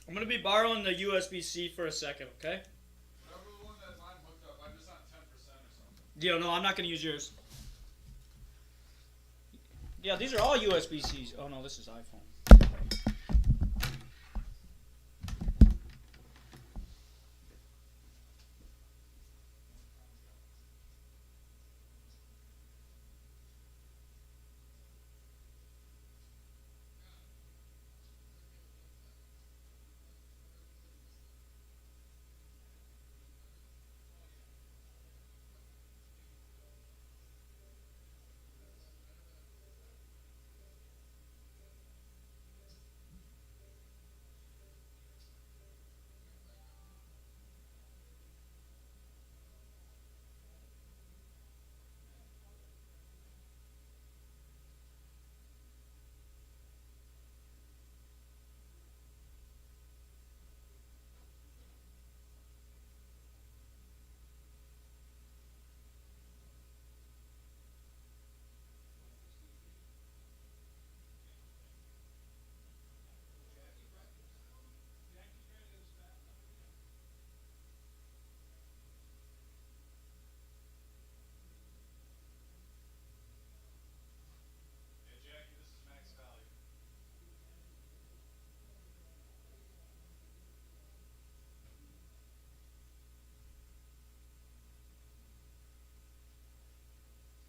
I'm gonna be borrowing the USB-C for a second, okay? Whatever the one that mine hooked up, I'm just on 10% or something. Yeah, no, I'm not gonna use yours. Yeah, these are all USB-Cs. Oh no, this is iPhone. Hey Jackie, this is max value.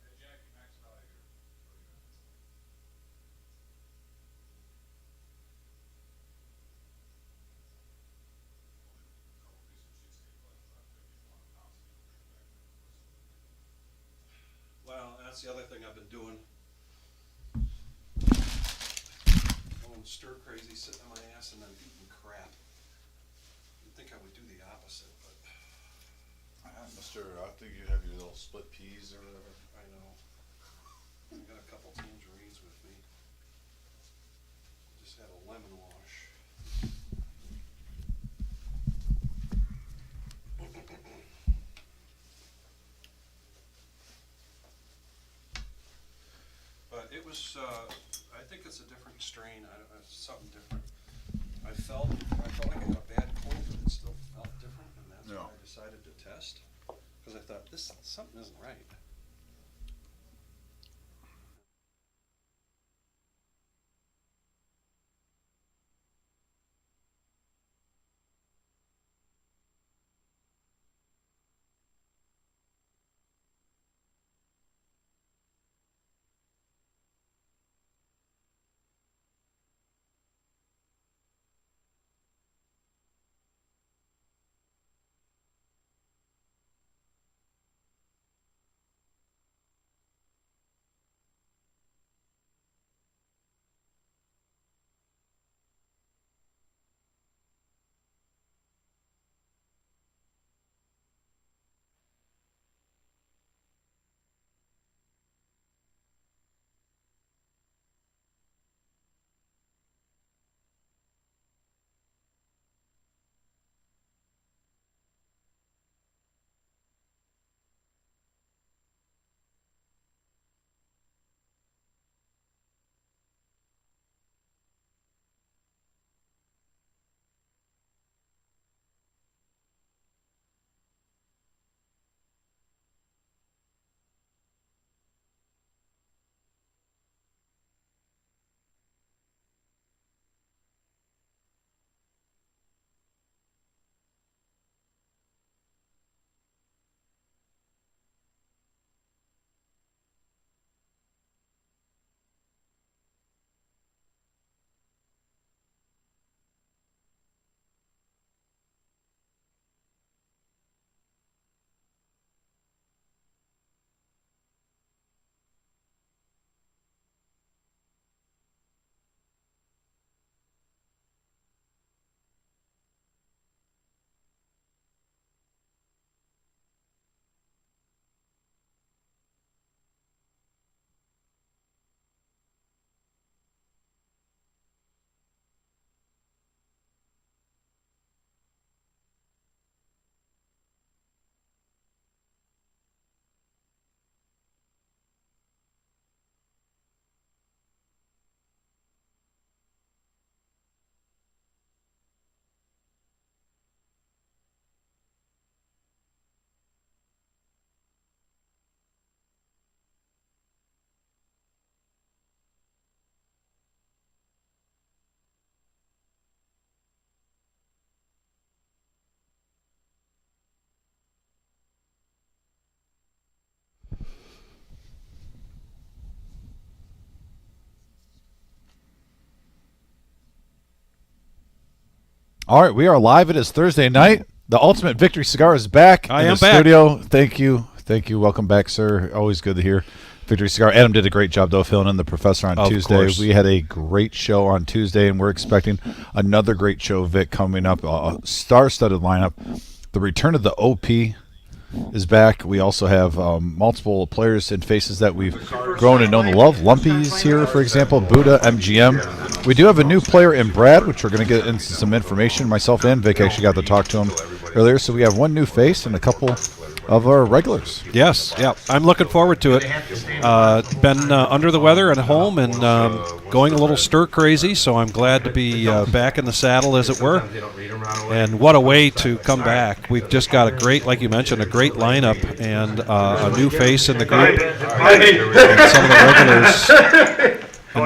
Hey Jackie, max value here. Where you at? Only a couple pieces of cheesecake left if you want a pounce, you can bring it back there for us. Well, that's the other thing I've been doing. Going stir crazy, sitting on my ass and then eating crap. You'd think I would do the opposite, but Mister, I think you have your little split peas or whatever. I know. I got a couple tangerines with me. Just had a lemon wash. But it was, I think it's a different strain, it's something different. I felt like I got a bad cold, but it still felt different, and that's Yeah. why I decided to test. Cause I thought, something isn't right. All right, we are live. It is Thursday night. The Ultimate Victory Cigar is back I in am the back. studio. Thank you. Thank you. Welcome back, sir. Always good to hear. Victory Cigar. Adam did a great job, though, filling in the professor on Of Tuesday. course. We had a great show on Tuesday, and we're expecting another great show, Vic, coming up. A star-studded lineup. The return of the OP is back. We also have multiple players and faces that we've grown and known to love. Lumpy's here, for example, Buddha, MGM. We do have a new player in Brad, which we're going to get into some information. Myself and Vic actually got to talk to him earlier. So we have one new face and a couple of our regulars. Yes, yeah. I'm looking forward to it. Been under the weather at home and going a little stir crazy, so I'm glad to be back in the saddle, as it were. And what a way to come back. We've just got a great, like you mentioned, a great lineup and a new face in the group. And some of the regulars. And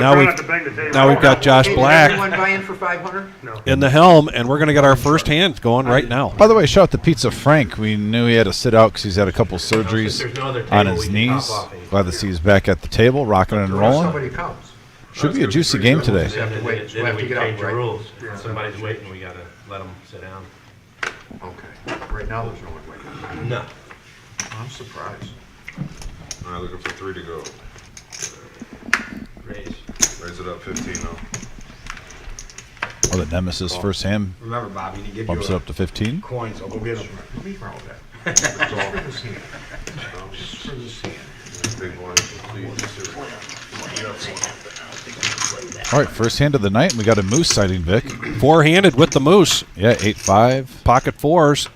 now we've got Josh Black Everyone buy in for 500? No. in the helm, and we're going to get our first hand going right now. By the way, shout out to Pizza Frank. We knew he had to sit out because he's had a couple surgeries on his knees. Glad to see he's back at the table, rocking and rolling. Somebody comes. Should be a juicy game today. We have to wait. Then We have we to get change out, the right? rules. Somebody's waiting, we gotta let them sit down. Okay. Right now, there's no one waiting. No. I'm surprised. All right, looking for 3 to go. Raise. Raise it up 15 now. Oh, the Nemesis first hand Remember, Bob, you need to give bumps it you up to 15. coins. I'll go get them. Leave all that. It's all for this hand. Just for this hand. Big one, please. All right, first hand of the night, and we got a moose sighting, Vic. Four-handed with the moose. Yeah, 8-5. Pocket fours.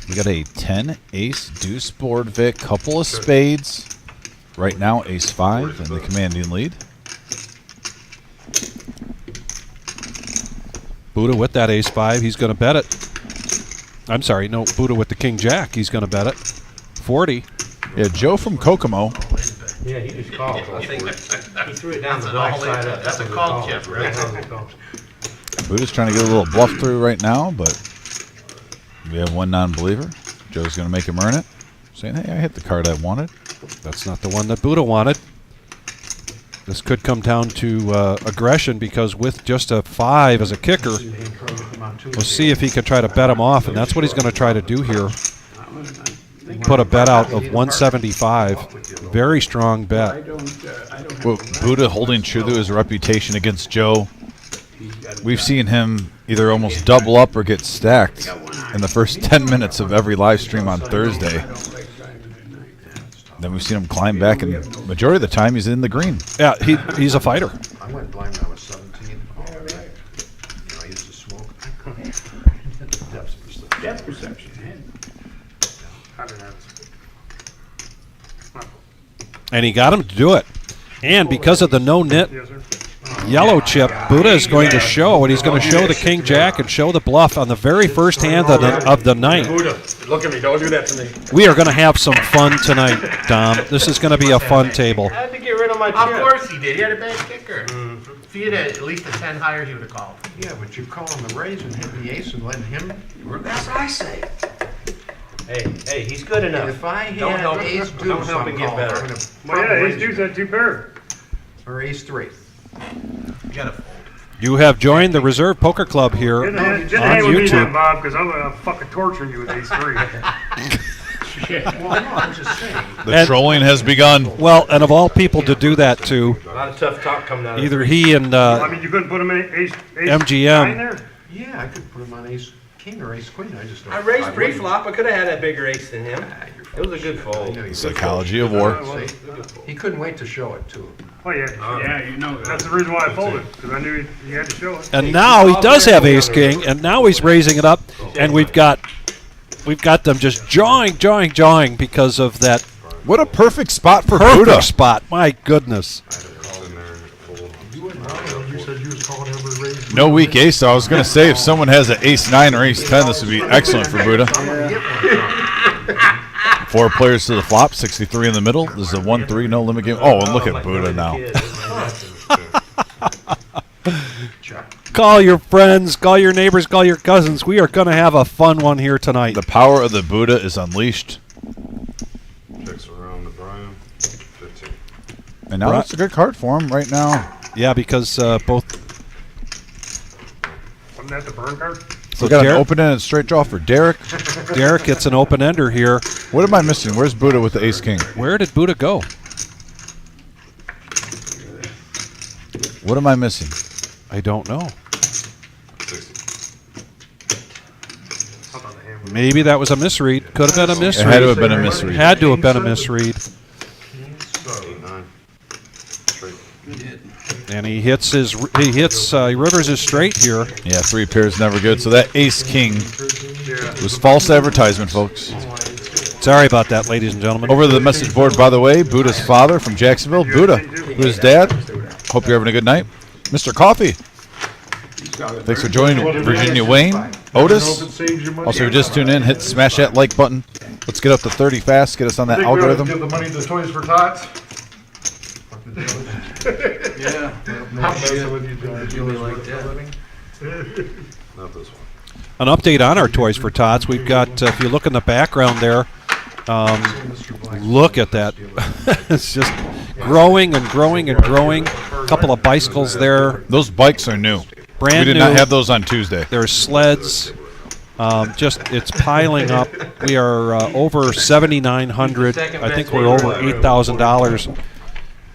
We got a 10 ace deuce board, Vic. Couple of spades. Right now, ace 5 in the commanding lead. Buddha with that ace-5. He's going to bet it. I'm sorry, no, Buddha with the king-jack. He's going to bet it. 40. Yeah, Joe from Kokomo. Yeah, he just called. I think he threw it down the black side up. That's a call chip, right? Buddha's trying to get a little bluff through right now, but we have one non-believer. Joe's going to make him earn it. Saying, hey, I hit the card I wanted. That's not the one that Buddha wanted. This could come down to aggression, because with just a 5 as a kicker, we'll see if he can try to bet him off, and that's what he's going to try to do here. Put a bet out of 175. Very strong bet. Well, Buddha holding true to his reputation against Joe. We've seen him either almost double up or get stacked in the first 10 minutes of every live stream on Thursday. Then we've seen him climb back, and majority of the time he's in the green. Yeah, he's a fighter. I went blind when I was 17. Oh, man. You know, I used to smoke. I couldn't hit the depth perception. And he got him to do it. And because of the no-nit yellow chip, Buddha is going to show, and he's going to show the king-jack and show the bluff on the very first hand of the night. Buddha, look at me. Don't do that to me. We are going to have some fun tonight, Dom. This is going to be a fun table. I had to get rid of my chip. Of course he did. He had a bad kicker. If he had at least a 10 higher, he would have called. Yeah, but you call him the raise and hit the ace and let him. That's what I say. Hey, he's good enough. If I Don't help had him. ace Don't deuce, help I'm him get calling. better. I'm gonna Well, yeah, probably ace deuce had 2 pair. or ace 3. You gotta fold. You have joined the Reserve Poker Club here Didn't on hang with me then, YouTube. Bob, because I'm fucking torturing you with ace 3. Well, no, I'm just saying. The trolling has begun. Well, and of all people to do that to, A lot of tough talk coming out of either he and I mean, you couldn't put him in ace MGM. 9 there? Yeah, I could put him on ace king or ace queen. I just don't. I raised wouldn't. pre-flop. I could have had a bigger ace than him. Ah, you're It was a good I fold. know you The would. psychology of war. See? He couldn't wait to show it too. Oh, yeah, you know that. That's the reason why I folded, because I knew he had to show it. And now he does have ace king, and now he's raising it up, and we've got them just jawing because of that What a perfect spot for perfect Buddha. spot. My goodness. Call in there and fold. You wouldn't know. You said you was calling every raise. No weak ace, so I was going to say if someone has an ace 9 or ace 10, this would be excellent for Buddha. I'm gonna get one. 4 players to the flop, 63 in the middle. This is a 1-3 no limit game. Oh, and look at Buddha now. Call your friends, call your neighbors, call your cousins. We are going to have a fun one here tonight. The power of the Buddha is unleashed. Checks around to Brian. 15. And now it's a good card for him right now. Yeah, because both Wasn't that the burn card? So we got an open-ended straight draw for Derek. Derek gets an open-ender here. What am I missing? Where's Buddha with the ace-king? Where did Buddha go? What am I missing? I don't know. Maybe that was a misread. Could have been a misread. It had to have been a misread. Had to have been a misread. And he rivers his straight here. Yeah, 3 pairs never good. So that ace-king was false advertisement, folks. Sorry about that, ladies and gentlemen. Over to the message board, by the way, Buddha's father from Jacksonville. Buddha, Buddha's dad. Hope you're having a good night. Mr. Coffee. Thanks for joining, Virginia Wayne. Otis. Also, if you just tuned in, smash that like button. Let's get up to 30 fast. Get us on that algorithm. Give the money to Toys for Tots. Yeah. Not this one. An update on our Toys for Tots. We've got, if you look in the background there, look at that. It's just growing and growing and growing. A couple of bicycles there. Those bikes are new. Brand we did new. not have those on Tuesday. There's sleds. It's piling up. We are over 7,900. I think we're over $8,000.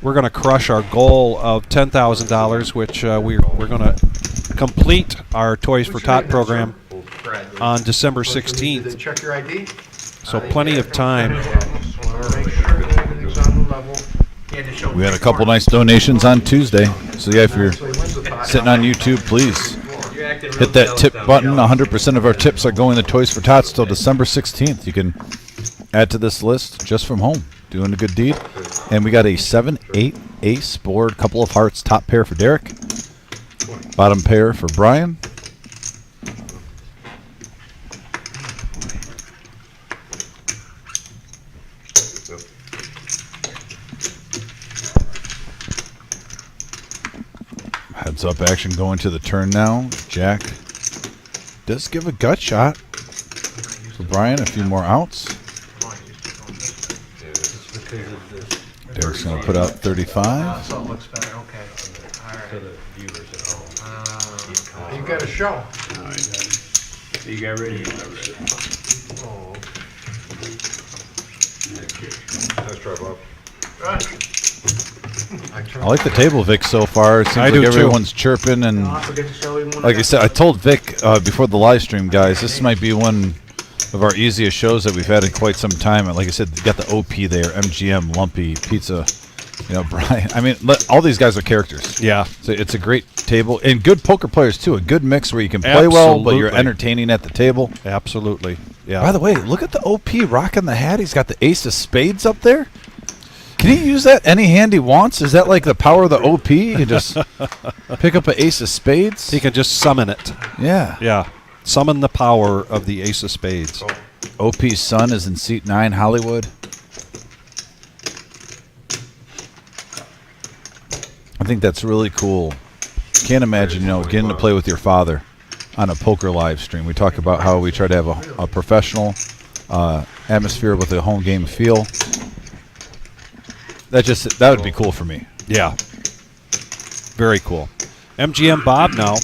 We're going to crush our goal of $10,000, which we're going to complete our Toys for Tot program on December 16th. Check your ID. So plenty of time. We had a couple nice donations on Tuesday. So yeah, if you're sitting on YouTube, please hit that tip button. 100% of our tips are going to Toys for Tots till December 16th. You can add to this list just from home. Doing a good deed. And we got a 7-8 ace board, couple of hearts, top pair for Derek, bottom pair for Brian. Heads up action going to the turn now. Jack does give a gut shot for Brian. A few more outs. Derek's going to put out 35. So it looks better. Okay. All right. To the viewers at home. You got a show. So you got ready. Oh. Let's drive up. I like the table, Vic, so far. It seems I like do, too. everyone's chirping. And like I said, I told Vic before the live stream, guys, this might be one of our easiest shows that we've had in quite some time. And like I said, you got the OP there, MGM, Lumpy, Pizza, Brian. I mean, all these guys are characters. Yeah. So it's a great table. And good poker players, too. A good mix where you can play well, but you're entertaining at the table. Absolutely. Yeah. By the way, look at the OP rocking the hat. He's got the ace of spades up there. Can he use that any hand he wants? Is that like the power of the OP? He can just pick up an ace of spades? He can just summon it. Yeah. Yeah. Summon the power of the ace of spades. OP's son is in seat 9, Hollywood. I think that's really cool. Can't imagine, getting to play with your father on a poker live stream. We talk about how we try to have a professional atmosphere with a home game feel. That would be cool for me. Yeah. Very cool. MGM Bob now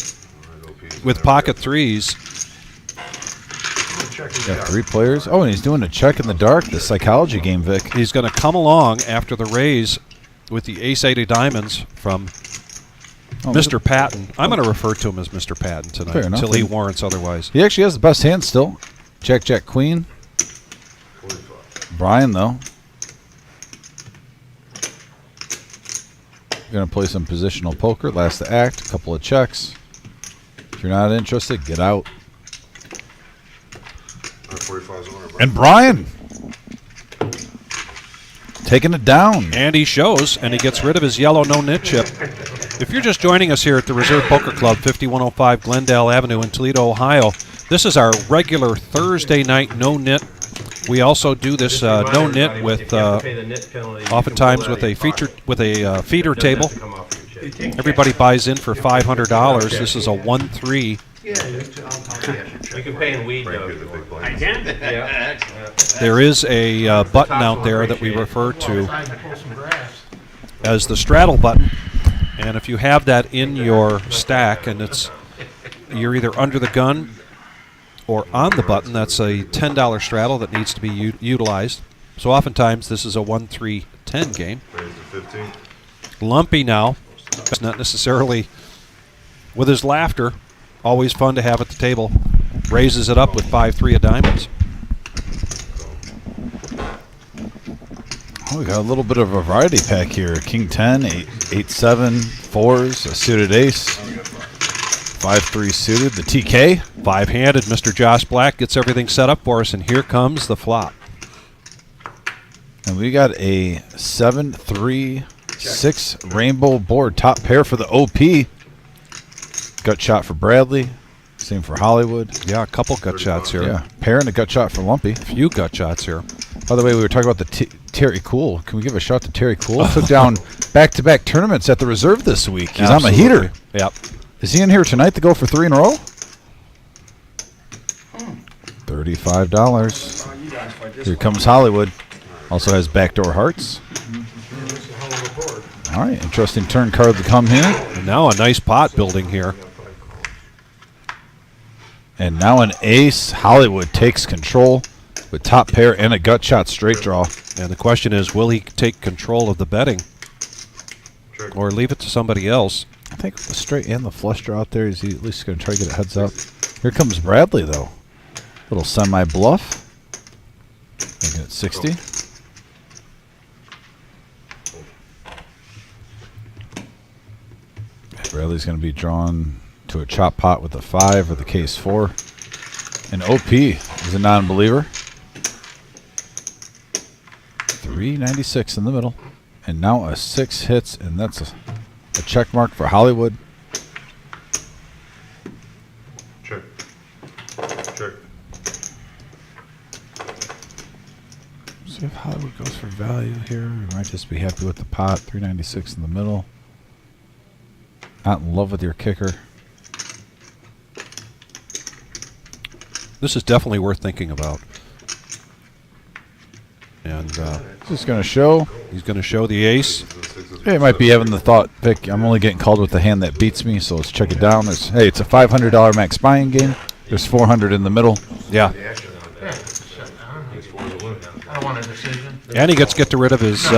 with pocket threes. Got 3 players. Oh, and he's doing a check in the dark, the psychology game, Vic. He's going to come along after the raise with the ace-8 of diamonds from Mr. Patton. I'm going to refer to him as Mr. Patton tonight until he warrants otherwise. He actually has the best hand still. Jack, Jack, Queen. Brian, though. Going to play some positional poker. Last the act. A couple of checks. If you're not interested, get out. And Brian taking it down. And he shows, and he gets rid of his yellow no-nit chip. If you're just joining us here at the Reserve Poker Club, 5105 Glendale Avenue in Toledo, Ohio, this is our regular Thursday night no-nit. We also do this no-nit with, oftentimes with a feeder table. Everybody buys in for $500. This is a 1-3. You can pay in weed, though. I can? Yeah. There is a button out there that we refer to as the straddle button. And if you have that in your stack and you're either under the gun or on the button, that's a $10 straddle that needs to be utilized. So oftentimes this is a 1-3-10 game. Raise to 15. Lumpy now. It's not necessarily with his laughter. Always fun to have at the table. Raises it up with 5-3 of diamonds. Oh, we got a little bit of a variety pack here. King 10, 8-7, 4s, a suited ace, 5-3 suited, the TK. Five-handed, Mr. Josh Black gets everything set up for us, and here comes the flop. And we got a 7-3-6 rainbow board. Top pair for the OP. Gut shot for Bradley. Same for Hollywood. Yeah, a couple gut shots here. Yeah, pair and a gut shot for Lumpy. Few gut shots here. By the way, we were talking about the Terry Cool. Can we give a shout to Terry Cool? Took down back-to-back tournaments at the reserve this week. He's on the heater. Yep. Is he in here tonight to go for 3 in a row? $35. Here comes Hollywood. Also has backdoor hearts. All right, interesting turn card to come here. And now a nice pot building here. And now an ace. Hollywood takes control with top pair and a gut shot straight draw. And the question is, will he take control of the betting? Or leave it to somebody else? I think with the straight and the flush draw out there, he's at least going to try to get a heads up. Here comes Bradley, though. Little semi-bluff. Making it 60. Bradley's going to be drawn to a chop pot with a 5 or the case 4. And OP is a non-believer. 396 in the middle. And now a 6 hits, and that's a check mark for Hollywood. Check. Check. See if Hollywood goes for value here. We might just be happy with the pot. 396 in the middle. Not in love with your kicker. This is definitely worth thinking about. And Just going to show. he's going to show the ace. Hey, might be having the thought, Vic, I'm only getting called with the hand that beats me, so let's check it down. Hey, it's a $500 max buying game. There's 400 in the middle. Yeah. I don't want a decision. And he gets to get rid of his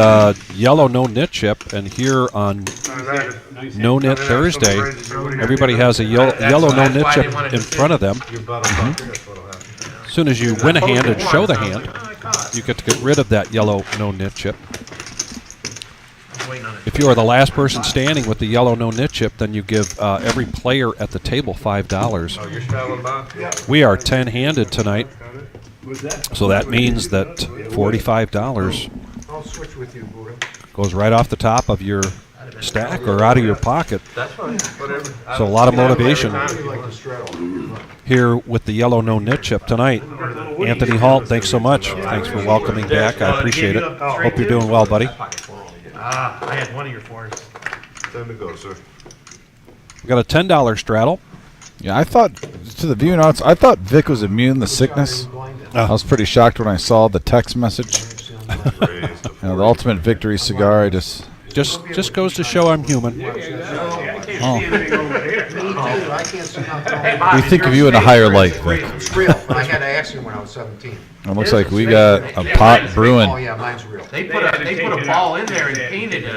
yellow no-nit chip. And here on No Nit Thursday, everybody has a yellow no-nit chip in front of them. As soon as you win a hand and show the hand, you get to get rid of that yellow no-nit chip. If you are the last person standing with the yellow no-nit chip, then you give every player at the table $5. We are 10-handed tonight, so that means that $45 I'll switch with you, Buddha. goes right off the top of your stack or out of your pocket. That's fine, whatever. So a lot of motivation You like the straddle. here with the yellow no-nit chip tonight. Anthony Halt, thanks so much. Thanks for welcoming back. I appreciate it. Hope you're doing well, buddy. I had one of your 4s. Time to go, sir. We got a $10 straddle. Yeah, I thought, to the viewing audience, I thought Vic was immune to sickness. I was pretty shocked when I saw the text message. The ultimate victory cigar. I just Just goes to show I'm human. I can't see nothing. we think of you in a higher light, Vic. It's real. I had an accident when I was 17. It looks like we got a pot Oh, brewing. yeah, mine's real. They put a ball in there and painted it.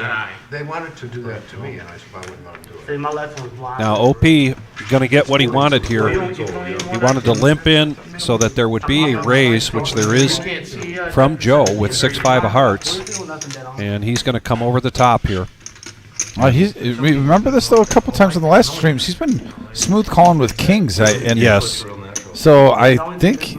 They wanted to do that to me, and I said I wouldn't let them do it. My left one's blind. Now OP going to get what he wanted here. He wanted to limp in so that there would be a raise, which there is from Joe with 6-5 of hearts, and he's going to come over the top here. We remember this though a couple times in the last streams. He's been smooth calling with kings. Yes. So I think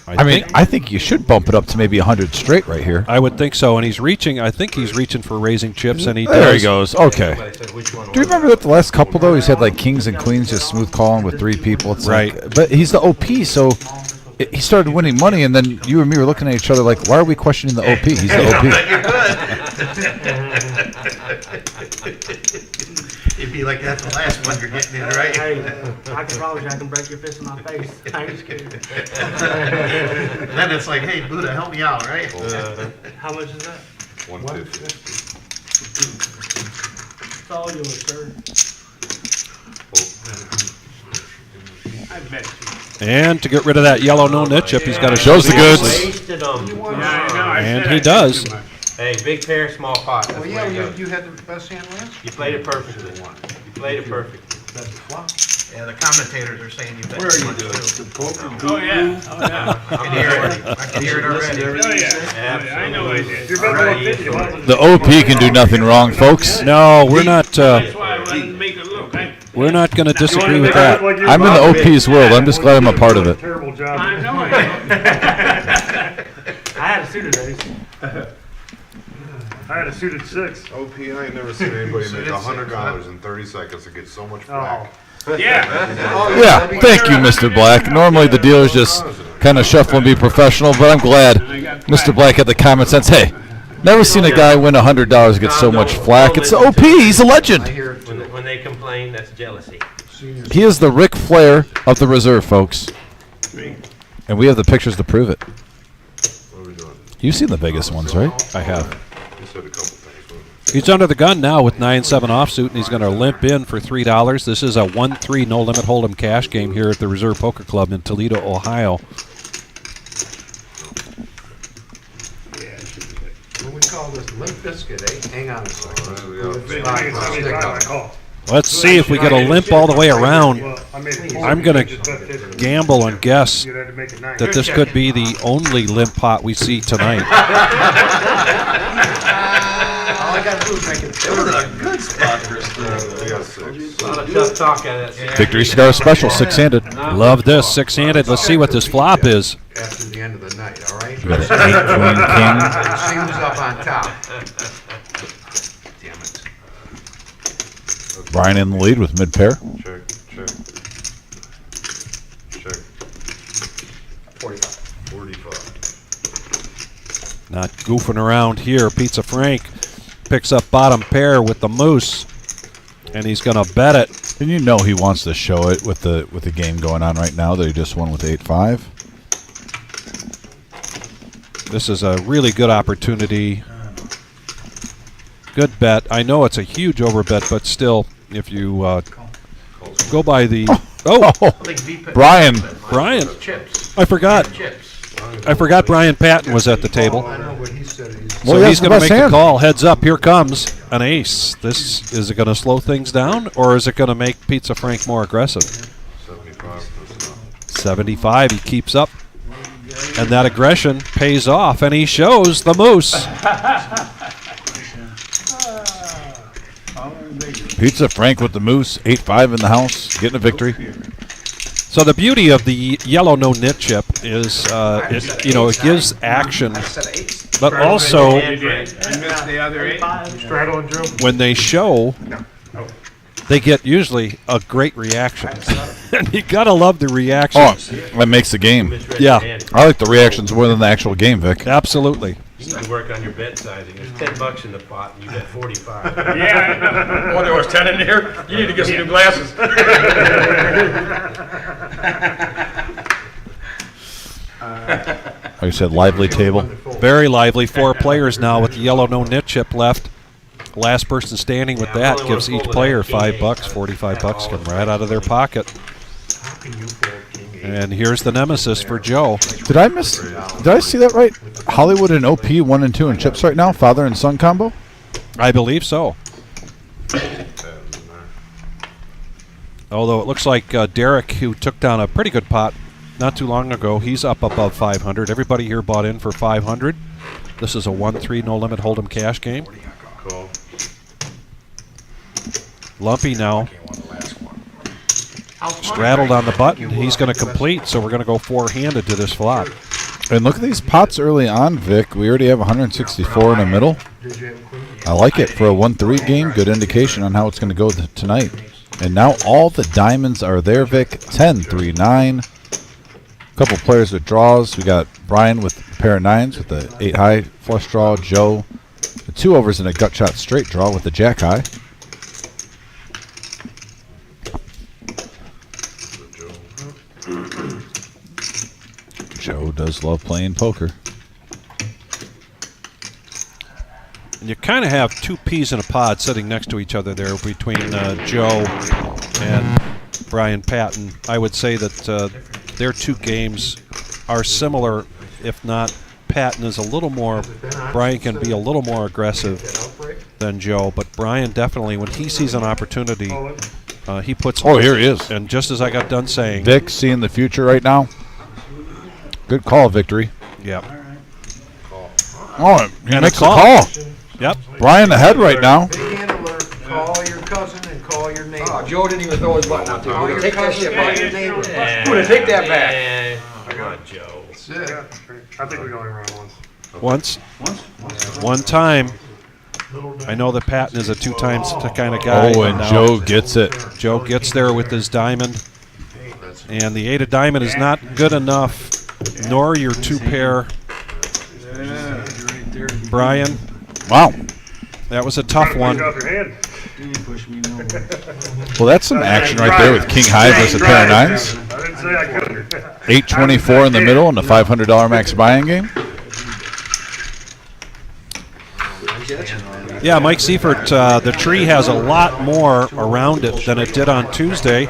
I think you should bump it up to maybe 100 straight right here. I would think so, and he's reaching. I think he's reaching for raising chips, and he There he does. goes. Okay. Do you remember that the last couple though? He's had like kings and queens just smooth calling with 3 people. It's Right. Like, but he's the OP, so he started winning money, and then you and me were looking at each other like, why are we questioning the OP? He's the OP. It'd be like that's the last one you're getting in, right? Hey, I can promise you I can break your fist in my face. I ain't scared. Then it's like, hey, Buddha, help me out, right? How much is that? 150. It's all yours, sir. I bet you. And to get rid of that yellow no nit chip, he's got to Shows the goods. Wasted 'em. Yeah, I know. I And said he I does. too much. Hey, big pair, small pot. That's Well, the yeah, way it goes. you had the best hand last. You played it perfectly. You played it perfectly. That's the flop. Yeah, the commentators are saying you bet Where are too you much doing? too. The poker? Oh yeah. Oh yeah. I can hear it. I can hear it already. Oh, yeah. I know I did. You're better Alright, than 50. Might as well The just- OP can do nothing wrong, folks. No, we're not. That's why I wanted to make it look. We're not going to You wanna disagree with make it that. look like you're I'm in the Bob OP's world. I'm just glad I'm a part of it. Terrible job. I know. I had a suited ace. I had a suited 6. OP, I ain't never seen anybody make $100 in 30 seconds and get so much Oh. flack. Yeah. Yeah, thank you, Mr. Black. Normally the dealers just kind of shuffle and be professional, but I'm glad Mr. Black had the common sense. Hey, never seen a guy win $100 get so much flack. It's the OP. He's a I legend. hear it too. When they complain, that's jealousy. He is the Ric Flair of the reserve, folks. And we have the pictures to prove it. What are we doing? You've seen the Vegas ones, right? I have. You said a couple things. He's under the gun now with 9-7 offsuit, and he's going to limp in for $3. This is a 1-3 no limit hold'em cash game here at the Reserve Poker Club in Toledo, Ohio. When we call this Limp Biscuit, eh? Hang on a second. Big thing, 75, I call. Let's see if we get a limp all the way around. Well, I made it I'm 40, going just bet 50. to gamble and guess You had to make it 9. that this could be the only limp pot we see tonight. All I gotta do is make it. It was a good spot for us. We got 6. A lot of tough talk out of that. Victory Cigar Special, 6-handed. Love this, 6-handed. Let's see what this flop is. After the end of the night, all right? We got an 8, Queen, King. See who's up on top. Damn it. Brian in the lead with mid-pair. Check, check. Check. 45. Not goofing around here. Pizza Frank picks up bottom pair with the moose, and he's going to bet it. And you know he wants to show it with the game going on right now that he just won with 8-5. This is a really good opportunity. Good bet. I know it's a huge overbet, but still, if you go by the... Oh, Brian. Brian. Chips. I forgot. Chips. I forgot Brian Patton was at the table. I know what he said. So Well, he's that's the going to best make the hand. call. Heads up. Here comes an ace. This is it going to slow things down, or is it going to make Pizza Frank more aggressive? 75. That's enough. 75. He keeps up, and that aggression pays off, and he shows the moose. Pizza Frank with the moose, 8-5 in the house, getting a victory. So the beauty of the yellow no nit chip is, it gives action, but also Straddle and Joe. when they show, they get usually a great reaction. And you gotta love the reaction. Oh, that makes the game. Yeah. I like the reactions more than the actual game, Vic. Absolutely. You need to work on your bet sizing. There's $10 in the pot, and you bet 45. Yeah. Oh, there was 10 in here? You need to get some new glasses. Like you said, lively table. Very lively. 4 players now with the yellow no nit chip left. Last person standing with that gives each player $5. $45 come right out of their pocket. How can you fold King 8? And here's the nemesis for Joe. Did I see that right? Hollywood and OP 1 and 2 in chips right now, father and son combo. I believe so. Although it looks like Derek, who took down a pretty good pot not too long ago, he's up above 500. Everybody here bought in for 500. This is a 1-3 no limit hold'em cash game. Call. Lumpy now straddled on the button. He's going to complete, so we're going to go 4-handed to this flop. And look at these pots early on, Vic. We already have 164 in the middle. Did you have Queen? I like it for a 1-3 game. Good indication on how it's going to go tonight. And now all the diamonds are there, Vic. 10, 3, 9. A couple players with draws. We got Brian with a pair of 9s with the 8 high flush draw. Joe, the 2 overs and a gut shot straight draw with the jack high. Joe does love playing poker. And you kind of have 2 peas in a pod sitting next to each other there between Joe and Brian Patton. I would say that their two games are similar, if not Patton is a little more, Brian can be a little more aggressive than Joe, but Brian definitely, when he sees an opportunity, he puts. Oh, here he is. And just as I got done saying, Vic seeing the future right now. Good call, Victory. yeah, Oh, he And makes a the call. call. yep. Brian ahead right now. Big handler, call your cousin and call your neighbor. Oh, Joe didn't even throw his button out there. Call We're your gonna take that cousin shit and call back. your neighbor. We're gonna take that back. Come on, Joe. That's it. I think we only ran once. One time. I know that Patton is a 2 times kind of guy. Oh, and now Joe gets it. Joe gets there with his diamond, and the 8 of diamond is not good enough, nor your 2 pair. Brian, Wow. that was a tough Push one. you off your hand. Well, that's some action right there with King High versus a pair of nines. I didn't say I could. 824 in the middle and a $500 max buy-in game. Yeah, Mike Seifert, the tree has a lot more around it than it did on Tuesday.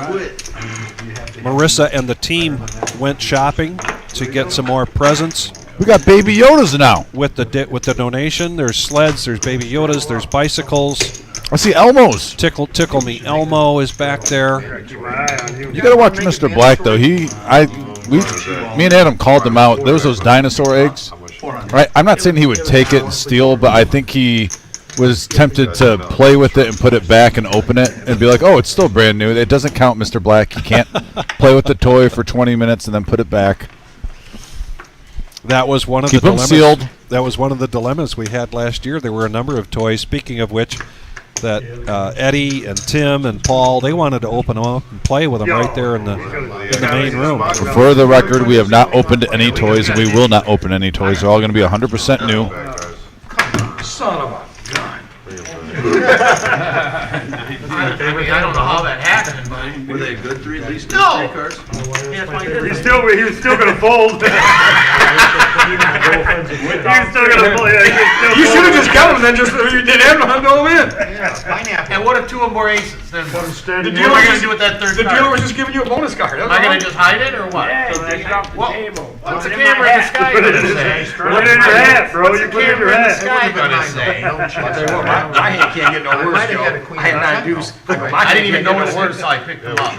Marissa and the team went shopping to get some more presents. We got Baby Yodas now. With the donation, there's sleds, there's Baby Yodas, there's bicycles. I see Elmo's. Tickle Me Elmo is back there. Keep my eye on you. You gotta watch Mr. Black though. Me and Adam called him out. There was those dinosaur eggs. Right? I'm not saying he would take it and steal, but I think he was tempted to play with it and put it back and open it and be like, oh, it's still brand new. It doesn't count, Mr. Black. You can't play with the toy for 20 minutes and then put it back. That was one of Keep the them dilemmas. sealed. That was one of the dilemmas we had last year. There were a number of toys, speaking of which, that Eddie and Tim and Paul, they wanted to open them up and play with them right there in the main room. For the record, we have not opened any toys and we will not open any toys. They're all going to be 100% new. Son of a gun. I don't know how that happened, but Were they good three, at least No. 3 cards? yeah, it's like He was still gonna fold. He was still gonna fold. Yeah, he was still You should have folding. just kept them, then just you did everyone go in. And what if 2 of them were aces? Then what Instead, am I going to do with that third The card? dealer was just giving you a bonus card. Am I going to just hide it or what? What's the camera in the sky going to say? Put it in your hat, bro. What's You the put it in your camera in the hat. sky going to say? I'll tell you what, my hand can't get no worse, might have Joe. had a queen I had nine. 9 deuce. I didn't even know what it was until I picked them up.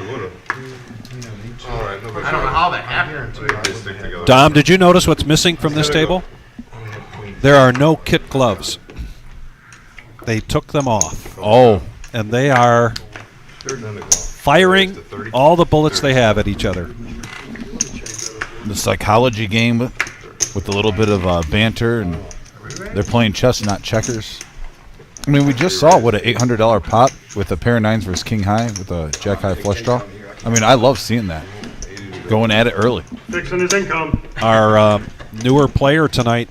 Alright, I don't know how that happened. stick together. Dom, did you notice what's missing from this table? There are no kit gloves. They took them off, Oh, and they are firing all the bullets they have at each other. the psychology game with a little bit of banter, and they're playing chess, not checkers. I mean, we just saw what an $800 pot with a pair of nines versus King High with a Jack High flush draw. I mean, I love seeing that. Going at it early. Fixing his income. Our new player tonight,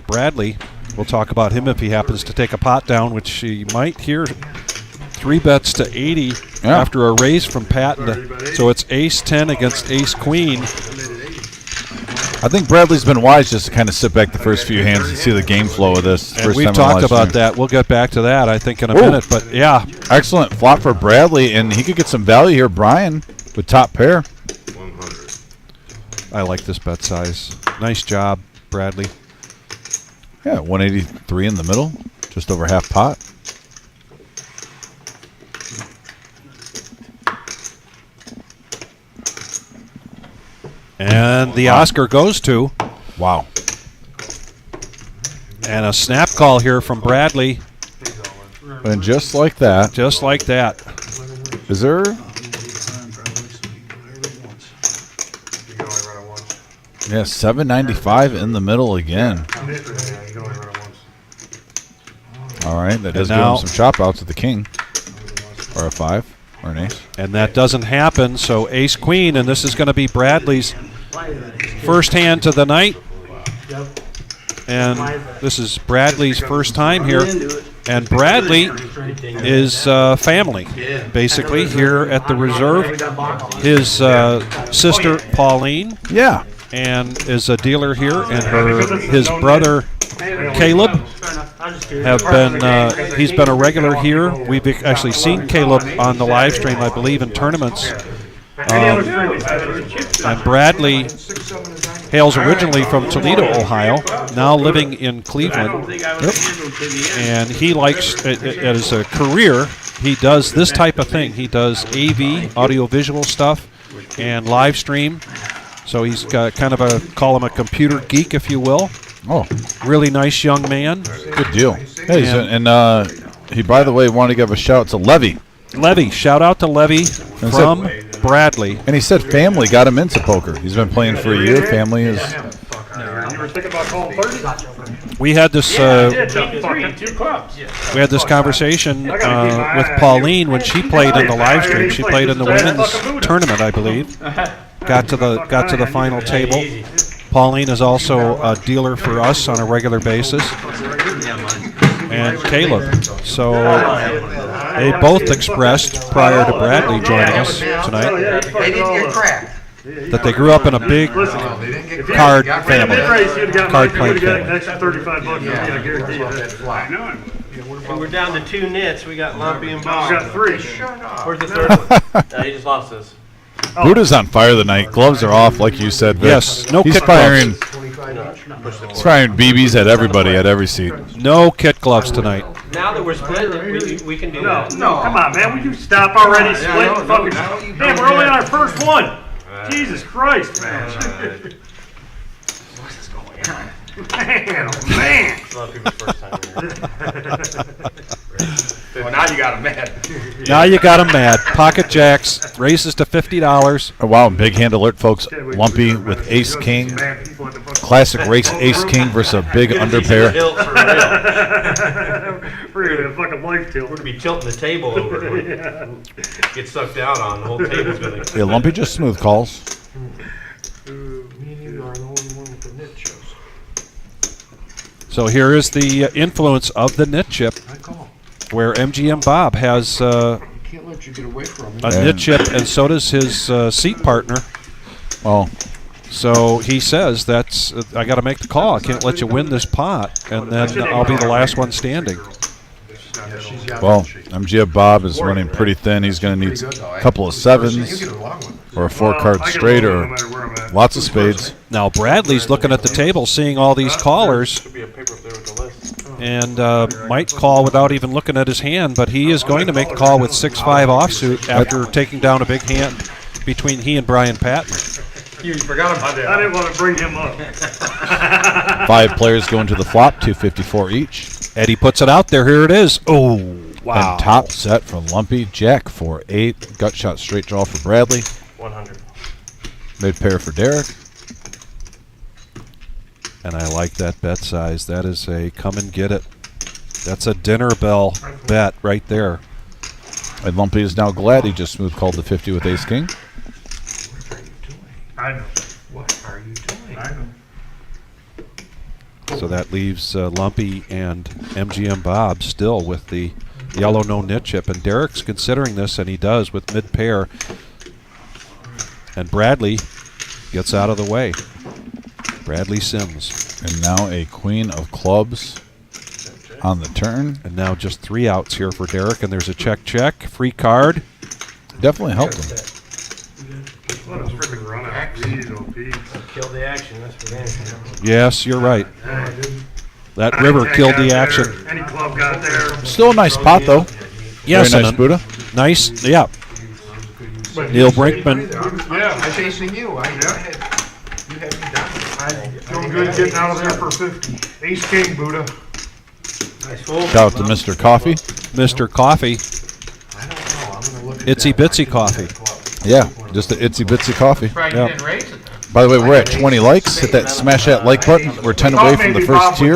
Bradley. We'll talk about him if he happens to take a pot down, which he might here. 3 bets to 80 after a raise from Patton. So it's ace 10 against ace queen. I think Bradley's been wise just to kind of sit back the first few hands and see the game flow of this. And we've talked about that. We'll get back to that, I think, in a minute. But yeah, Excellent flop for Bradley, and he could get some value here. Brian with top pair. 100. I like this bet size. Nice job, Bradley. Yeah, 183 in the middle, just over half pot. And the Oscar goes to, Wow. and a snap call here from Bradley, And just like that, just like that. is there? Yeah, 795 in the middle again. All right, that does give now- him some chop outs with the king, or a 5, or an ace. And that doesn't happen, so ace queen, and this is going to be Bradley's first hand to the night. And this is Bradley's first time here. And Bradley is family, basically, here at the reserve. His sister, Pauline, Yeah. and is a dealer here, and his brother, Caleb, have been he's been a regular here. We've actually seen Caleb on the live stream, I believe, in tournaments, Any other string is better than chips. And Bradley hails originally from Toledo, Ohio, now living in I don't Cleveland. think I would handle to the end. And he likes, as a career, he does this type of thing. He does AV, audiovisual stuff, and live stream. So he's got kind of a, call him a computer geek, if you will. Oh, Really nice young man. good deal. Hey, and he, by the way, wanted to give a shout out to Levy. Levy, shout out to Levy from Bradley. And he said family got him into poker. He's been playing for a year. Family is... You were thinking about calling 30? We had this Yeah, fucking 2 clubs. we had this conversation with Pauline when she played in the live stream. She played in the women's tournament, I believe. Got to the final table. Pauline is also a dealer for us on a regular basis. And Caleb. So they both expressed prior to Bradley joining us tonight They didn't get cracked. that they grew up in a big card family. Card playing got an family. extra $35 I guarantee you that. I know. We're down to 2 nits. We got Lumpy and We Bob. got 3. Where's the third one? He just lost us. Buddha's on fire tonight. Gloves are off, like you said, Vic. Yes, no He's kit firing, gloves. he's firing BBs at everybody at every seat. No kit gloves tonight. Now that we're split, we can do No, that. no, come on, man. Would you stop already? Split fucking. Man, we're only on our first one. Jesus Christ, man. What's going on? Man, oh man. A lot of people's first time here. Well, now you got him mad. Now you got him mad. Pocket jacks raises to $50. Oh, wow, big hand alert, folks. Lumpy with Ace King. Classic race Ace King versus a big underpair. Tilt for real. We're gonna fucking life tilt. We're gonna be tilting the table over. Get sucked out on. The whole table's gonna. Yeah, Lumpy just smooth calls. Me and you are the only one with the knit shows. So here is the influence of the knit chip, I call. where MGM Bob has Can't let you get away from a it. knit chip, and so does his seat partner. Well, So he says, "That's I got to make the call. I can't let you win this pot, and then I'll be the last one standing." Yeah, she's got well, it. She- MGF Bob is running pretty thin. He's going to need a couple of You sevens get along with. or a 4-card straight or lots of spades. Now Bradley's looking at the table, seeing all these callers, Should be a paper up there with the list. and might call without even looking at his hand. But he is going to make the call with 6-5 offsuit after taking down a big hand between he and Brian Patton. You forgot about that. I didn't want to bring him up. 5 players going to the flop, 254 each. Eddie puts it out there. Here it is. Oh, wow. And top set from Lumpy, Jack 4-8. Gut shot straight draw for Bradley. 100. Mid pair for Derek. And I like that bet size. That is a come and get it. That's a dinner bell bet right there. And Lumpy is now glad he just smooth called the 50 with Ace King. I know. What are you doing? I know. So that leaves Lumpy and MGM Bob still with the yellow no knit chip. And Derek's considering this, and he does with mid pair. And Bradley gets out of the way. Bradley Sims. And now a queen of clubs on the turn. And now just 3 outs here for Derek, and there's a check, free card. Definitely helped him. What a freaking run out. These OPs. Kill the action. That's for them. Yes, you're right. That river killed the action. Any club got there. Still a nice pot, though. Yes, Very nice, and Buddha. nice, yeah. Neil Brinkman. Yeah, I'm chasing you. I had you had me down. Feeling good getting out of there for 50. Ace King, Buddha. Shout out to Mr. Coffee. Mr. Coffee. I don't know. I'm gonna look at Itsy that. Bitsy Coffee. Yeah, just an itsy bitsy coffee. Right, Yeah. you didn't raise it then. By the way, we're at 20 likes. Hit that, smash that like button. We're 10 away from the first tier.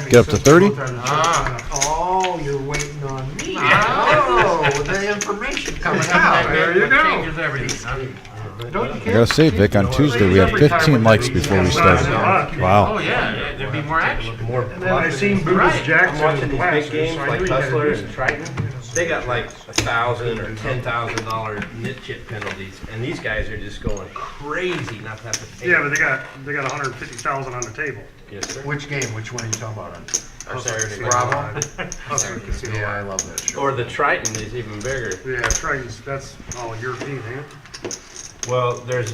Get up to 30. Oh, you're waiting on me. Oh, the information coming out. There you go. Changes everything. Don't you I gotta say, Vic, on Tuesday we had 15 likes before we started. Oh, Wow. yeah, there'd be more action. More. And then I seen Buddha's Right. Jackson I'm watching and these Glass, big games so I like knew he had Hustler to and Triton. They got like $1,000 or $10,000 knit chip penalties, and these guys are just going crazy not to have to pay. Yeah, but they got 150,000 on the table. Yes, sir. Which game? Which one are you talking about? Our Saturday Bravo. Hustler Casino. Yeah, I love that show. Or the Triton is even bigger. Yeah, Triton's, that's all European, ain't it? Well, there's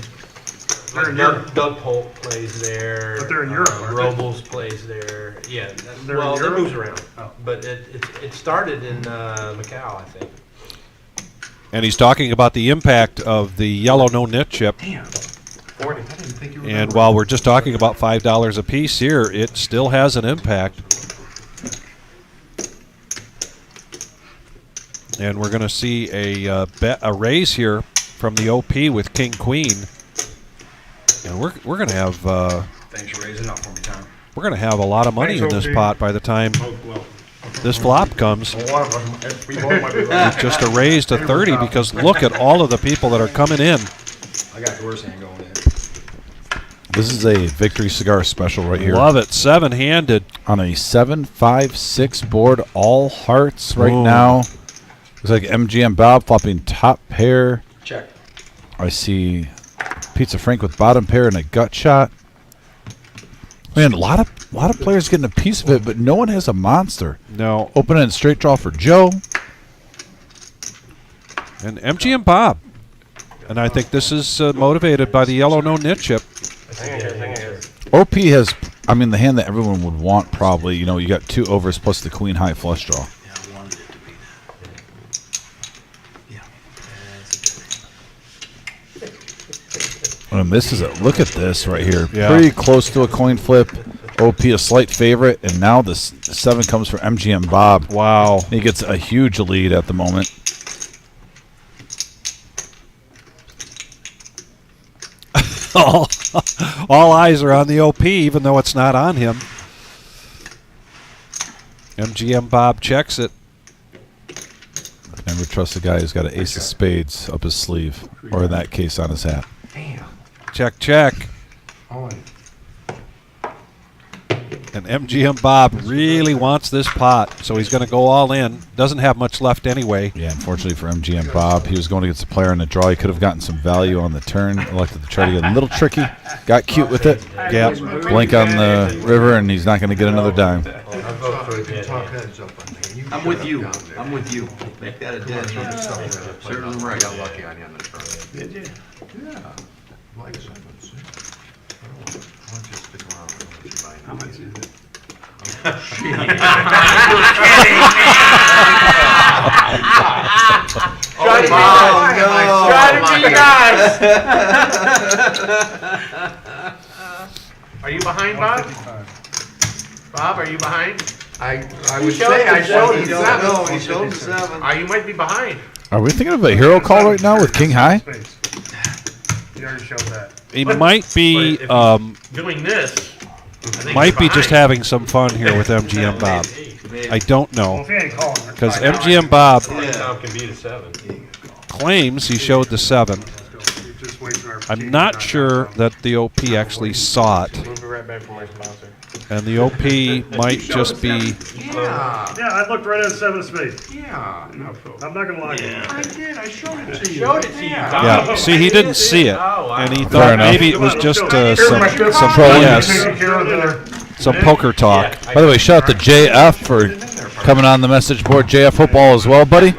They're in Doug, Europe. Doug Polk plays there. But they're in Europe, aren't they? Robles plays there. Yeah. They're Well, in it Europe? moves around. Oh. But it started in Macau, I think. And he's talking about the impact of the yellow no nit chip. Damn. 40. I didn't think you were And while we're just talking about $5 a piece here, it still has an impact. And we're going to see a raise here from the OP with King Queen. And we're going to have Thanks for raising up for me, Tom. we're going to have a lot of money in Thanks, this OP. pot by the time Oh, well. this flop comes. Well, one of us, we both might be right. Just a raise to 30 because look at all of the people that are coming in. I got the worst hand going in. This is a Victory Cigar special right here. Love it. 7-handed. On a 7-5-6 board, all hearts right Boom. now. Looks like MGM Bob flopping top pair. Check. I see Pizza Frank with bottom pair and a gut shot. Man, a lot of players getting a piece of it, but no one has a monster. No. Open end straight draw for Joe. And MGM Bob. And I think this is motivated by the yellow no nit chip. OP has, I mean, the hand that everyone would want probably. You know, you got 2 overs plus the queen high flush draw. Yeah, I wanted it to be that. Yeah. And this is a look at this right here. Yeah. Pretty close to a coin flip. OP a slight favorite, and now the 7 comes for MGM Bob. Wow. He gets a huge lead at the moment. All eyes are on the OP, even though it's not on him. MGM Bob checks it. Never trust a guy who's got an ace of spades up his sleeve, or in that case, on his hat. Damn. Check, check. Oh, And MGM Bob really wants this pot, so he's going to go all in. Doesn't have much left anyway. Yeah, unfortunately for MGM Bob, he was going against a player in the draw. He could have gotten some value on the turn. Elected to try to get a little tricky. Got cute with it. Yeah. Blink on the river, and he's not going to get another dime. talk heads up on me. You I'm with you. down there. I'm with you. Make that a dead. Serve them right. I got lucky on you on the front. Did you? Yeah. Like 7, 6. I don't want you to stick around. I don't want you buying How much is it? Are you behind, Bob? Bob, are you behind? I would say I showed you 7. No, he showed the 7. You might be behind. Are we thinking of a hero call right now with King High? Space. You already showed that. He might be Doing this. I think might be you're just behind. having some fun here with MGM Bob. I don't Well, know, if he ain't calling, we're because fine. MGM Bob Tom can beat a 7. claims he showed the 7. Just wait for our I'm chief not to sure knock that the OP actually saw it, Move it right back for my sponsor. and the OP might just be. Yeah. out. Yeah, I looked right at 7 of spades. Yeah. No, I'm not gonna lie to you. I did. I showed it to you. Showed it to you, Tom. Yeah, see, he didn't see it, and he Fair thought enough. maybe it was just some trolling. Taking care of the- some poker talk. By the way, shout out to JF for coming on the message board. JF, hope all is well, buddy.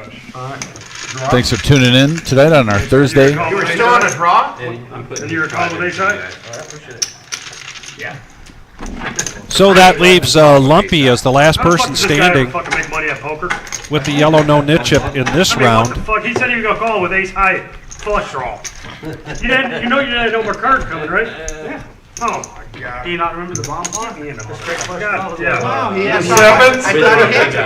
Thanks for tuning in tonight on our Thursday. You were still on a draw? And you're calling with ace high? So that leaves Lumpy as the last How the fuck person does this guy standing ever fucking make money at poker? with the yellow no nit chip in this I mean, round. what the fuck? He said he was gonna call with ace high flush draw. You didn't. You know you didn't know more cards coming, right? Yeah. Oh my god. Do you not remember the bomb pot? You know. God, yeah. Wow, he has Sevens? I thought he hit you.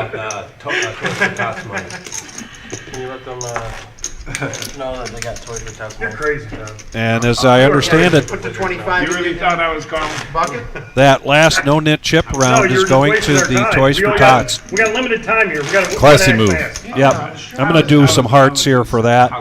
Can you let them know that they got toys with Tots You're crazy, man. And as I understand it, Put the 25 in thought I was calling? bucket? that last no nit chip No, round you're is just going to wasting our the time. Toys We for only got- Tots. We got limited time here. We got Classy move. Yep, I'm going to do some hearts here for that.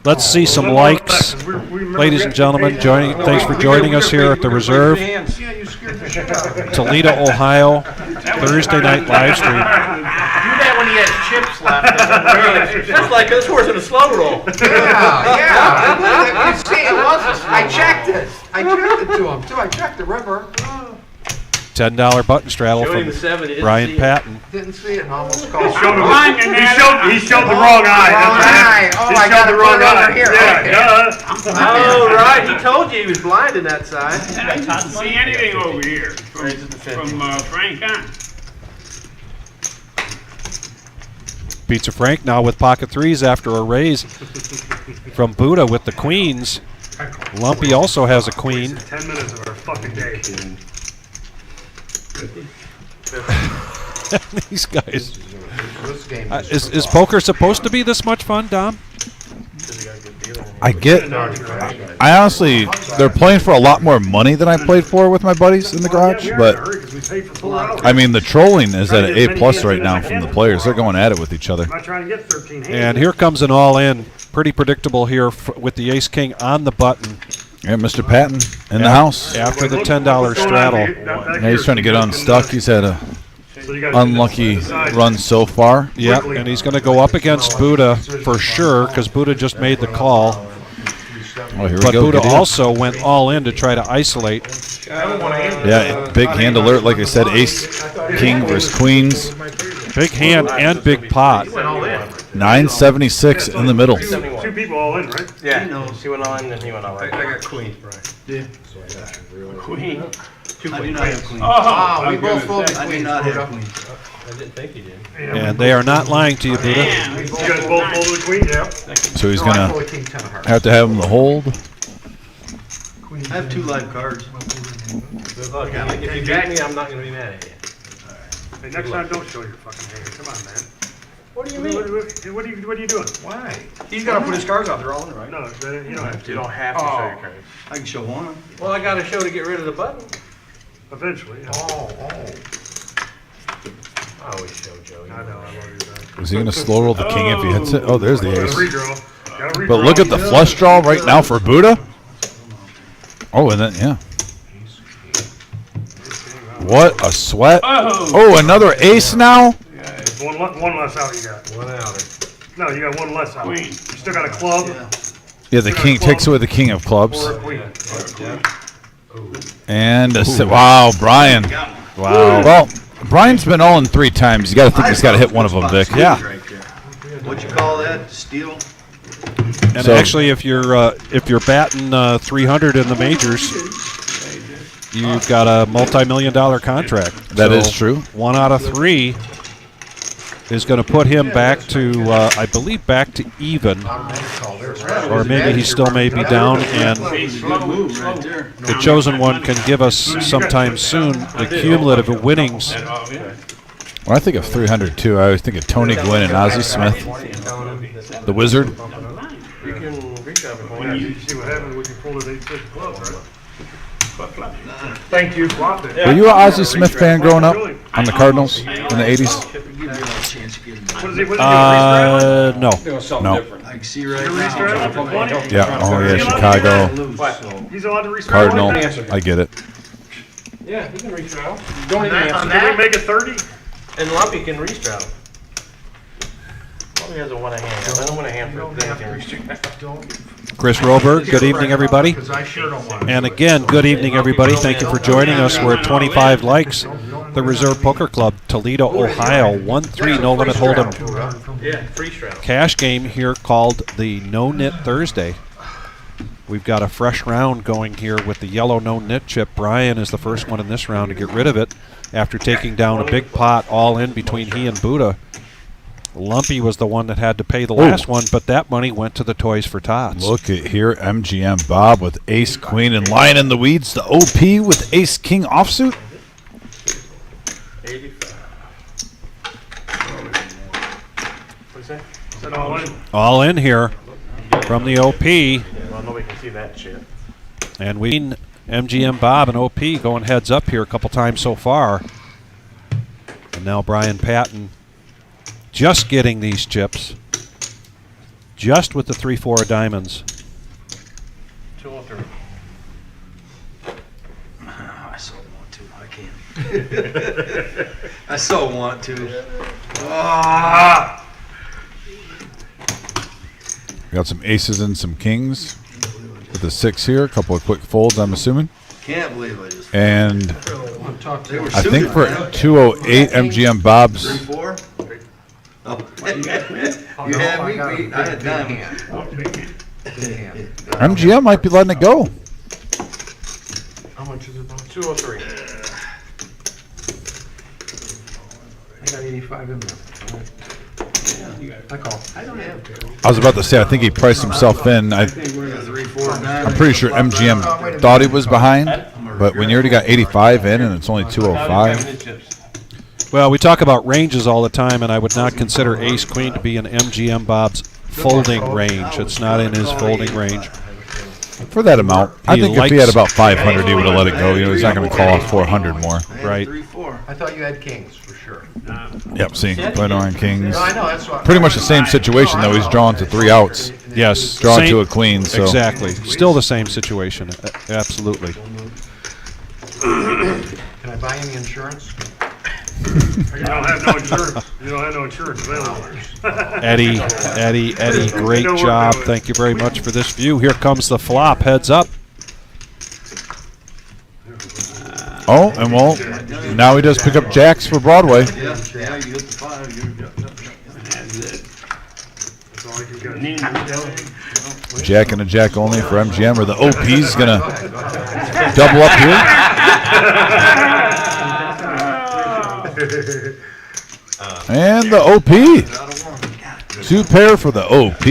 Let's see some likes. Ladies and gentlemen, thanks for joining us here at the Reserve, Yeah, you scared the shit out of me. Toledo, Ohio, Thursday night live stream. Do that when he has chips left. That's like this horse in a slow roll. Yeah. You see, it was. I checked it. I checked it to him too. I checked the river. $10 button straddle Showed him from the 7. He didn't Brian see it. Patton. Didn't see it and almost He called. showed the wrong eye. Wrong eye. Oh, He I showed gotta the put wrong it over eye. here. Yeah, Okay. duh. Oh, right. He told you he was blind in that side. I can't see anything over here from Frank on. Pizza Frank now with pocket threes after a raise from Buddha with the queens. Lumpy also has a queen. 10 minutes of our fucking day. These guys. This game Is poker supposed to be this much fun, Dom? I honestly, they're playing for a lot more money than I played for with my buddies in the garage, but I mean, the trolling is at an A+ right now from the players. They're going at it with each other. I'm not trying to get 13 hands. And here comes an all-in. Pretty predictable here with the ace-king on the button. Yeah, Mr. Patton in the house. After the $10 straddle. Now he's trying to get unstuck. He's had a unlucky run so far. Yep, and he's going to go up against Buddha for sure because Buddha just made the call. Oh, here we But go. Buddha Get in. also went all in to try to isolate. Yeah, big hand alert. Like I said, ace, king versus queens. Big hand and big pot. 976 in the middle. Two people all in, right? Yeah. She went on and he went all I right. got queens, Brian. Queen. I do not have queens. Oh, we both folded I do queens. not have Buddha. queens. I didn't think he did. And they are not lying to you, Buddha. You guys both folded the queen, yeah? So he's No, I gonna pulled a king 10 of hearts. have to have him to hold. I have 2 live cards. Look, if you beat me, I'm not going to be mad at you. Hey, next time, don't show your fucking hand. Come on, man. What do you mean? What are you doing? Why? He's gotta put his cards out, they're all in, right? No, you don't have to. You don't have to show your cards. I can show one. Well, I got a show to get rid of the button. Eventually, yeah. Oh. I always show Joe. I know, I love you, man. Is he gonna slow roll the king if he hits it? Oh, there's the Gotta ace. redraw. Gotta redraw. But look at the flush draw right now for Buddha. Oh, and then, yeah. What a sweat. Oh, another ace now? One less out you got. One outer. No, you got one less out. You still got a club Yeah, the king takes away the king of clubs. or a queen. And wow, Brian. Wow. Well, Brian's been all in 3 times. You got to think he's got to hit one of them, Vic. Yeah. What you call that? Steal? And So- actually, if you're batting 300 in the majors, you've got a multi-million-dollar contract. That is true. 1 out of 3 is going to put him back to, I believe, back to even, or maybe he still may be down. And Move right there. the chosen one can give us sometime soon the cumulative winnings. When I think of 300 too, I always think of Tony Gwynn and Ozzie Smith, the Wizard. You can reach out before When you see what happens when you fold an 8-6 club, right? Thank you. Flop it. Were you an Ozzie Smith fan growing up on the Cardinals in the 80s? Give you a chance to get him. What is he doing? No. Doing something No. different. I can see right Restraddle for now. 20? Yeah. Oh yeah, Chicago He's allowed to restraddle? Cardinal. answer. I get it. Yeah, he can restraddle. Don't even On answer. Can we that? make it 30? And Lumpy can restraddle. Lumpy has a one hand. I don't want a hand for then he can restraddle. Chris Roberg, good evening, everybody. Because I sure don't want to. And again, good evening, everybody. Thank you for joining us. We're at 25 likes. The Reserve Poker Club, Toledo, Ohio. 1-3 no limit hold'em Yeah, free straddle. cash game here called the No Nit Thursday. We've got a fresh round going here with the yellow no nit chip. Brian is the first one in this round to get rid of it after taking down a big pot all in between he and Buddha. Lumpy was the one that had to pay the last one, but that money went to the Toys for Tots. Look at here, MGM Bob with Ace Queen and lying in the weeds. The OP with Ace King offsuit. 85. What's that? Is that all in? All in here from the OP. Well, nobody can see that shit. And we MGM Bob and OP going heads up here a couple times so far. And now Brian Patton just getting these chips. Just with the 3-4 of diamonds. 203. I so want to. I can't. I so want to. Ah! Got some aces and some kings with the 6 here. A couple of quick folds, I'm assuming. Can't believe I just. And They were I think shooting, for man. 208 MGM Bob's. 3-4. Oh, you had me beat. I had diamond. MGM might be letting it go. How much is it about? 203. I got 85 in there. I call. I don't have to. I was about to say, I think he priced himself in. I'm 3-4 diamond. pretty sure MGM thought he was behind, but when you already got 85 in and it's only 205. Well, we talk about ranges all the time, and I would not consider Ace Queen to be in MGM Bob's folding range. It's not in his folding range. For that amount, I He think if he likes- had about 500, he would have let it go. You know, he's not going to call off 400 more. Right. 3-4. I thought you had kings for sure. Yep, see, Glen Orange Kings. No, I know that's what. Pretty much the same situation, though. He's drawn to 3 outs. Yes. Drawn same- to a queen, so. Exactly. Still the same situation. Absolutely. Can I buy any insurance? You don't have no insurance. You don't have no insurance available. Eddie, great job. Thank you very much for this view. Here comes the flop. Heads up. Oh, and well, now he does pick up jacks for Broadway. Yeah, you hit the 5. Jack and a jack only for MGM, or the OP's going to double up here. And the OP. 2 pair for the OP.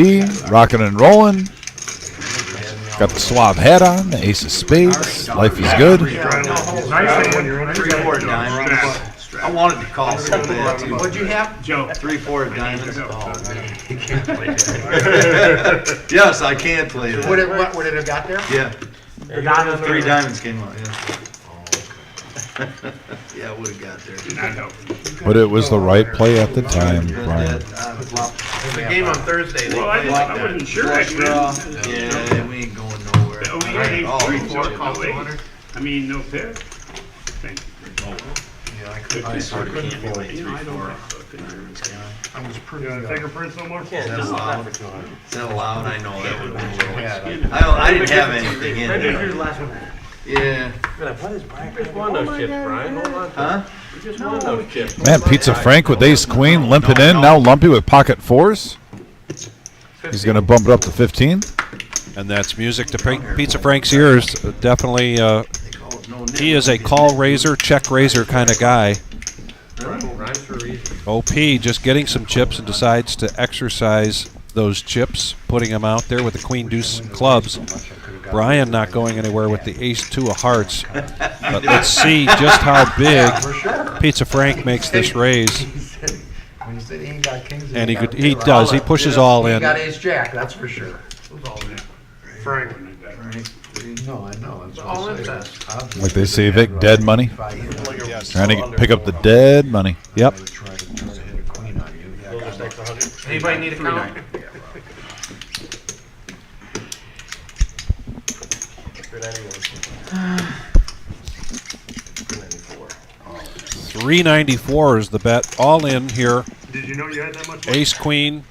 Rocking and rolling. Got the suave hat on, the ace of spades. Life is good. 3-4 diamonds. I wanted to call so bad too. What'd you have? Joe. 3-4 diamonds. Oh man, he can't play that. Yes, I can play that. What did it got there? Yeah. The diamond. 3 diamonds came out. Yeah. Yeah, I would have got there. But it was the right play at the time, Brian. The game on Thursday. They Well, I played like wasn't that. sure, actually. Yeah, we ain't going nowhere. Oh, I yeah, had all those. 3-4 call the winner. I mean, no fair. Thank you. Yeah, I couldn't fold it. You know, I don't. I was pretty. You want to fingerprint no more? Is that allowed? Is that allowed? I know that would be. Yeah. I didn't have anything in there. Yeah. Just won those chips, Brian. Hold on. Huh? We just won those chips. Man, Pizza Frank with ace queen, limping in. Now Lumpy with pocket 4s. He's going to bump it up to 15. And that's music to Pizza Frank's ears. Definitely, he is a call raiser, check raiser kind of guy. Rhymes for a reason. OP just getting some chips and decides to exercise those chips, putting them out there with the queen deuce clubs. Brian not going anywhere with the ace 2 of hearts. But let's see just how big Pizza Frank makes this raise. When he said he ain't got kings, And he got- he does. He pushes all He in. got ace jack, that's for sure. Frank would need that. No, I know. It's all in that. Like they say, Vic, dead money. Trying to pick up the dead money. Yep. Anybody need a count? $394 is the bet. All in here. Did you know you had that much money? Ace queen.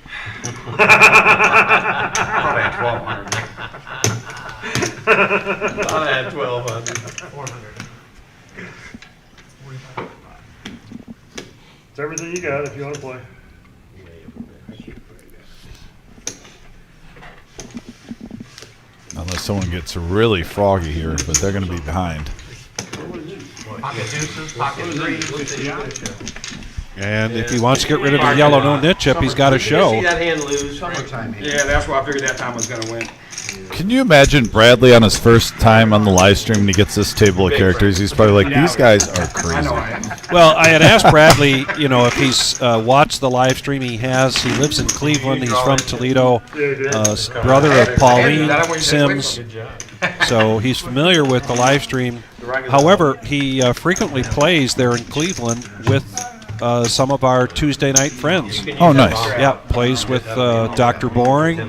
I had 1,200. 400. It's everything you got if you want to play. Unless someone gets really froggy here, but they're going to be behind. Pocket deuces, pocket threes. And if he wants to get rid of the yellow no nit chip, he's got to See show. that hand lose. Summertime here. Yeah, that's why I figured that time was going to win. Can you imagine Bradley on his first time on the live stream and he gets this table of characters? He's probably like, these guys are crazy. Well, I had asked Bradley, you know, if he's watched the live stream. He has. He lives in Cleveland. He's from Toledo. Brother of Pauline Sims. So he's familiar with the live stream. However, he frequently plays there in Cleveland with some of our Tuesday night friends. Oh, nice. Yeah, plays with Dr. Boring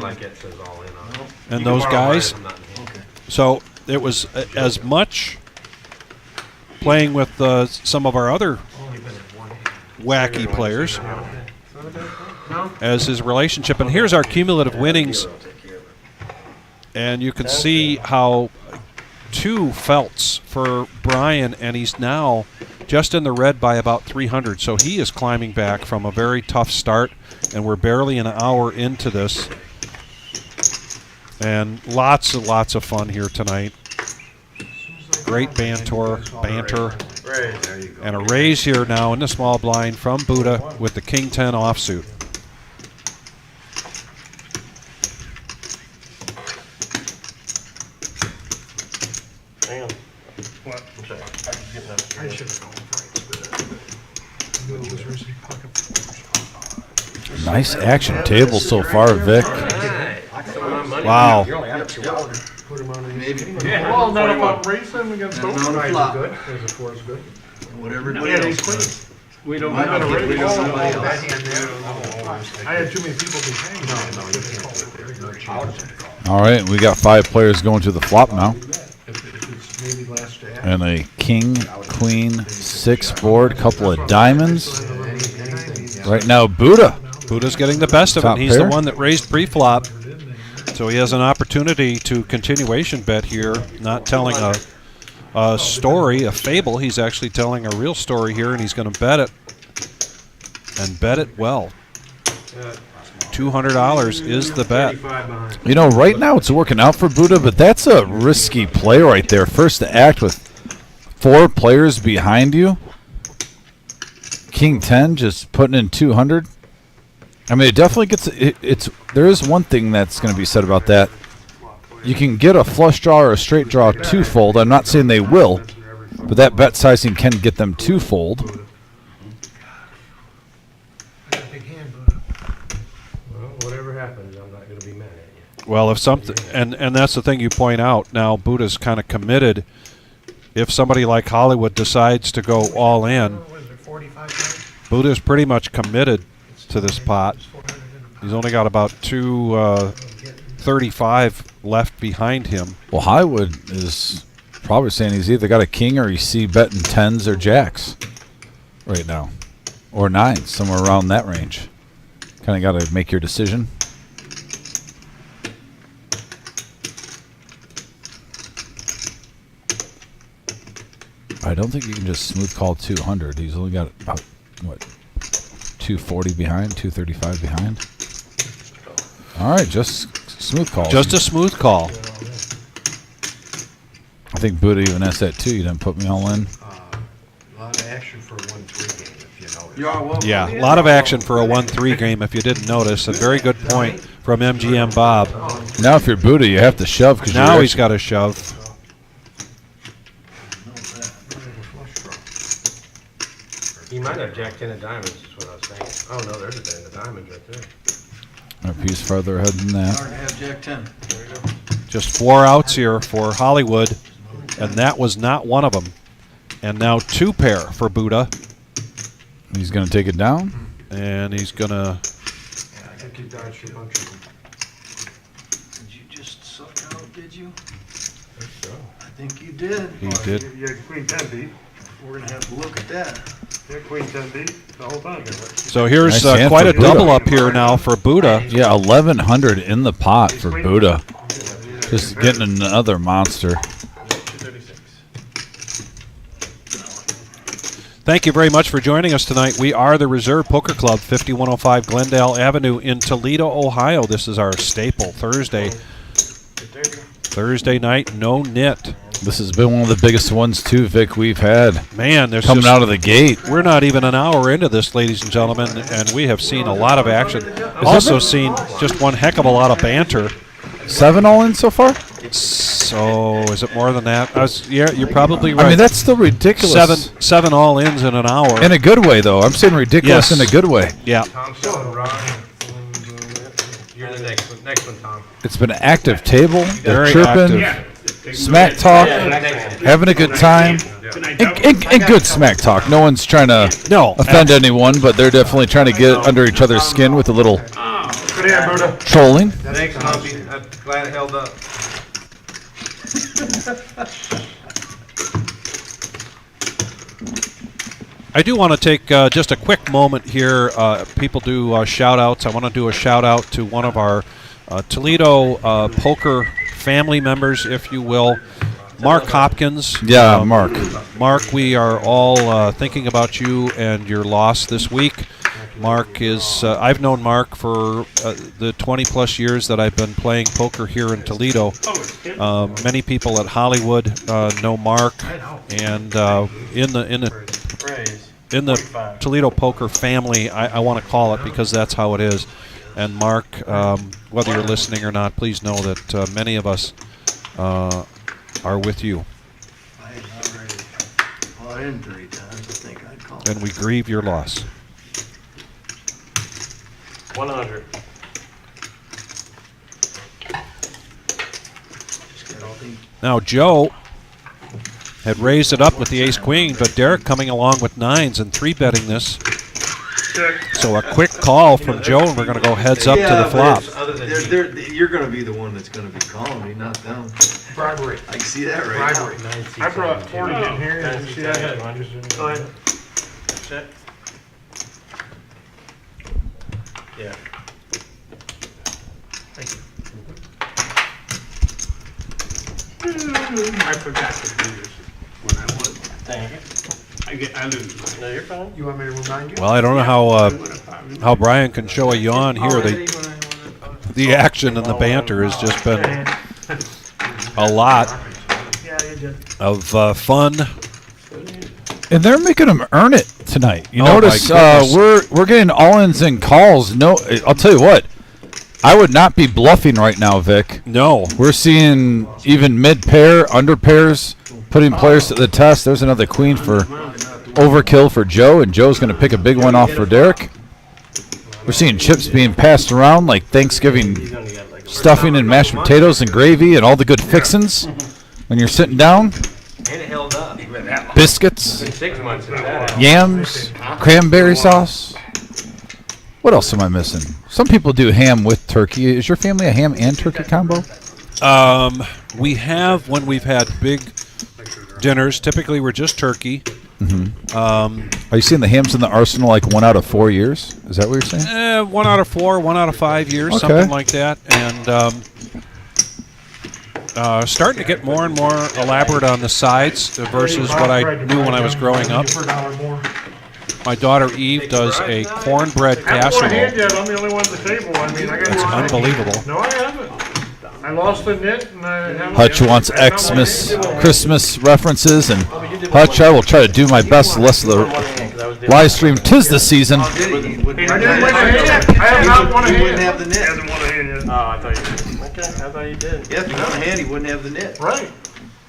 and those guys. So it was as much playing with some of our other wacky players as his relationship. And here's our cumulative winnings. And you can see how 2 felts for Brian, and he's now just in the red by about 300. So he is climbing back from a very tough start, and we're barely an hour into this. And lots and lots of fun here tonight. Great banter, and a raise here now in the small blind from Buddha with the King 10 offsuit. Hang on. What? I should have gone for Nice action table so far, Vic. Wow. Put him on a Maybe. Well, none of them racing against No, those no, guys flop. are good. There's a 4 is good. Whatever. Yeah, these queens. We don't Why have don't a we raise. go somebody else? I had too many people behind. No, you can't do it. No chance. All right, we got 5 players going to the flop now. If it's maybe last to act. And a king, queen, 6 board, couple of diamonds. Right now, Buddha. Buddha's getting the best of it. Top He's pair. the one that raised pre-flop. So he has an opportunity to continuation bet here, not telling a story, a fable. He's actually telling a real story here, and he's going to bet it, and bet it well. $200 is the bet. You know, right now it's working out for Buddha, but that's a risky play right there. First to act with 4 players behind you. King 10 just putting in 200. I mean, it definitely gets there is one thing that's going to be said about that. You can get a flush draw or a straight draw twofold. I'm not saying they will, but that bet sizing can get them twofold. I got a big hand, Buddha. Well, whatever happens, I'm not going to be mad at you. Well, if something, and that's the thing you point out. Now Buddha's kind of committed. If somebody like Hollywood decides to go all in, What is there, 45? Buddha's pretty much committed to this pot. He's only got about 235 left behind him. Well, Hollywood is probably saying he's either got a king or he's betting 10s or jacks right now, or 9s, somewhere around that range. Kind of got to make your decision. I don't think you can just smooth call 200. He's only got about, what, 240 behind, 235 behind. All right, just smooth call. Just a smooth call. I think Buddha even asked that too. You didn't put me all in. A lot of action for a 1-3 game, if you know. You are welcome. Yeah, a lot of action for a 1-3 game if you didn't notice. A very good point from MGM Bob. Now, if you're Buddha, you have to shove because Now he's got to shove. He might have jack 10 of diamonds, is what I was thinking. Oh, no, there's a 10 of diamonds right there. a piece further ahead than that. Hard to have Jack 10. Just 4 outs here for Hollywood, and that was not one of them. And now 2 pair for Buddha. He's going to take it down. And he's going to... Yeah, I think you dodged a bunch of them. Did you just suck out, did you? I think you did. He did. Yeah, Queen 10 beat. We're going to have to look at that. Yeah, Queen 10 beat the whole time. So here's Nice hand quite for a Buddha. double up here now for Buddha. Yeah, 1,100 in the pot for Buddha. Just getting another monster. Thank you very much for joining us tonight. We are the Reserve Poker Club, 5105 Glendale Avenue in Toledo, Ohio. This is our staple Thursday night, no nit. This has been one of the biggest ones too, Vic, we've had. Man, there's Coming just- out of the gate. We're not even an hour into this, ladies and gentlemen, and we have seen a lot of action. Also seen just one heck of a lot of banter. 7 all in so far? So is it more than that? Yeah, you're probably right. I mean, that's still ridiculous. Seven all ins in an hour. In a good way, though. I'm saying ridiculous Yes. in a good way. Yeah. Tom, Sean, Ron. You're the next one. Next one, Tom. It's been an active table. They're Very chirping, active. smack talk, Next one. having a good time. And good smack talk. No one's trying to offend anyone, but they're definitely trying to get under each other's skin with a little Good hand, Buddha. trolling. Thanks, Tommy. I'm glad it held up. I do want to take just a quick moment here. People do shout-outs. I want to do a shout-out to one of our Toledo poker family members, if you will. Mark Hopkins. Yeah, Mark. Mark, we are all thinking about you and your loss this week. Mark is, I've known Mark for the 20-plus years that I've been playing poker here in Toledo. Many people at Hollywood know Mark, and in the Toledo poker family, I want to call it, because that's how it is. And Mark, whether you're listening or not, please know that many of us are with you. Well, I am 3 times. I think I'd call. And we grieve your loss. 100. Now, Joe had raised it up with the ace-queen, but Derek coming along with 9s and 3-betting this. So a quick call from Joe, and we're going to go heads up to the flop. You're going to be the one that's going to be calling me, not them. Bribery. I can see that right Bribery. now. I brought 40 in here. And see, I had one. Go ahead. Check. Yeah. Thank you. I forgot to do this when I won. Thank you. I lose. No, you're fine. You want me to remind you? Well, I don't know how Brian can show a yawn here. The action and the banter has just been a lot of fun. And they're making them earn it tonight. You Oh, notice my goodness. we're getting all-ins and calls. No, I'll tell you what. I would not be bluffing right now, Vic. No. We're seeing even mid-pair, under pairs, putting players to the test. There's another queen for overkill for Joe, and Joe's going to pick a big one off for Derek. We're seeing chips being passed around like Thanksgiving stuffing and mashed potatoes and gravy and all the good fixins when you're sitting down. And it held up. Biscuits, Been 6 months since that. yams, cranberry sauce. What else am I missing? Some people do ham with turkey. Is your family a ham and turkey combo? We have, when we've had big dinners, typically we're just turkey. Are you seeing the hams in the arsenal like 1 out of 4 years? Is that what you're saying? 1 out of 4, 1 out of 5 years, Okay. something like that. And starting to get more and more elaborate on the sides versus what I knew when I was growing up. My daughter Eve does a cornbread I haven't won a hand casserole. yet. I'm the only one at the table. I mean, I got It's unbelievable. No, I haven't. I lost the knit, and I haven't. Hutch wants Xmas, Christmas references, and Hutch, I will try to do my best the rest of the live stream. 'Tis the season. I didn't win a hand. I have not won a He hand. wouldn't have the He knit. hasn't won a hand yet. Oh, I thought you did. Okay, I thought you did. Yeah, if he won a hand, he wouldn't have the knit. Right.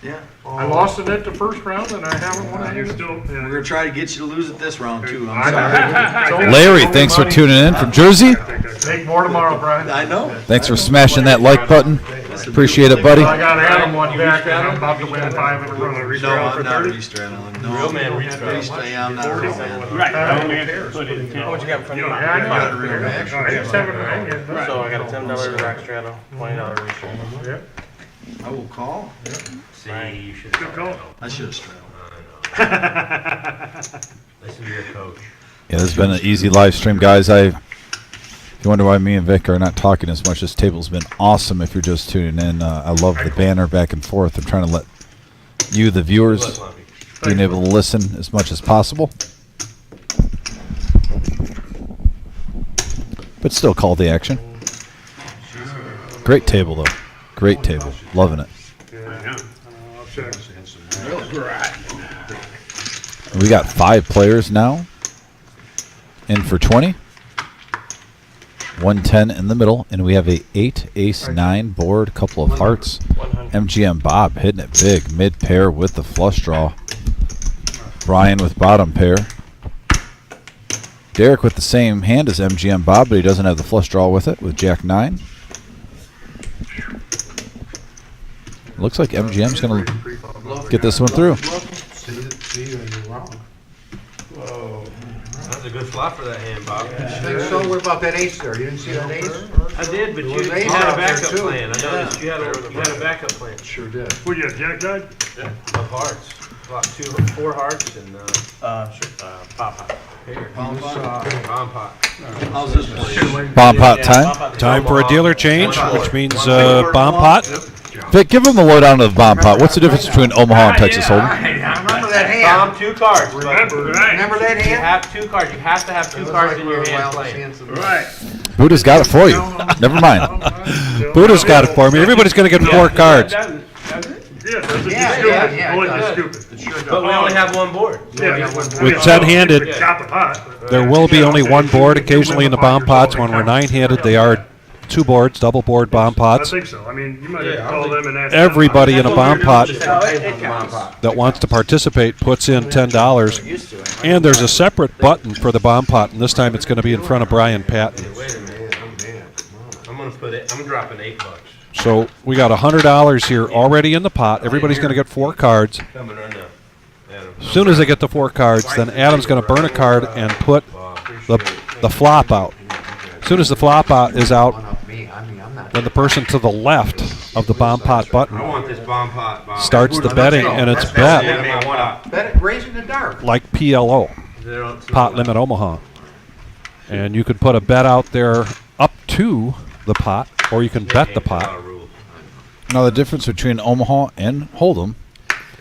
Yeah. I lost the knit the first round, and I haven't won a hand still. We're going to try to get you to lose it this round, too. I I'm sorry. know. Larry, thanks for tuning in from Jersey. Make more tomorrow, Brian. I know. Thanks for smashing that like button. Appreciate it, buddy. I got Adam one back, and I'm about to win 5 in a row. No, I'm not restraddling. No, Real man restraddling. I'm not a real man. Right. What you got in front You of know, you? I got a real match. I just haven't won yet. So I got a $10 rack straddle, $20 restraddle. Yeah. I will call. See, you should Good call. I should have straddled. listen to your coach. Yeah, this has been an easy live stream, guys. If you wonder why me and Vic are not talking as much, this table's been awesome if you're just tuning in. I love the banner back and forth. I'm trying to let you, the viewers, being able to listen as much as possible. But still call the action. Great table, though. Great table. Loving it. I'll check. We got 5 players now. In for 20. 110 in the middle, and we have a 8 ace 9 board, couple of hearts. MGM Bob hitting it big, mid pair with the flush draw. Brian with bottom pair. Derek with the same hand as MGM Bob, but he doesn't have the flush draw with it, with Jack 9. Looks like MGM's going to get this one through. See, you're wrong. That was a good flop for that hand, Bob. So what about that ace there? You didn't see that ace? I did, but you was ace had a out there, backup too. plan. I noticed you had a backup plan. Sure did. What, you got Jack died? Of hearts. Flop 4 hearts and pop pot. Here. Bomb pot. Bomb pot. How's this playing? Bomb pot Yeah, time. bomb pot. Time for a dealer change, which means bomb pot. Vic, give him the lowdown of the bomb pot. What's the difference between Omaha and Texas Hold'em? I remember that hand. Bomb 2 cards. but Remember that You hand? have 2 cards. You have to have 2 cards in your hand playing. Right. Buddha's got it for you. Never mind. Buddha's got it for me. Everybody's going to get 4 cards. Yeah, does it Yeah, stupid. yeah, yeah, Only it the does. stupid. It sure does. But we only have 1 board. Yeah, With 10-handed, Chop the pot. there will be only 1 board occasionally in the bomb pots. When we're 9-handed, they are 2 boards, double board bomb I pots. think so. I mean, you might have to call them and ask. Everybody in a bomb pot It counts. that wants to participate puts in $10. And there's a separate button for the bomb pot, and this time it's going to be in front of Brian Patton. Wait a minute. I'm gonna drop an $8. So we got $100 here already in the pot. Everybody's going to get 4 cards. Coming right now. Adam. As soon as they get the 4 cards, then Adam's going to burn a card and put the flop out. As soon as the flop out is out, then the person to the left of the bomb pot button I want this bomb pot. Bomb. starts the betting, and it's bet Bet it, raise in the dark. like PLO, Zero, Pot Limit Omaha. And you can put a bet out there up to the pot, or you can bet the pot. Now, the difference between Omaha and Hold'em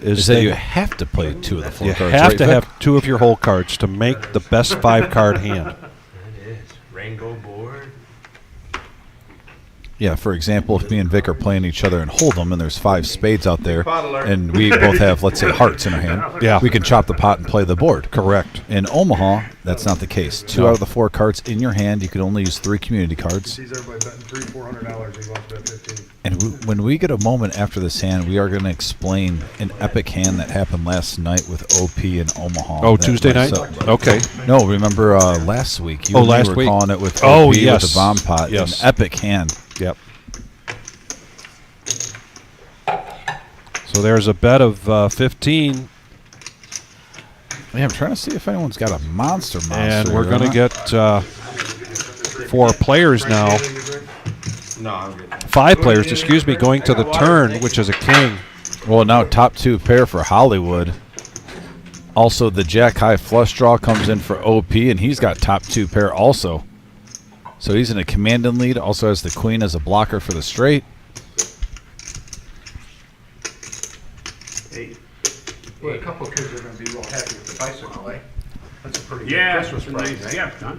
is that you have to play 2 of the 4 You cards. have right, to Vic? have 2 of your whole cards to make the best 5-card hand. It is. Rainbow board. Yeah, for example, if me and Vic are playing each other in Hold'em and there's 5 spades out there, Pot alert. and we both have, let's say, hearts in our hand, Yeah. we can chop the pot and play the board. Correct. In Omaha, that's not the case. 2 out of the 4 cards in your hand, you can only use 3 community cards. Sees everybody betting $300-400. He wants to bet 15. And when we get a moment after this hand, we are going to explain an epic hand that happened last night with OP in Omaha. Oh, that Tuesday night? myself- Okay. No, remember last week? You Oh, and me last were week. calling it with Oh, OP yes. with the bomb pot. Yes. An epic hand. Yep. So there's a bet of 15, Yeah, I'm trying to see if anyone's got a monster. and we're here or going to not. get 4 players now. No, I'm good. 5 players, excuse me, going to the turn, which is a king. Well, now top 2 pair for Hollywood. Also, the Jack High flush draw comes in for OP, and he's got top 2 pair also. So he's in a commanding lead. Also has the Queen as a blocker for the straight. Well, a couple of kids are gonna be real happy with the bicycle, eh? That's a pretty good Yeah, Christmas it's a present, nice eh? gift, huh?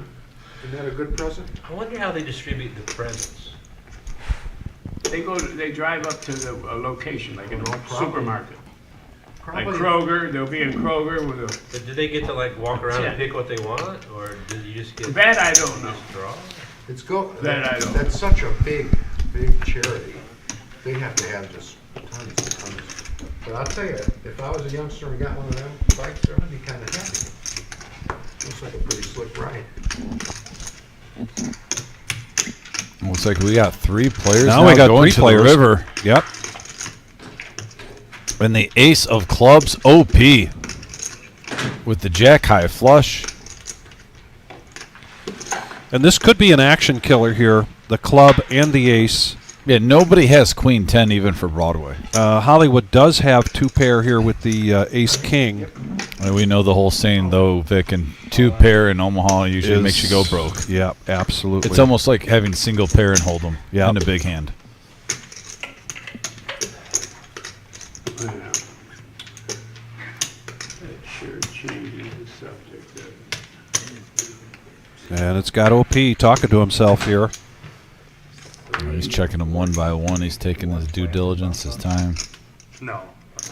Isn't that a good present? I wonder how they distribute the presents. They drive up to the location, like in a supermarket. Like Probably. Kroger, they'll be in Kroger with a, But do they get to like walk around and pick what they want, or do you just get that I don't know. just draw? It's go, That I don't- that's such a big charity. They have to have just tons and tons. But I'll tell you, if I was a youngster and got one of them bikes, I'd be kinda happy. Looks like a pretty slick ride. Looks like we got 3 players Now we got going 3 to players. the river. Yep. And the ace of clubs, OP, with the Jack High flush. And this could be an action killer here, the club and the ace. Yeah, nobody has Queen 10 even for Broadway. Hollywood does have 2 pair here with the ace king. And we know the whole saying, though, Vic, and 2 pair in Omaha usually Is- makes you go broke. Yeah, absolutely. It's almost like having single pair and Hold'em Yeah. in a big hand. It sure changes the subject. And it's got OP talking to himself here. He's checking them one by one. He's taking his due diligence, his time. No,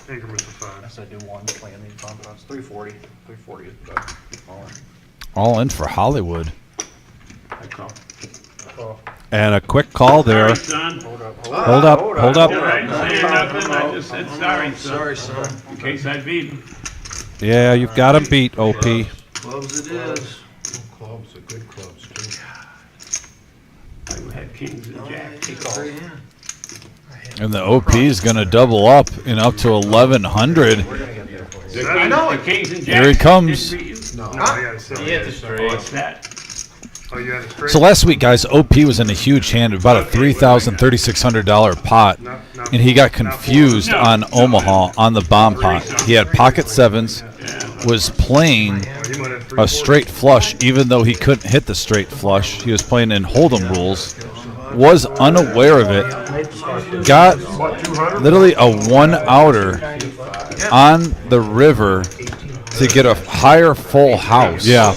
increments of 5. I said do 1, playing these bomb pots. 340. 340 is better. All in for Hollywood. I call. And a quick call there. Sorry, son. Hold up, hold up. All right, saying nothing, I just said sorry, son. In case I beat him. Yeah, you've got him beat, OP. Clubs it is. Clubs are good clubs, too. I had kings and jacks. And the OP is going to double up and up to 1,100. I know it. Kings and jacks. Here it comes. didn't beat you? No, I got a 7. He hit the straight. What's that? Oh, you had a straight? So last week, guys, OP was in a huge hand, about a $3,000, $3,600 pot, and he got confused on Omaha on the bomb pot. He had pocket 7s, was playing a straight flush, even though he couldn't hit the straight flush. He was playing in Hold'em rules was unaware of it. Got literally a 1-outer on the river to get a higher full house. Yeah.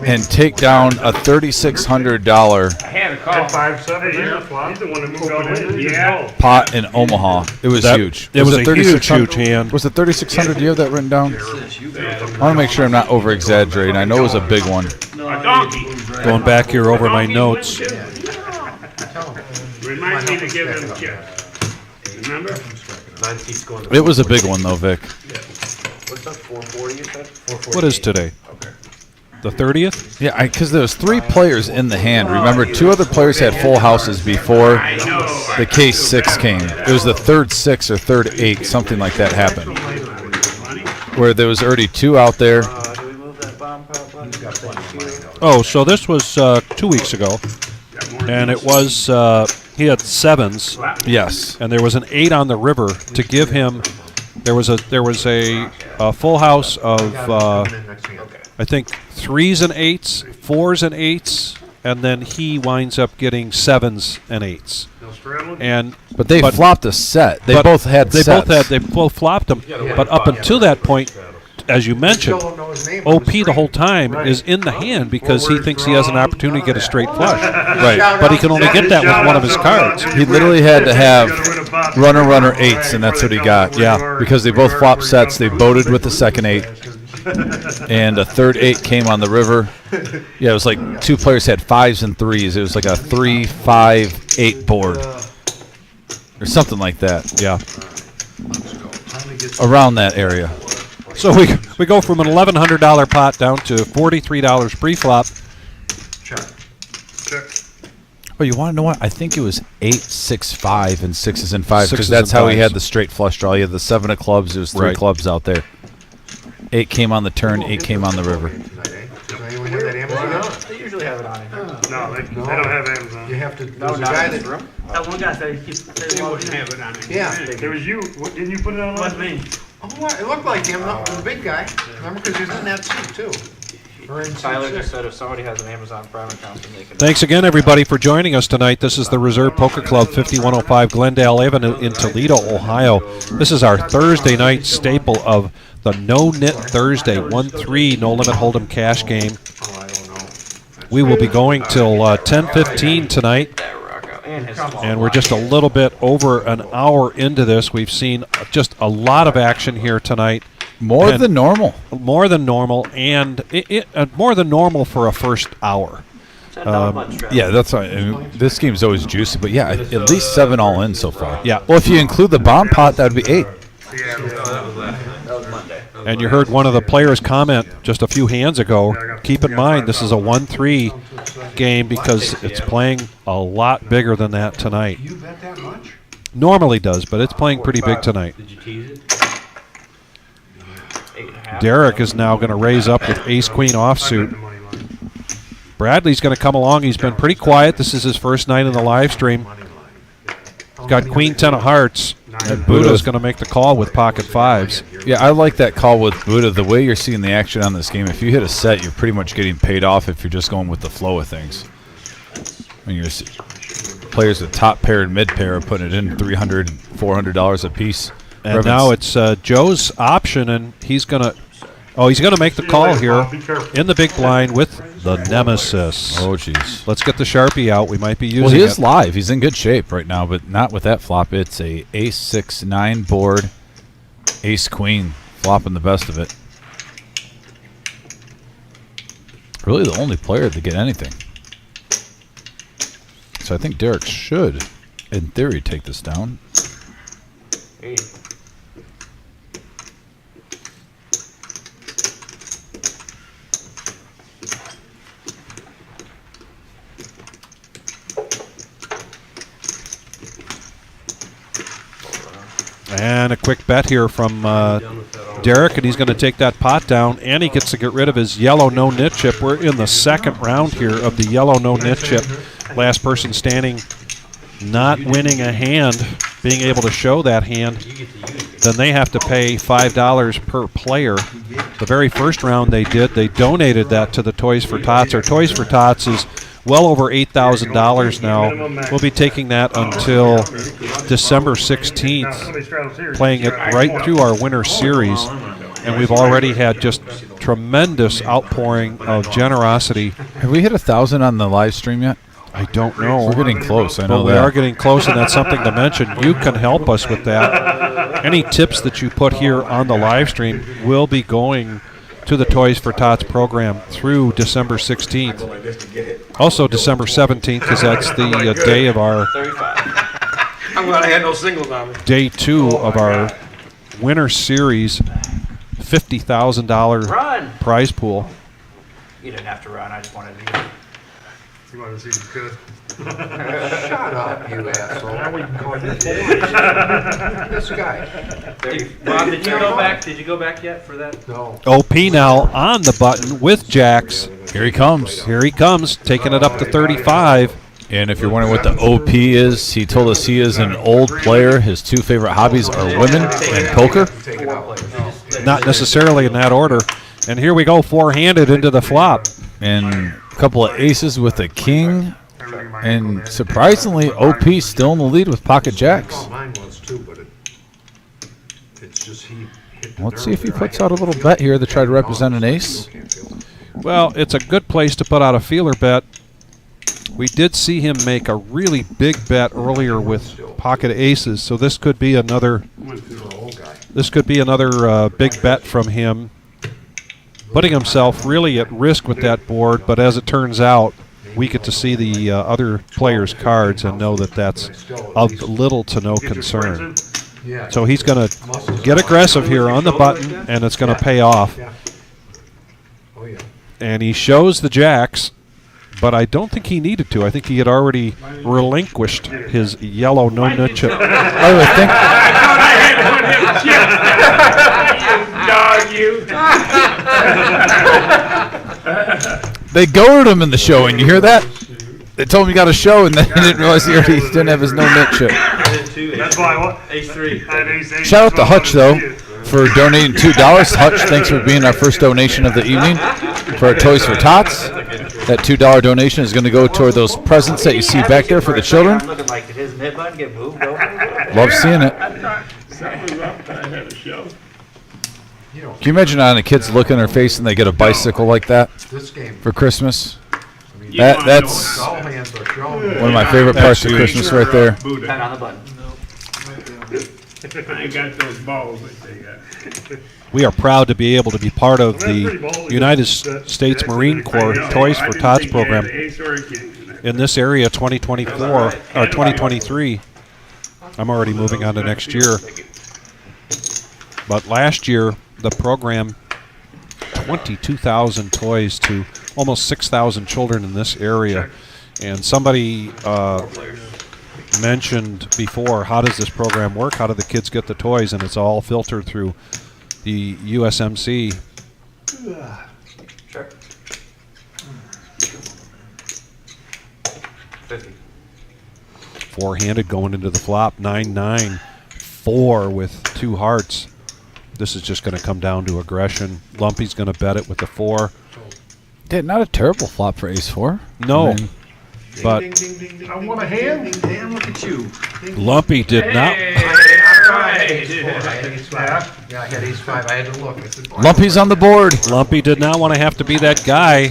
And take down a $3,600 I had a call. 5-7 here. He's the one that moved all in. Yeah. pot in Omaha. It was huge. It was a huge, 3600 huge hand. Was it 3,600? Do you have that written down? I want to make sure I'm not over exaggerating. I know it was a big one. A donkey. Going back here over my notes. Reminds me to give him chips. Remember? It was a big one though, Vic. What's up, 440 you said? 448. What is today? Okay. The 30th? Yeah, because there was 3 players in the hand. Remember, 2 other players had full houses before the case 6 came. It was the third 6 or third 8, something like that happened, where there was already 2 out there. Oh, so this was 2 weeks ago, and it was he had 7s, Yes. and there was an 8 on the river to give him. There was a full house of I think 3s and 8s, 4s and 8s, and then he winds up getting 7s and 8s. And But they flopped a set. They both had sets. They both flopped them. But up until that point, as you mentioned, OP the whole time is in the hand because he thinks he has an opportunity to get a straight flush. Right. But he can only get that with one of his cards. He literally had to have runner 8s, and that's what he got. Yeah. Because they both flopped sets. They boated with the second 8. And a third 8 came on the river. Yeah, it was like 2 players had 5s and 3s. It was like a 3-5-8 board. Or something like that. Yeah. Around that area. So we go from an $1,100 pot down to $43 pre-flop. Oh, you want to know what? I think it was 8-6-5 and 6s and 5s because 6s that's and how he 5s. had the straight flush draw. He had the 7 of clubs. There was 3 Right. clubs out there. 8 came on the turn. 8 came on the river. Does anyone have that Amazon? They usually have it on it. No, they don't have Amazon. You have to, there's a guy that, That one guy said he keeps. They wouldn't have it on it. yeah. There was you. What, didn't you put it on? Wasn't me. Oh, what? It looked like him, the big guy. Remember, because he was in that suit, too. Or in Tyler suit just six. said if somebody has an Amazon Prime account, then they can. Thanks again, everybody, for joining us tonight. This is the Reserve Poker Club, 5105 Glendale Avenue in Toledo, Ohio. This is our Thursday night staple of the No Nit Thursday 1-3 No Limit Hold'em cash game. Oh, I don't know. We will be going till 10:15 tonight, and we're just a little bit over an hour into this. We've seen just a lot of action here tonight. More And than normal. More than normal, and more than normal for a first hour. Yeah, that's right. I mean, this game's always juicy, but yeah, at least 7 all in so far. Yeah. Well, if you include the bomb pot, that would be 8. And you heard one of the players comment just a few hands ago, keep in mind this is a 1-3 game because it's playing a lot bigger than that tonight. You bet that much? Normally does, but it's playing pretty big tonight. Did you tease it? 8.5. Derek is now going to raise up with ace-queen offsuit. Bradley's going to come along. He's been pretty quiet. This is his first night in the live stream. He's got queen 10 of hearts, and Buddha's going to make the call with pocket 5s. Yeah, I like that call with Buddha. The way you're seeing the action on this game, if you hit a set, you're pretty much getting paid off if you're just going with the flow of things. I mean, players with top pair and mid pair are putting it in $300, $400 a piece. And now it's Joe's option, and he's going to make the call here in the big blind with the Nemesis. Oh, jeez. Let's get the Sharpie out. We might be using Well, he it. is live. He's in good shape right now, but not with that flop. It's a ace-6-9 board, ace-queen, flopping the best of it. Really the only player to get anything. So I think Derek should, in theory, take this down. 8. And a quick bet here from Derek, and he's going to take that pot down, and he gets to get rid of his yellow no-nit chip. We're in the second round here of the yellow no-nit chip. Last person standing not winning a hand, being able to show that hand, then they have to pay $5 per player the very first round they did, they donated that to the Toys for Tots. Our Toys for Tots is well over $8,000 now. We'll be taking that until December 16th, playing it right through our winter series. And we've already had just tremendous outpouring of generosity. Have we hit 1,000 on the live stream yet? I don't know. We're getting close. I know But we that. are getting close, and that's something to mention. You can help us with that. Any tips that you put here on the live stream will be going to the Toys for Tots program through December 16th. Also December 17th, because that's the day of our 35. I'm glad I had no singles on me. day 2 of our winter series $50,000 Run! prize pool. You didn't have to run. I just wanted to. You wanted to see if you could. Shut up, you asshole. Now we can call you This guy. Bob, did you go back? Did you go back yet for that? No. OP now on the button with jacks. Here he comes. Here he comes, taking it up to 35. And if you're wondering what the OP is, he told us he is an old player. His 2 favorite hobbies are women and poker. Take it out. Not necessarily in that order. And here we go, 4-handed into the flop. And a couple of aces with a king. And surprisingly, OP still in the lead with pocket jacks. Oh, mine was too, but it's just he hit the Let's see if he nerve puts there. out a little bet here to try to represent an ace. Well, it's a good place to put out a feeler bet. We did see him make a really big bet earlier with pocket aces, so this could be another big bet from him, putting himself really at risk with that board. But as it turns out, we get to see the other players' cards and know that that's of little to no concern. So he's going to get aggressive here on the button, and it's going to pay off. Oh, yeah. And he shows the jacks, but I don't think he needed to. I think he had already relinquished his yellow no-nut chip. I would think. They goaded him in the show, and you hear that? They told him he got a show, and then he didn't realize he already didn't have his no-nut chip. That's why what? Ace 3. I had ace, Shout out to Hutch, though, for donating $2. Hutch, thanks for being our first donation of the evening for our Toys for Tots. That $2 donation is going to go toward those presents that you see back there for the children. Looking like did his mid button get moved over? Love seeing it. Something was up. I had a show. Can you imagine on a kid's look in their face and they get a bicycle like that This game, for Christmas? You wanna know That's all hands are showing. one of my favorite parts of Christmas right there. Buddha. Pen on the button. I ain't got those balls that they got. We are proud to be able to be part of the United States Marine Corps Toys for Tots program in this area 2024 or 2023. I'm already moving on to next year. But last year, the program, 22,000 toys to almost 6,000 children in this area. And somebody mentioned before, how does this program work? How do the kids get the toys? And it's all filtered through the USMC. Sure. 50. 4-handed going into the flop, 9-9, 4 with 2 hearts. This is just going to come down to aggression. Lumpy's going to bet it with the 4. Yeah, not a terrible flop for ace 4. No, I mean, but I want a hand. Damn, look at you. Lumpy did not. I had ace 5. Yeah, I had ace 5. I had to look. I said, boy, Lumpy's on the board. Lumpy did not want to have to be that guy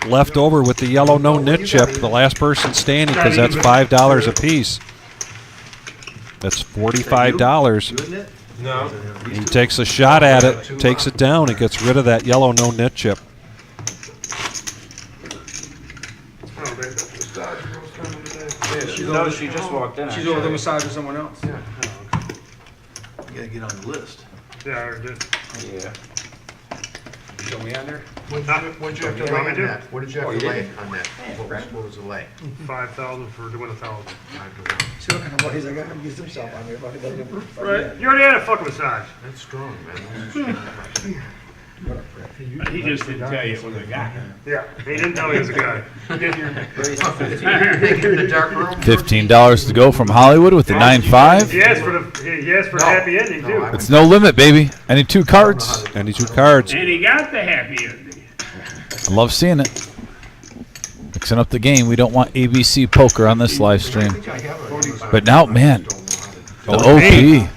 left over with the yellow no-nit chip, the last person standing, because that's $5 a piece. That's $45. No. He takes a shot at it, takes it down, and gets rid of that yellow no-nit chip. No, she just walked in. She's over the massage with someone else. Yeah. You gotta get on the list. Yeah, I already did. Yeah. Show me on there. What'd you have to lay on that? What did you have to lay on that? What was the lay? 5,000 for doing 1,000. See what kind of buddies I got him use himself on there. Right. You already had a fucking massage. That's strong, man. He just didn't tell you it was a guy. Yeah, he didn't tell me he was a guy. The dark room. $15 to go from Hollywood with the 9-5. He asked for the happy ending too. It's no limit, baby. I need 2 cards. Any 2 cards. And he got the happy ending. I love seeing it. Mixing up the game. We don't want ABC poker on this live stream. But now, man, the OP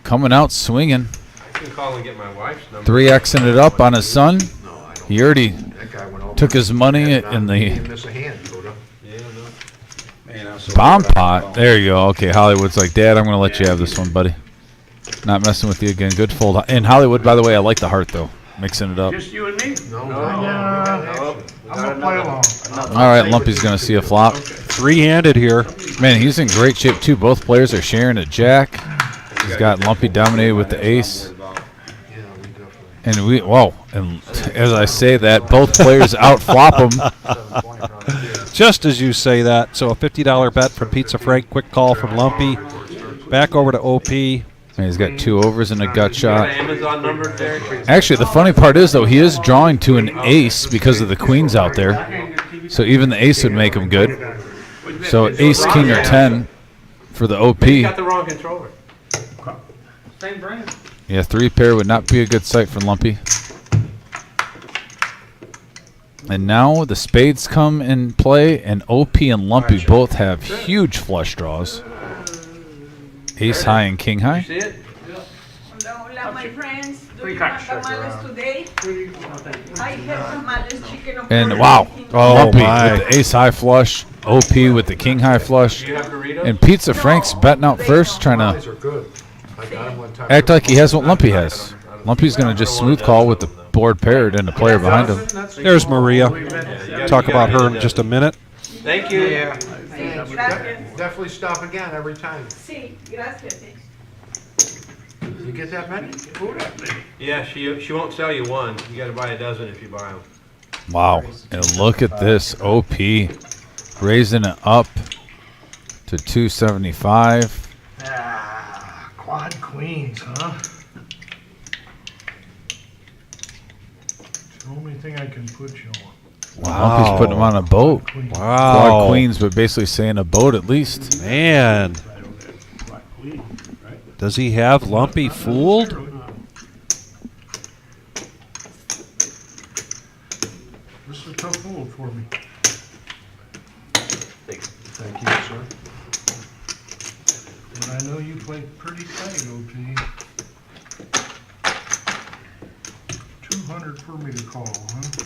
coming out swinging. I can call and get my wife's number. 3Xing it up on his son. He already took his money in the bomb pot. There you go. Okay, Hollywood's like, Dad, I'm going to let you have this one, buddy. Not messing with you again. Good fold. And Hollywood, by the way, I like the heart, though. Mixing it up. Just you and me? I'm gonna play along. All right, Lumpy's going to see a flop. 3-handed here. Man, he's in great shape, too. Both players are sharing a jack. He's got Lumpy dominated with the ace. And and as I say that, both players out-flop him. Just as you say that. So a $50 bet from Pizza Frank. Quick call from Lumpy. Back over to OP. And he's got 2 overs and a gut shot. Amazon number there. Actually, the funny part is, though, he is drawing to an ace because of the queens out there. So even the ace would make him good. So ace, king, or 10 for the OP. You got the wrong controller. Same brand. Yeah, 3-pair would not be a good sight for Lumpy. And now the spades come in play, and OP and Lumpy both have huge flush draws. Ace high and king high. See it? Hola, my friends. Do you cut want sugar tamales today? I have tamales, chicken of And pork. wow, Oh, Lumpy my. with the ace high flush, OP with the king high flush. Do you have burritos? And Pizza Frank's betting out first, trying to are good. I got him one time. act like he has what Lumpy has. Lumpy's going to just smooth call with the board paired and the player behind him. There's Maria. Talk about her in just a minute. Thank you. Sí, gracias. Definitely stop again every time. Sí, gracias. You get that many? Yeah, she won't sell you one. You got to buy a dozen if you buy them. Wow. And look at this OP raising it up to 275. Quad queens, huh? It's the only thing I can put you on. Wow. Lumpy's putting him on a boat. Queen. Wow. Quad queens, but basically saying a boat at least. Man. Does he have Lumpy fooled? This is a tough hold for me. Thank you, sir. And I know you play pretty tight, OP. 200 for me to call, huh?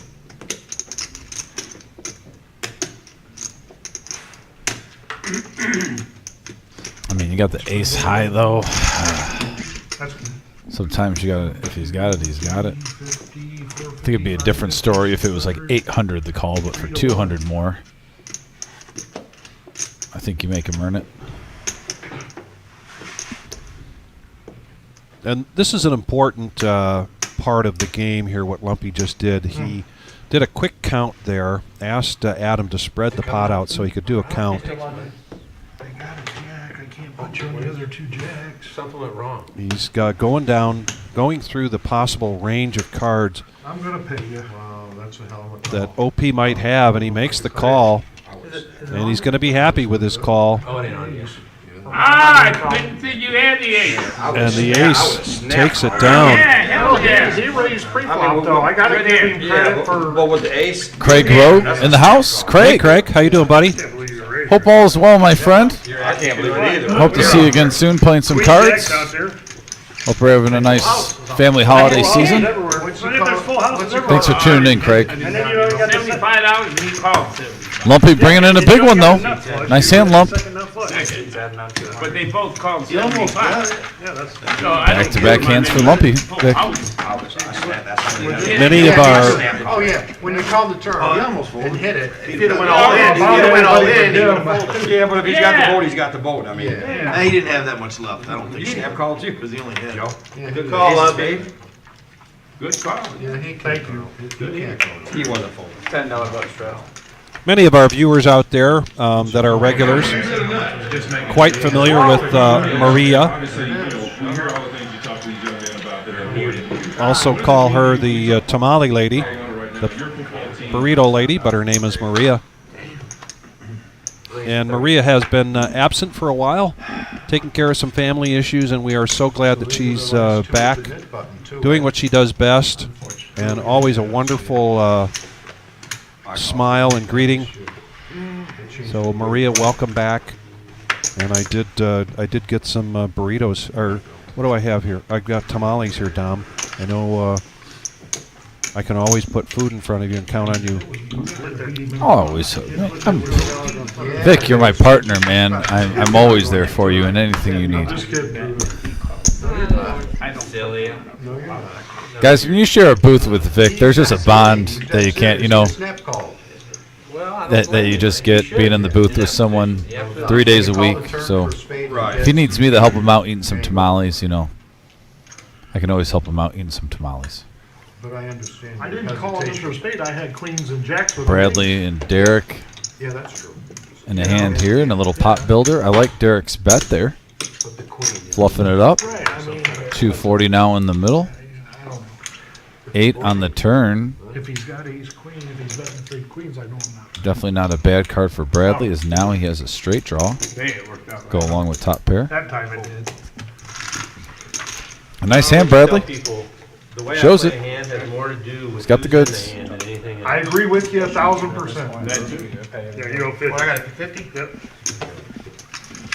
I mean, you got the ace high, though. That's good. Sometimes you got to, if he's got it, he's got it. 50, I think it'd be a different story if it was like 800 the call, but for 200 more, I think you make him earn it. And this is an important part of the game here, what Lumpy just did. He did a quick count there, asked Adam to spread the pot out so he could do a count. They got a jack. I can't put you on the other 2 jacks. Something went wrong. He's going down, going through the possible range of cards I'm going to pay you. Wow, that's a hell of a call. that OP might have, and he makes the call, and he's going to be happy with his call. Oh, it ain't on you. I didn't think you had the ace. And the ace takes it down. Yeah, hell yeah. He raised pre-flop though. I gotta give him credit for. What with the ace? Craig Rowe in the house. Hey, Craig. Craig, how you doing, buddy? Hope all is well, my friend. I can't believe it either. Hope to see you again soon playing some Queen cards. jacks out there. Hope we're having a nice family holiday season. Everywhere. There's full houses everywhere. Thanks for tuning in, Craig. And then you know you got the $75 and he called. Lumpy bringing in a big one, though. Nice hand, Lump. But they both called 75. Yeah, that's. Back-to-back hands for Lumpy. Vic. Many of our Oh, yeah, when you called the turn and hit it, if He'd have went all in. He'd have went all in. Yeah, but if he's got Yeah. the boat, he's got the boat. I mean, yeah. he didn't have that much left. I don't think. He have called you because he only had. Yeah, Good call, Lumpy. Good call. Yeah, he can't go. He can't go. He wasn't full. many of our viewers out there that are regulars quite familiar with Maria. Obviously, we hear all the things you talk to these young men about that are important. also call her the tamale lady, the burrito lady, but her name is Maria. And Maria has been absent for a while, taking care of some family issues, and we are so glad that she's back, doing what she does best, and always a wonderful smile and greeting. So Maria, welcome back. And I did get some burritos. Or what do I have here? I've got tamales here, Dom. I know I can always put food in front of you and count on you. Always. Vic, you're my partner, man. I'm always there for you in anything you need. Silly. Guys, when you share a booth with Vic, there's just a bond that you can't, that you just get being in the booth with someone 3 days a week. So if he needs me to help him out eating some tamales, I can always help him out eating some tamales. But I understand. I didn't call him for spade. I had queens and jacks with Bradley and Derek Yeah, that's true. in a hand here and a little pot builder. I like Derek's bet there. But the queen. Fluffing it up. Right, I mean, 240 now in the middle. I don't know. 8 on the turn. If he's got ace queen, if he's betting 3 queens, I know I'm not. Definitely not a bad card for Bradley, as now he has a straight draw. Hey, it worked out. Go along with top pair. That time it did. A nice hand, Bradley. The way Shows I it. play a hand has more to do with He's got the who's in goods. hand than anything else. I agree with you 1,000%. That too. Yeah, you go 50. Well, I got it for 50? Yep.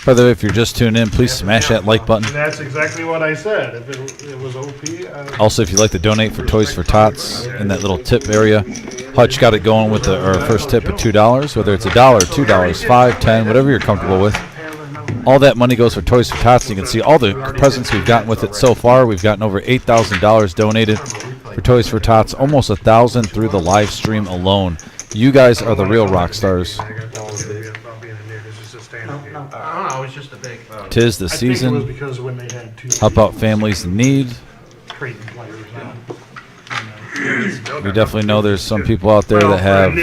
By the way, if you're just tuning in, please smash that like button. And that's exactly what I said. If it was OP, Also, if you'd like to donate for Toys for Tots in that little tip area, Hutch got it going with our first tip at $2, whether it's $1, $2, $5, $10, whatever you're comfortable with. All that money goes for Toys for Tots. You can see all the presents we've gotten with it so far. We've gotten over $8,000 donated for Toys for Tots, almost 1,000 through the live stream alone. You guys are the real rock stars. Oh, it's just a big. Tis the I think it was season. because when they had 2 Help out families in need. trading players now. We definitely know there's some people out there that have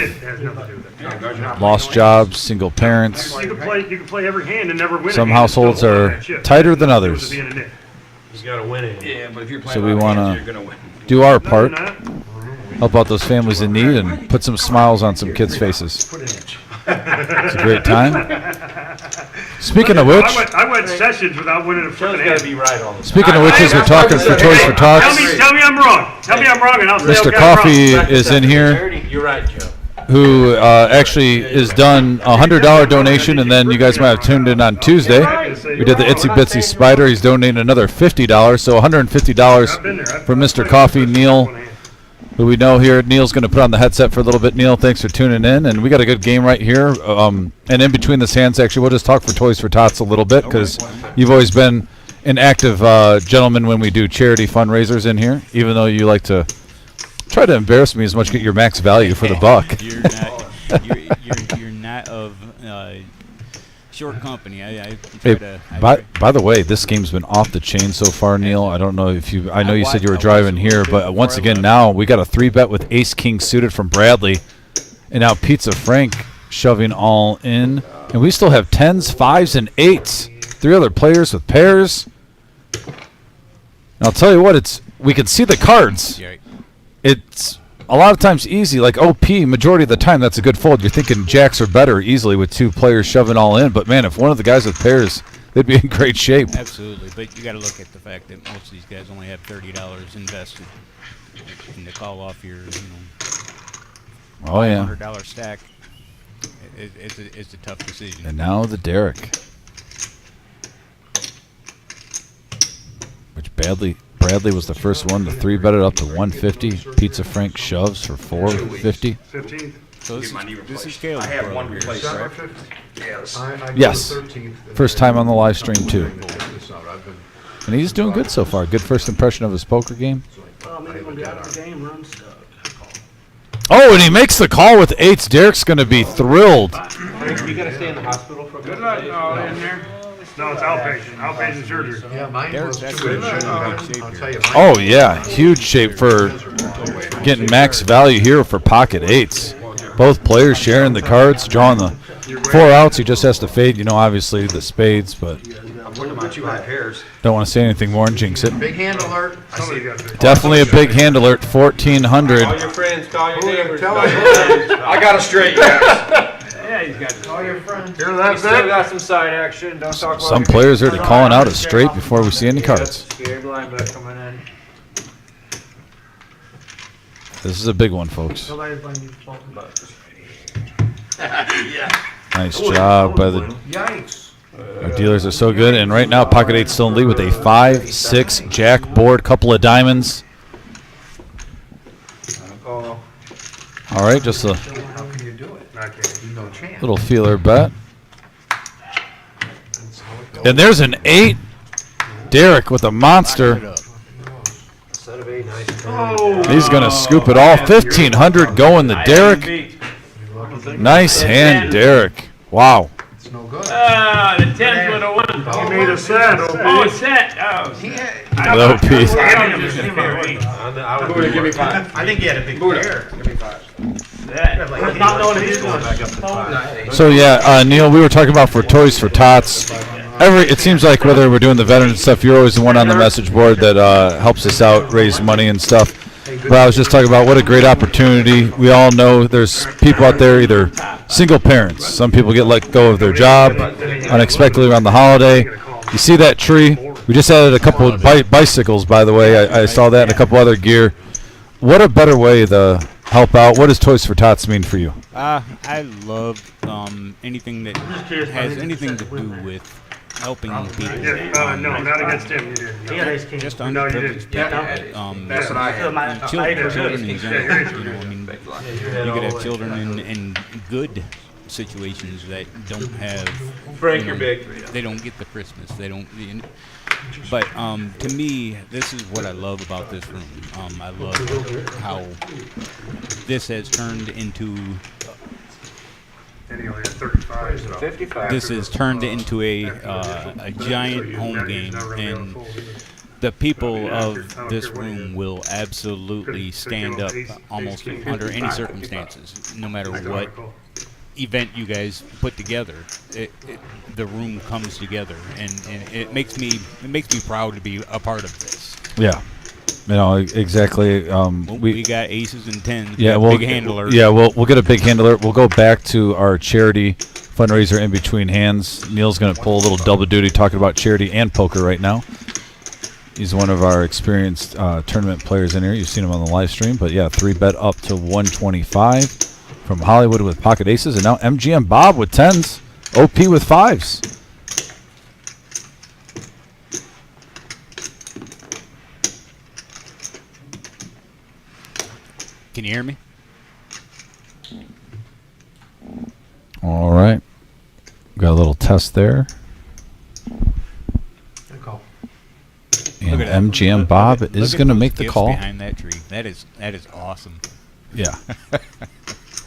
lost jobs, single parents. You can play every hand and never win. Some a hand and still households hold are that shit. tighter than It others. was being a nit. He's got to win it. Yeah, but if you're So playing we a lot of want hands, to you're gonna win. do our No, part, you're not. help out those families in need, and put some smiles on some kids' faces. It's a great time. Speaking of which, I went sessions without winning a Show's freaking got to hand. be right all the time. speaking of which, as we're talking for Toys for Tell Tots, me I'm wrong. Tell me I'm wrong, and I'll say Mr. okay, I'm Coffee wrong. is in here, You're right, Joe. who actually has done a $100 donation, and then you guys might have tuned in on Tuesday. We did the Itsy Bitsy Spider. He's donating another $50, so $150 I've been there. from Mr. Coffee, Neil, who we know here. Neil's going to put on the headset for a little bit. Neil, thanks for tuning in, and we got a good game right here. And in between the hands, actually, we'll just talk for Toys for Tots a little bit, because you've always been an active gentleman when we do charity fundraisers in here, even though you like to try to embarrass me as much, get your max value for the buck. You're not of short company. I Hey, try to. by the way, this game's been off the chain so far, Neil. I don't know if you. I know you said you were driving here, but once again, now we got a 3-bet with Ace King suited from Bradley, and now Pizza Frank shoving all in, and we still have 10s, 5s, and 8s. 3 other players with pairs. And I'll tell you what, we can see the cards. It's a lot of times easy, like OP, majority of the time that's a good fold. You're thinking jacks are better easily with 2 players shoving all in, but man, if one of the guys with pairs, they'd be in great shape. Absolutely, but you got to look at the fact that most of these guys only have $30 invested, and to call off your, Oh yeah. $100 stack, it's a tough decision. And now the Derek, which Bradley was the first one to 3-bet it up to 150. Pizza Frank shoves for 450. 15th. So this is Caleb. I have one replaced, right? Yes. Yes. First time on the live stream too. And he's doing good so far. Good first impression of his poker game. Well, maybe when the after game runs. Oh, and he makes the call with 8s. Derek's going to be thrilled. You got to stay in the hospital for a couple of days. in there. No, it's outpatient surgery. Yeah, mine was Derek's too. actually in I'll good tell you. Oh yeah, huge shape for getting max value here for pocket 8s. Both players sharing the cards, drawing the 4 outs. He just has to fade, obviously the spades, but Wouldn't put you high pairs. Don't want to say anything more and jinx it. Big hand alert. Somebody got this. Definitely a big hand alert. 1,400. Call your friends, call your neighbors. Tell call us. your friends. I got a straight, guys. Yeah, he's got. Call your friends. Hear We that, still Vic? got some side action. Don't talk about Some your players are calling out a straight before we see any cards. Scary blind bet coming in. This is a big one, folks. Nice job by the Yikes. our dealers are so good. And right now, Pocket 8 still in lead with a 5-6 jack board, couple of diamonds. Oh, All right, just a How can you do it? I can't. No chance. little feeler bet. That's how it goes. And there's an 8. Derek with a monster. set of 8, nice. He's going to scoop it all. 1,500 going to Derek. Nice hand, Derek. Wow. It's no good. Ah, the 10s would have won. He made a set. Oh, set. Oh, Low piece. Buddha, give me 5. I think he had a big pair. Give me 5. set. Not knowing he's going. So yeah, Neil, we were talking about for Toys for Tots. It seems like whether we're doing the veteran stuff, you're always the one on the message board that helps us out, raise money and stuff. But I was just talking about what a great opportunity. We all know there's people out there, either single parents. Some people get let go of their job unexpectedly around the holiday. You see that tree? We just added a couple of bicycles, by the way. I saw that and a couple other gear. What a better way to help out. What does Toys for Tots mean for you? I love anything that has anything to do with helping people. Yeah, no, not against him. You did. Just No, you underprivileged didn't. people. That's what I had. Children in general, I mean, you could have children in good situations that don't have. Frank, you're big. They don't get the Christmas. They don't. But to me, this is what I love about this room. I love how this has turned into. And he only had 35. So. 55. This has turned into a giant home game, and the people of this room will absolutely stand up almost under any circumstances, no matter what event you guys put together. The room comes together, and it makes me proud to be a part of this. Yeah. Exactly. We got aces and tens. Yeah, big handler. Yeah, we'll get a big handler. We'll go back to our charity fundraiser in between hands. Neil's going to pull a little double duty talking about charity and poker right now. He's one of our experienced tournament players in here. You've seen him on the live stream. But yeah, 3-bet up to 125 from Hollywood with pocket aces, and now MGM Bob with 10s, OP with 5s. Can you hear me? All right. Got a little test there. Good call. And Look at that. MGM Bob Look is at going to those make the gifts call. behind that tree. That is awesome. Yeah.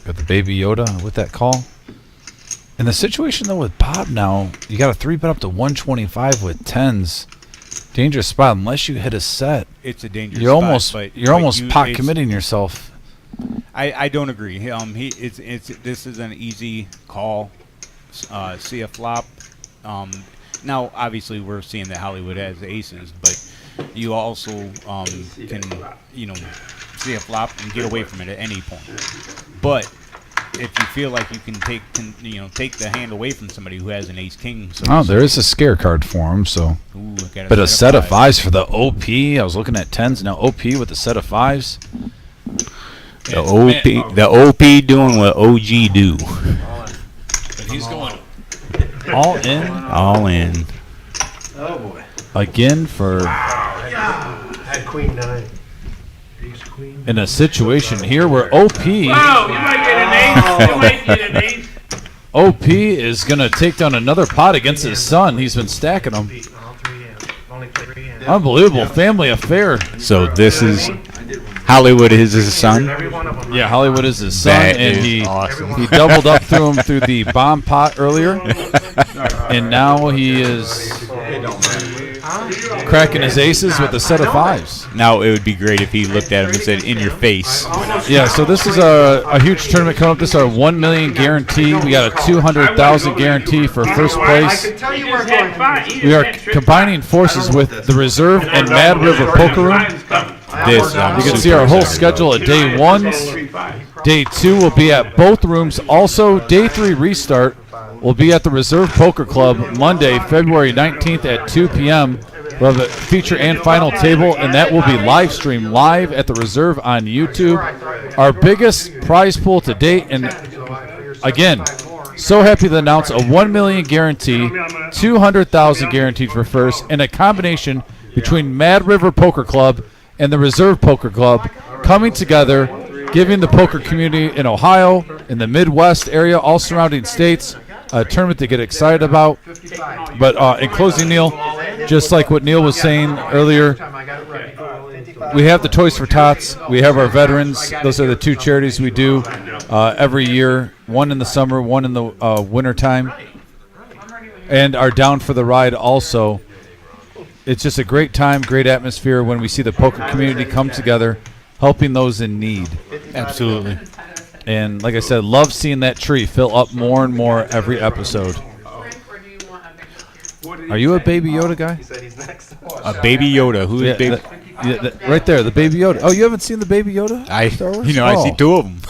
Got the baby Yoda with that call. And the situation, though, with Bob now, you got a 3-bet up to 125 with 10s. Dangerous spot unless you hit a set. It's a dangerous You're spot, almost but pot it's- committing yourself. I don't agree. This is an easy call. See a flop. Now, obviously, we're seeing that Hollywood has aces, but you also can, see a flop and get away from it at any point. But if you feel like you can take the hand away from somebody who has an ace king, so There is a scare card for him. So, ooh, got but a set of 5s for the OP. I was looking at 10s now. OP with a set of 5s. The OP doing what OG do. But he's going. All in All in. Oh, boy. again for Had queen 9. Ace queen. in a situation here where OP Wow, you might get an ace. You might get an ace. OP is gonna take down another pot against his son. He's been stacking them. Beat all 3 hands. Only played 3 hands. Unbelievable family affair. So this is Hollywood is his son. Every one of them. Yeah, Hollywood is his son, That and is he awesome. he doubled up through him through the bomb pot earlier, and now he is cracking his aces with a set of fives. Now it would be great if he looked at him and said, "In your face." Yeah, so this is a huge tournament coming up. This is our $1 million guarantee. We got a $200,000 guarantee for first place. We are combining forces with the Reserve and Mad River Poker Room. You can see our whole schedule at day 1. Day 2 will be at both rooms. Also, day 3 restart will be at the Reserve Poker Club Monday, February 19th at 2 p.m. We'll have a feature and final table, and that will be live streamed live at the Reserve on YouTube. Our biggest prize pool to date, and again, so happy to announce a $1 million guarantee, $200,000 guaranteed for first, and a combination between Mad River Poker Club and the Reserve Poker Club coming together, giving the poker community in Ohio, in the Midwest area, all surrounding states, a tournament to get excited about. But in closing, Neil, just like what Neil was saying earlier, we have the Toys for Tots. We have our veterans. Those are the two charities we do every year, one in the summer, one in the winter time, and our Down for the Ride also. It's just a great time, great atmosphere when we see the poker community come together, helping those in need. Absolutely. And like I said, love seeing that tree fill up more and more every episode. Are you a Baby Yoda guy? A Baby Yoda. Who is Baby? Right there, the Baby Yoda. Oh, you haven't seen the Baby Yoda? I see two of them.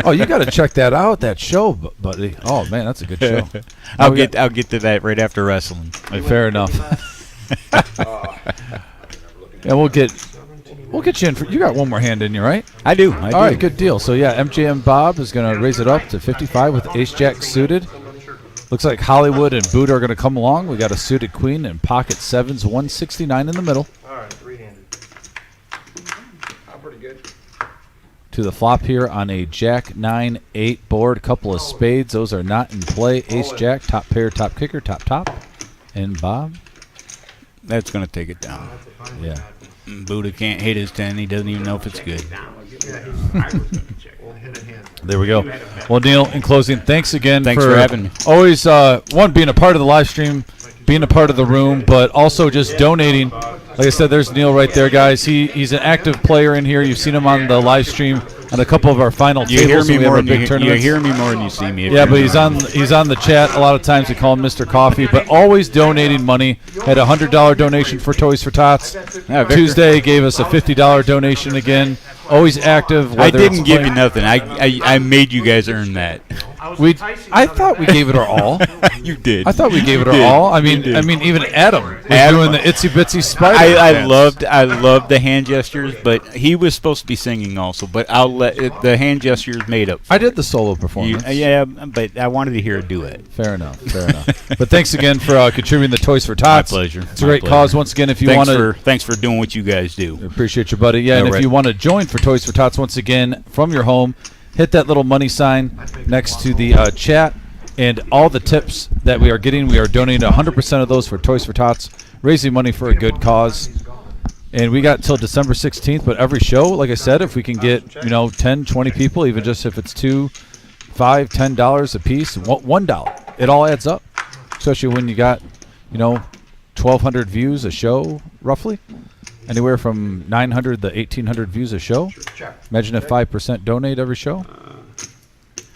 Oh, you got to check that out, that show, buddy. Oh man, that's a good show. I'll get to that right after wrestling. Fair enough. And we'll get you in for. You got one more hand in you, right? I do. All right, good deal. So yeah, MJM Bob is going to raise it up to 55 with Ace Jack suited. Looks like Hollywood and Buddha are going to come along. We got a suited queen and pocket sevens, 169 in the middle. All right, 3-handed. Pretty good. To the flop here on a Jack 9-8 board. Couple of spades. Those are not in play. Ace Jack, top pair, top kicker, top. And Bob. That's going to take it down. Yeah. Buddha can't hit his 10. He doesn't even know if it's good. There we go. Well, Neil, in closing, thanks again. Thanks for having me. Always, one, being a part of the live stream, being a part of the room, but also just donating. Like I said, there's Neil right there, guys. He's an active player in here. You've seen him on the live stream on a couple of our final tables. You hear me more than you see me. Yeah, but he's on the chat a lot of times. We call him Mr. Coffee, but always donating money. Had a $100 donation for Toys for Tots. Tuesday gave us a $50 donation again. Always active. I didn't give you nothing. I made you guys earn that. I thought we gave it our all. You did. I thought we gave it our all. I mean, even Adam was doing the itsy bitsy spider. I loved the hand gestures, but he was supposed to be singing also. But I'll let the hand gestures made up. I did the solo performance. Yeah, but I wanted to hear a duet. Fair enough. But thanks again for contributing the Toys for Tots. My pleasure. It's a great cause. Once again, if you want to, thanks for doing what you guys do. Appreciate you, buddy. Yeah, and if you want to join for Toys for Tots once again from your home, hit that little money sign next to the chat, and all the tips that we are getting, we are donating 100% of those for Toys for Tots, raising money for a good cause. And we got till December 16th, but every show, like I said, if we can get 10, 20 people, even just if it's $2, $5, $10 a piece, $1, it all adds up. Especially when you got 1,200 views a show, roughly. Anywhere from 900 to 1,800 views a show. Imagine if 5% donate every show.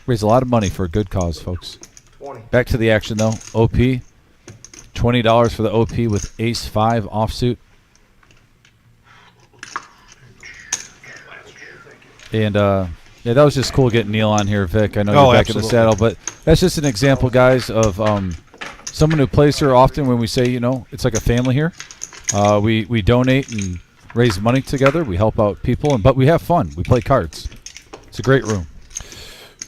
Raise a lot of money for a good cause, folks. Back to the action, though. OP. $20 for the OP with Ace-5 offsuit. And, yeah, that was just cool getting Neil on here, Vic. I know you're back in the saddle, but that's just an example, guys, of someone who plays here often when we say, it's like a family here. We donate and raise money together. We help out people, but we have fun. We play cards. It's a great room.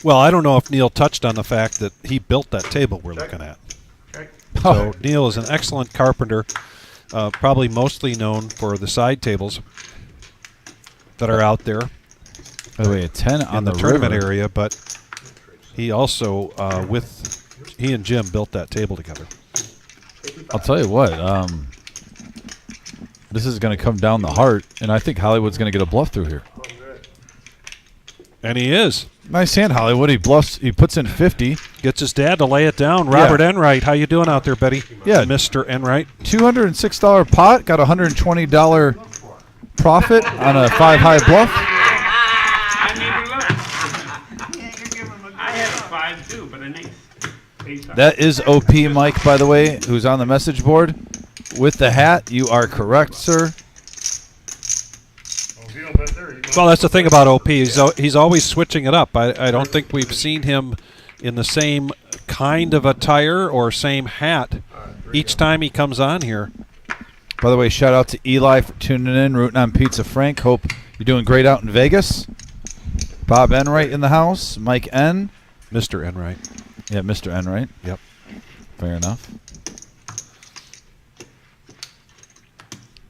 Well, I don't know if Neil touched on the fact that he built that table we're looking at. So Neil is an excellent carpenter, probably mostly known for the side tables that are out there. By the way, a 10 on the tournament area, but he also, he and Jim built that table together. I'll tell you what, this is going to come down the heart, and I think Hollywood's going to get a bluff through here. And he is. Nice hand, Hollywood. He bluffs. He puts in 50. Gets his dad to lay it down. Robert Enright, how you doing out there, buddy? Yeah. Mr. Enright. $206 pot, got a $120 profit on a 5-high bluff. I had a 5 too, but an ace. That is OP Mike, by the way, who's on the message board. With the hat, you are correct, sir. Well, that's the thing about OP. He's always switching it up. I don't think we've seen him in the same kind of attire or same hat each time he comes on here. By the way, shout out to Eli for tuning in, rooting on Pizza Frank. Hope you're doing great out in Vegas. Bob Enright in the house. Mike N. Mr. Enright. Yeah, Mr. Enright. Yep. Fair enough.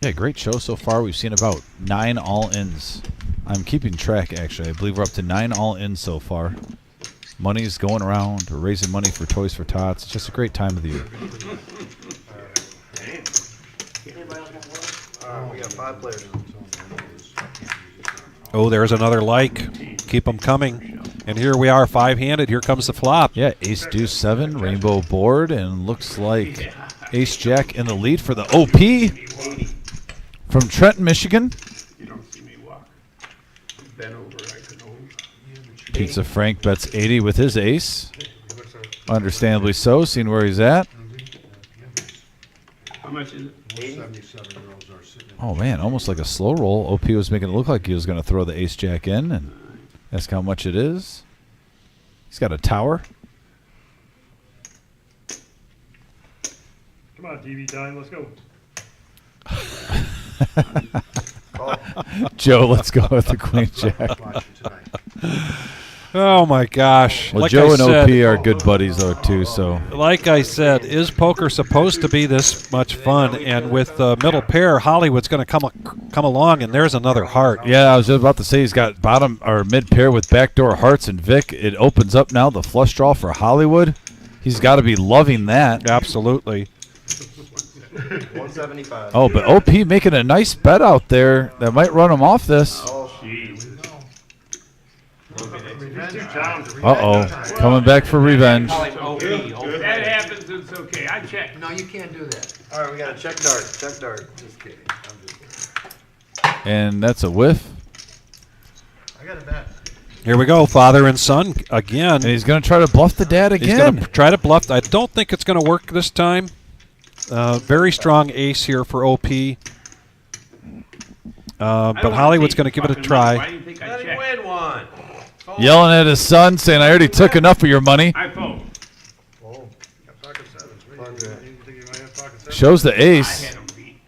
Yeah, great show so far. We've seen about 9 all-ins. I'm keeping track, actually. I believe we're up to 9 all-ins so far. Money's going around. We're raising money for Toys for Tots. It's just a great time of the year. We got 5 players. Oh, there's another like. Keep them coming. And here we are, 5-handed. Here comes the flop. Yeah, Ace Deuce 7, rainbow board, and looks like Ace Jack in the lead for the OP from Trenton, Michigan. You don't see me walk. Bent over, I could hold. Pizza Frank bets 80 with his ace. Understandably so, seeing where he's at. How much is it? 77 girls are sitting. Oh, man, almost like a slow roll. OP was making it look like he was going to throw the Ace Jack in, and ask how much it is. He's got a tower. Come on, TV time, let's go. Joe, let's go with the Queen Jack. Oh, my gosh. Well, like Joe I and said, OP are good buddies, though, too, so. Like I said, is poker supposed to be this much fun? And with the middle pair, Hollywood's going to come along, and there's another heart. Yeah, I was just about to say he's got bottom or mid pair with backdoor hearts and Vic. It opens up now the flush draw for Hollywood. He's got to be loving that. Absolutely. 175. Oh, but OP making a nice bet out there that might run him off this. Uh-oh, coming back for revenge. That happens, it's okay. I check. No, you can't do that. All right, we got a check dart. Check dart. Just kidding. And that's a whiff. I got a bet. Here we go, father and son again. And he's going to try to bluff the dad again. He's going to try to bluff. I don't think it's going to work this time. Very strong ace here for OP. But Hollywood's going to give it a try. Why do you think I Let him check? win one. Yelling at his son, saying, I already took enough of your money. I fold. Oh, got pocket sevens. What do you think you might have pocket sevens? Shows the I ace. had him beat.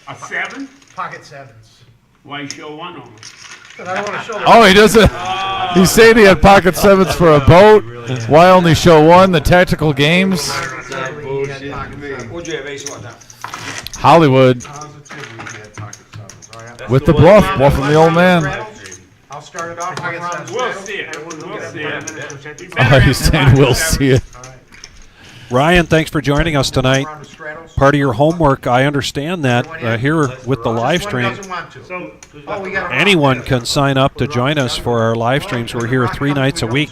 A 7? Pocket sevens. Why show one only? But I don't want to show Oh, he doesn't. He's saying he had pocket sevens for a boat. Why only show one? The tactical games. What'd you have, ace one now? Hollywood with the bluff. Bluffing the old man. I'll start it off. We'll see it. We'll see it. Oh, he's saying we'll see it. Ryan, thanks for joining us tonight. Part of your homework, I understand that here with the live stream. Anyone can sign up to join us for our live streams. We're here 3 nights a week,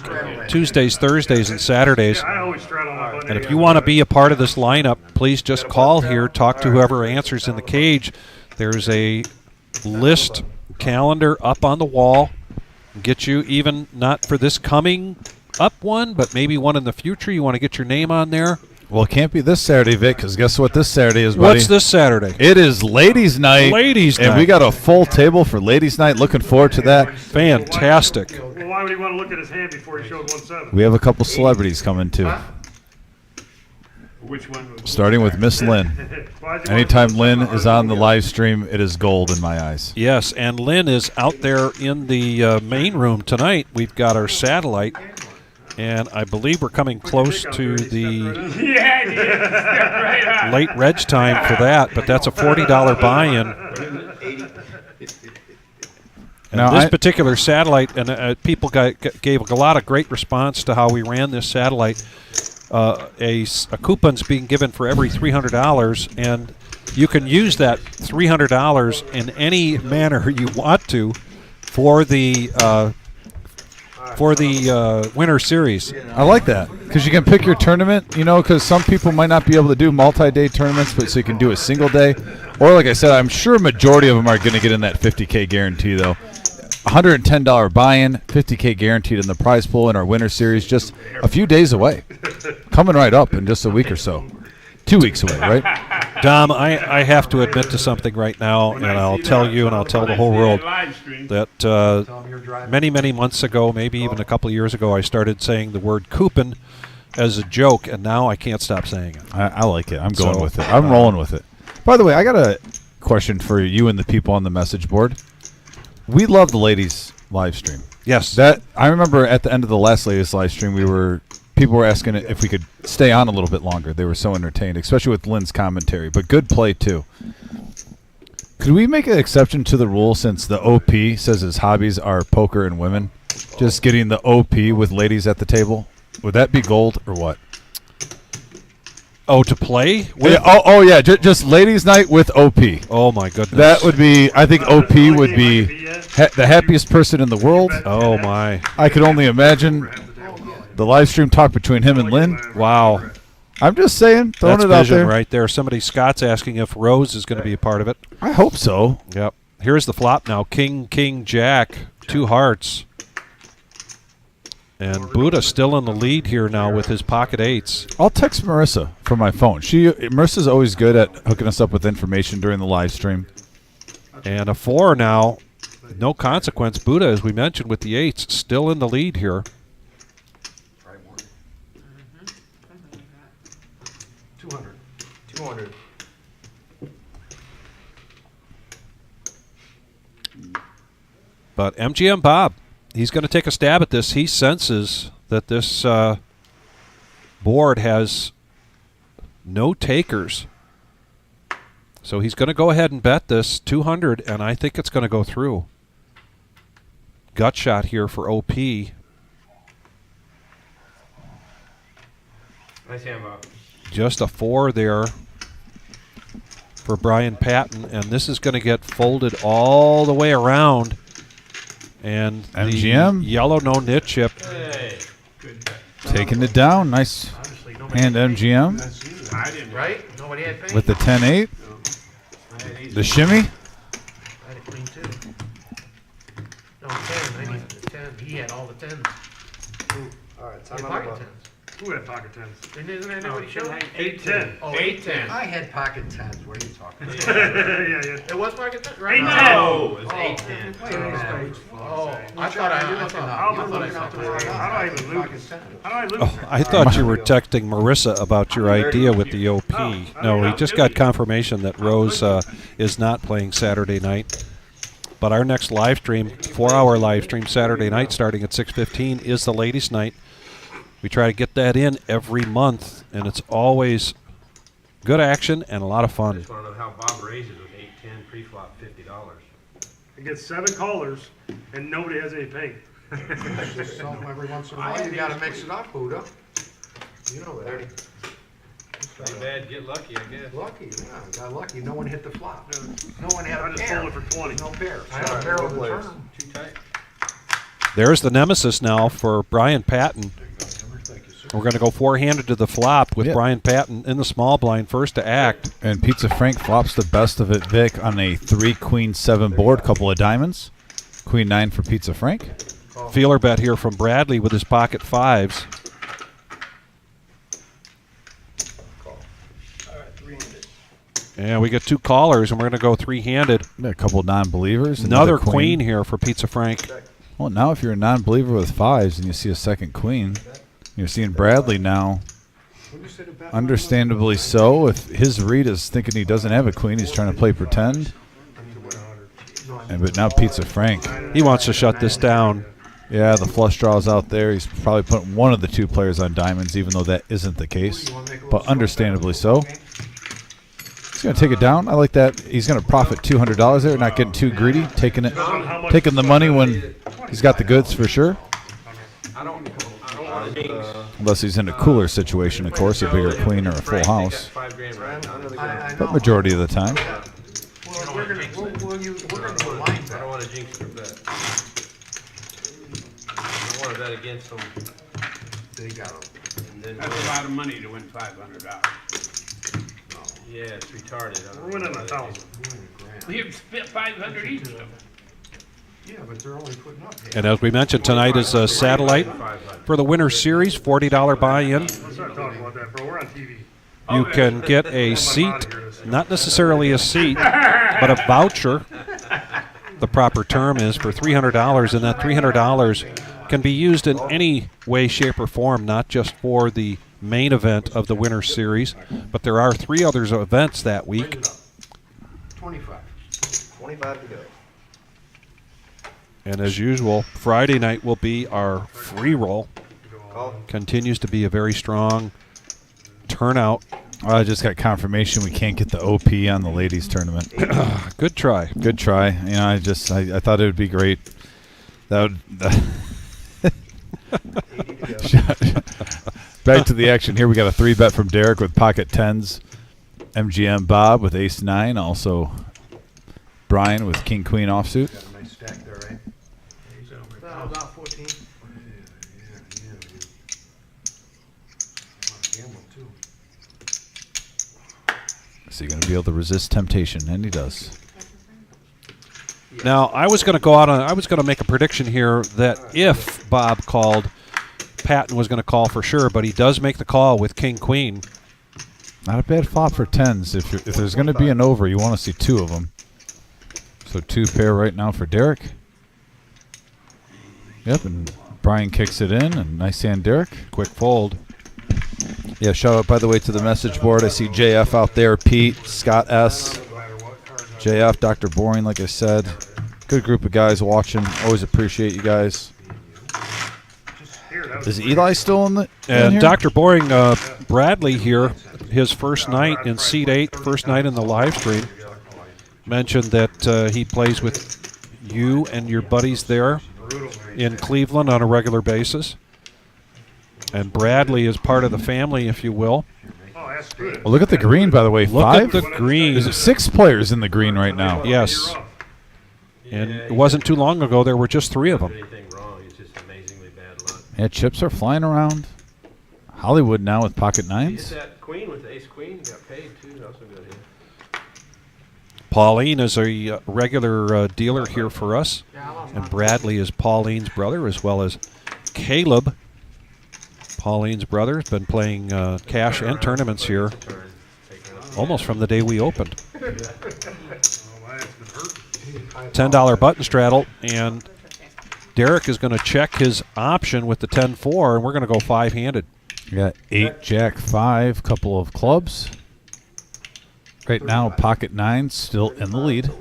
Tuesdays, Thursdays, and Saturdays. And if you want to be a part of this lineup, please just call here, talk to whoever answers in the cage. There's a list calendar up on the wall. Get you even not for this coming up one, but maybe one in the future. You want to get your name on there. Well, it can't be this Saturday, Vic, because guess what this Saturday is, buddy? What's this Saturday? It is Ladies' Night. Ladies' And Night. we got a full table for Ladies' Night. Looking forward to that. Fantastic. Well, why would he want to look at his hand before he showed 1-7? We have a couple celebrities coming, too. Which one? Starting with Miss Lynn. Anytime Lynn is on the live stream, it is gold in my eyes. Yes, and Lynn is out there in the main room tonight. We've got our satellite, and I believe we're coming close to the Right on. late reg time for that, but that's a $40 buy-in. And Now, this particular satellite, and people gave a lot of great response to how we ran this satellite. A coupon's being given for every $300, and you can use that $300 in any manner you want to for the for the winter series. I like that because you can pick your tournament, you know, because some people might not be able to do multi-day tournaments, but so you can do a single day. Or like I said, I'm sure a majority of them are going to get in that $50K guarantee, though. $110 buy-in, $50K guaranteed in the prize pool in our winter series, just a few days away. Coming right up in just a week or so. 2 weeks away, right? Dom, I have to admit to something right now, and I'll tell you and I'll tell the whole world that many, many months ago, maybe even a couple of years ago, I started saying the word coupon as a joke, and now I can't stop saying it. I like it. I'm going with it. I'm rolling with it. By the way, I got a question for you and the people on the message board. We love the ladies live stream. Yes. That I remember at the end of the last ladies live stream, people were asking if we could stay on a little bit longer. They were so entertained, especially with Lynn's commentary. But good play too. Could we make an exception to the rule since the OP says his hobbies are poker and women? Just getting the OP with ladies at the table. Would that be gold or what? Oh, to play? Yeah, yeah, just ladies' night with OP. Oh, my goodness. That would be, I think OP would be the happiest person in the world. Oh, my. I could only imagine the live stream talk between him and Lynn. Wow. I'm just saying, throwing it out there. Right there. Somebody, Scott's asking if Rose is going to be a part of it. I hope so. Yep. Here's the flop now. King, king, jack, 2 hearts. And Buddha still in the lead here now with his pocket 8s. I'll text Marissa from my phone. Marissa's always good at hooking us up with information during the live stream. And a 4 now. No consequence. Buddha, as we mentioned, with the 8s, still in the lead here. 200. But MGM Bob, he's going to take a stab at this. He senses that this board has no takers. So he's going to go ahead and bet this 200, and I think it's going to go through. Gut shot here for OP. Nice hand, Bob. Just a 4 there for Brian Patton, and this is going to get folded all the way around. And MGM. The yellow no nit chip. Hey. Taking it down. Nice hand MGM. Right? Nobody had pain? With the 10-8. The shimmy. I had a queen too. No, 10. I needed the 10. He had all the 10s. All right, He had pocket 10s. Who had pocket 10s? Isn't that what he showed? 8-10. Oh, 8-10. I had pocket 10s. What are you talking about? Yeah. It was pocket 10? Right? 8-10. No, it was 8-10. Oh, I thought I How do I lose? Oh, I thought you were texting Marissa about your idea with the OP. No, we just got confirmation that Rose is not playing Saturday night. But our next live stream, 4-hour live stream Saturday night starting at 6:15 is the ladies' night. We try to get that in every month, and it's always good action and a lot of I fun. just want to know how Bob raises with 8-10 pre-flop $50. I get 7 callers, and nobody has any pay. Just something every once in a while. You gotta mix it up, Buddha. You know that. Too bad, get lucky, I guess. Lucky, yeah. Got lucky. No one hit the flop. No one had I a just pair. sold it for 20. No pair. I had a pair of the turn. Too tight. There's the nemesis now for Brian Patton. We're going to go 4-handed to the flop with Brian Patton in the small blind first to act. And Pizza Frank flops the best of it, Vic, on a 3-queen-7 board, couple of diamonds. Queen 9 for Pizza Frank. Feeler bet here from Bradley with his pocket 5s. And we get 2 callers, and we're going to go 3-handed. A couple of non-believers. Another queen here for Pizza Frank. Well, now if you're a non-believer with 5s and you see a second queen, you're seeing Bradley now. Understandably so. If his read is thinking he doesn't have a queen, he's trying to play pretend. But now Pizza Frank. He wants to shut this down. Yeah, the flush draw's out there. He's probably putting one of the 2 players on diamonds, even though that isn't the case. But understandably so. He's going to take it down. I like that. He's going to profit $200 there, not getting too greedy, taking the money when he's got the goods for sure. I don't want to jinx. Unless he's in a cooler situation, of course, a bigger queen or a full house. But majority of the time. Well, we're gonna do a line I don't want to jinx the bet. I don't want to bet against them. They got them. And then That's a lot of money to win $500. yeah, it's retarded. I don't We're winning know why they 1,000. We have spent 500 each of them. Yeah, but they're only putting up. And as we mentioned, tonight is a satellite for the Winter Series, $40 buy-in. Let's not talk about that, bro. We're on TV. You can get a seat, not necessarily a seat, but a voucher. The proper term is for $300, and that $300 can be used in any way, shape, or form, not just for the main event of the Winter Series, but there are 3 other events that week. 25. 25 to go. And as usual, Friday night will be our free roll. Continues to be a very strong turnout. I just got confirmation we can't get the OP on the ladies tournament. Good try. Good try. You know, I thought it would be great. That would. Back to the action here. We got a 3-bet from Derek with pocket 10s. MGM Bob with ace 9. Also Brian with king queen offsuit. Got a nice stack there, right? About 14. Gamble too. Is he going to be able to resist temptation? And he does. Now, I was going to go out on. I was going to make a prediction here that if Bob called, Patton was going to call for sure, but he does make the call with king queen. Not a bad flop for 10s. If there's going to be an over, you want to see 2 of them. So 2 pair right now for Derek. Yep, and Brian kicks it in, and nice hand, Derek. Quick fold. Yeah, shout out, by the way, to the message board. I see JF out there, Pete, Scott S., JF, Dr. Boring, like I said. Good group of guys watching. Always appreciate you guys. Is Eli still in the And here? Dr. Boring, Bradley here, his first night in Seat 8, first night in the live stream, mentioned that he plays with you and your buddies there in Cleveland on a regular basis. And Bradley is part of the family, if you will. Well, look at the green, by the way. Look 5? at the green. There's 6 players in the green right now. Yes. And it wasn't too long ago, there were just 3 of them. Anything wrong, it's just amazingly bad luck. Yeah, chips are flying around. Hollywood now with pocket You hit 9s. that queen with the ace queen, got paid too. That was a good hit. Pauline is a regular dealer here for us. And Bradley is Pauline's brother, as well as Caleb. Pauline's brother has been playing cash and tournaments here almost from the day we opened. $10 button straddle, and Derek is going to check his option with the 10-4, and we're going to go 5-handed. We got 8, Jack 5, couple of clubs. Right now, pocket 9 still in the lead.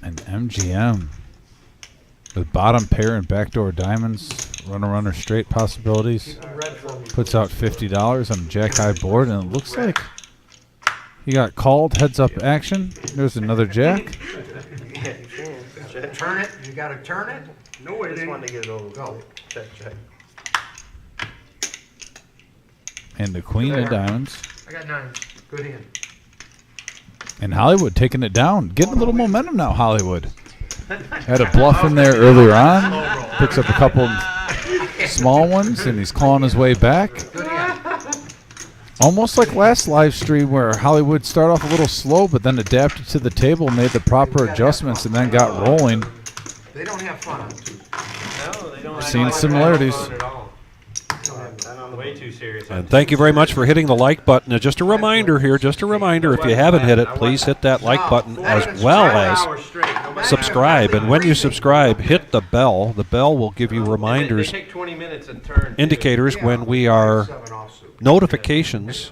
And MGM with bottom pair and backdoor diamonds, runner straight possibilities. Puts out $50 on a jack high board, and it looks like he got called. Heads up action. There's another jack. Turn it. You got to turn it. No way, Just wanted to get it over. Go. Check, check. And the queen of diamonds. I got 9. Good hand. And Hollywood taking it down. Getting a little momentum now, Hollywood. Had a bluff in there earlier on. Picks up a couple small ones, and he's clawing his way back. Almost like last live stream where Hollywood started off a little slow, but then adapted to the table, made the proper adjustments, and then got rolling. They don't have fun on Tuesday. No, they don't. We're seeing similarities. Way too serious. And thank you very much for hitting the like button. And just a reminder here, if you haven't hit it, please hit that like button as well as subscribe. And when you subscribe, hit the bell. The bell will give you reminders, They take 20 minutes and turn. indicators when we are notifications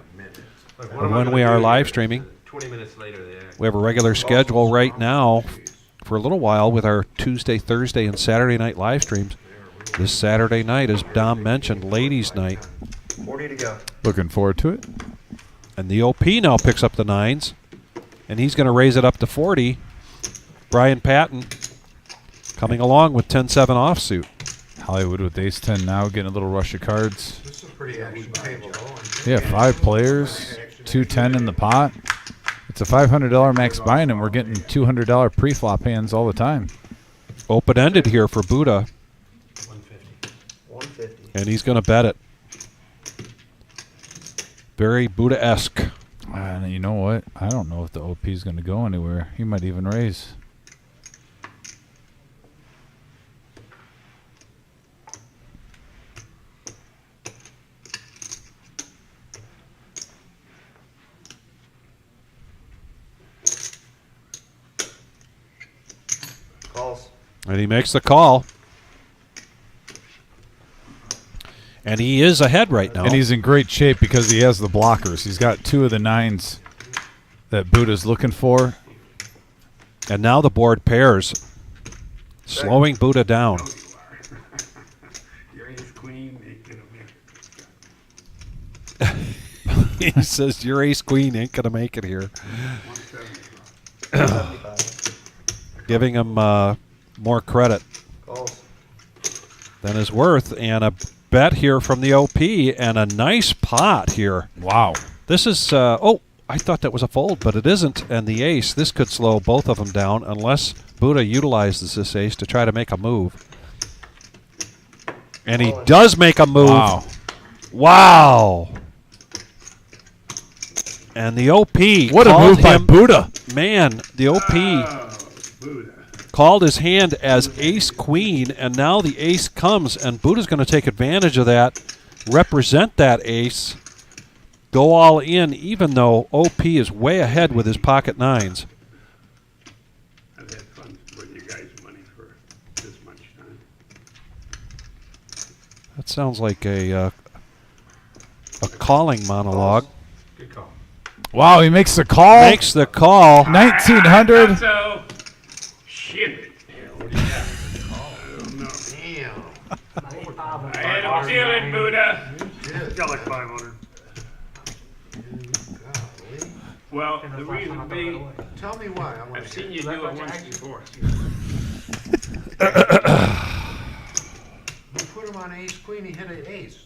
of when we are live streaming. 20 minutes later, they act. We have a regular schedule right now for a little while with our Tuesday, Thursday, and Saturday night live streams. This Saturday night, as Dom mentioned, ladies' night. 40 to go. Looking forward to it. And the OP now picks up the 9s, and he's going to raise it up to 40. Brian Patton coming along with 10-7 offsuit. Hollywood with ace-10 now, getting a little rush of cards. This is a pretty action table. Yeah, 5 players, 2-10 in the pot. It's a $500 max buy-in, and we're getting $200 pre-flop hands all the time. Open-ended here for Buddha, 150. and he's going to bet it. Very Buddha-esque. And you know what? I don't know if the OP is going to go anywhere. He might even raise. Calls. And he makes the call. And he is ahead right now. And he's in great shape because he has the blockers. He's got 2 of the 9s that Buddha's looking for. And now the board pairs, slowing Buddha down. Your ace queen, make it a mix. He says, your ace queen ain't going to make it here. 175. Giving him more credit Calls. than his worth. And a bet here from the OP and a nice pot here. Wow. This is, oh, I thought that was a fold, but it isn't. And the ace, this could slow both of them down unless Buddha utilizes this ace to try to make a move. And he does make a move. Wow. Wow. And the OP. What a called move by him- Buddha. Man, the OP Buddha. called his hand as ace queen, and now the ace comes, and Buddha's going to take advantage of that, represent that ace, go all in, even though OP is way ahead with his pocket 9s. I've had fun with you guys' money for this much time. That sounds like a calling monologue. Good call. Wow, he makes the call. Makes the call. 1900. So, shit. Damn. I had a feeling, Buddha. Got like 500. Well, the reason being, Tell me why. I've seen you do it once before. You put him on ace queen, he hit an ace.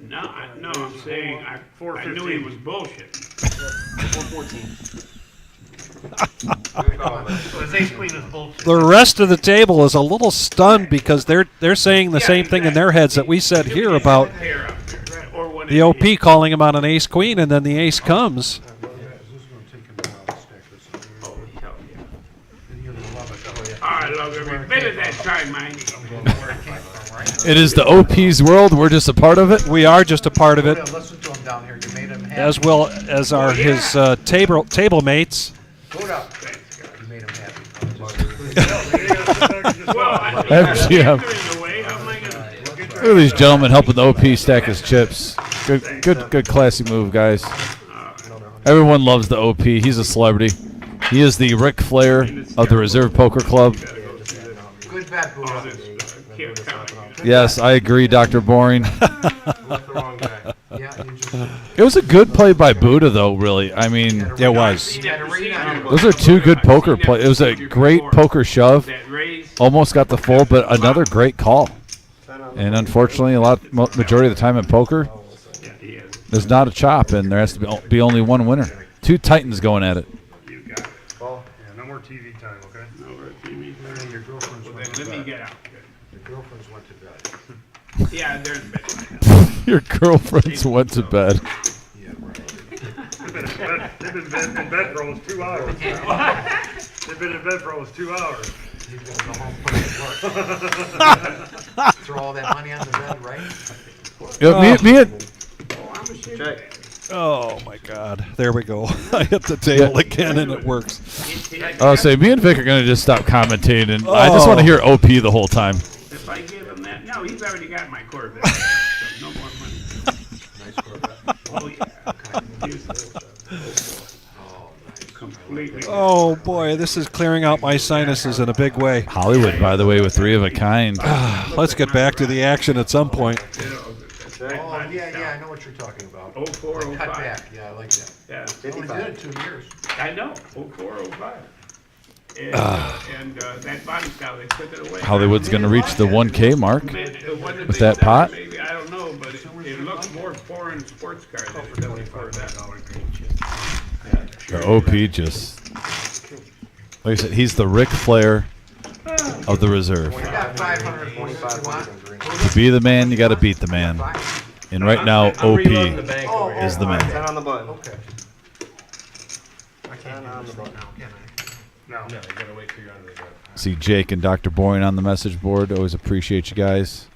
No, I'm saying I knew he was bullshit. 114. His ace queen is bullshit. The rest of the table is a little stunned because they're saying the same thing in their heads that we said here about Pair up there, or one the OP calling him on an ace queen, and then the ace comes. Oh, hell yeah. I love every bit of that time, man. It is the OP's world. We're just a part of it. We are just a part of it, Listen to him down here. You made him happy. as well as are his table mates. Hold up. You made him happy. Well, MGM. Look at these gentlemen helping the OP stack his chips. Good, classy move, guys. Everyone loves the OP. He's a celebrity. He is the Ric Flair of the Reserve Poker Club. Good bet, Buddha. Yes, I agree, Dr. Boring. Yeah, you just. It was a good play by Buddha, though, really. I mean, It was. those are 2 good poker plays. It was a great poker shove. Almost got the fold, but another great call. And unfortunately, majority of the time in poker, there's not a chop, and there has to be only one winner. 2 Titans going at it. You got it. Yeah, no more TV time, okay? No more TV. Your girlfriend's Well, went then to let me bed. get out. Your girlfriend's went to bed. Yeah, they're in bed right now. Your girlfriends went to bed. Yeah, right. They've been in bed for almost 2 hours. They've been in bed for almost 2 hours. He's gonna go home and put in work. Throw all that money on the bed, right? Yeah, me and Check. Oh my God! There we go. I hit the table again, and it works. I'll say me and Vic are gonna just stop commentating, and I just want to hear OP the whole time. If I give him that, no, he's already got my Corvette, so no more money. Nice Corvette. Oh yeah. Completely. Oh boy, this is clearing out my sinuses in a big way. Hollywood, by the way, with 3 of a kind. Let's get back to the action at some point. Oh, yeah, I know what you're talking about. 04, Cut 05. back, yeah, I like that. Yeah. They only did it 2 years. I know. 04, 05. And that body style, they took it away. Hollywood's gonna reach the 1K mark With with that pot. Maybe, I don't know, but it looks more foreign sports car than it does for that. The OP just, like I said, he's the Ric Flair of the reserve. We got 525 want. To be the man, you got to beat the man. And right now, OP reloading the bank over here. is the man. 10 on the button. Okay. I can't do this right now, can I? No. No, you gotta wait till you're under the gun. See Jake and Dr. Boyne on the message board. Always appreciate you guys.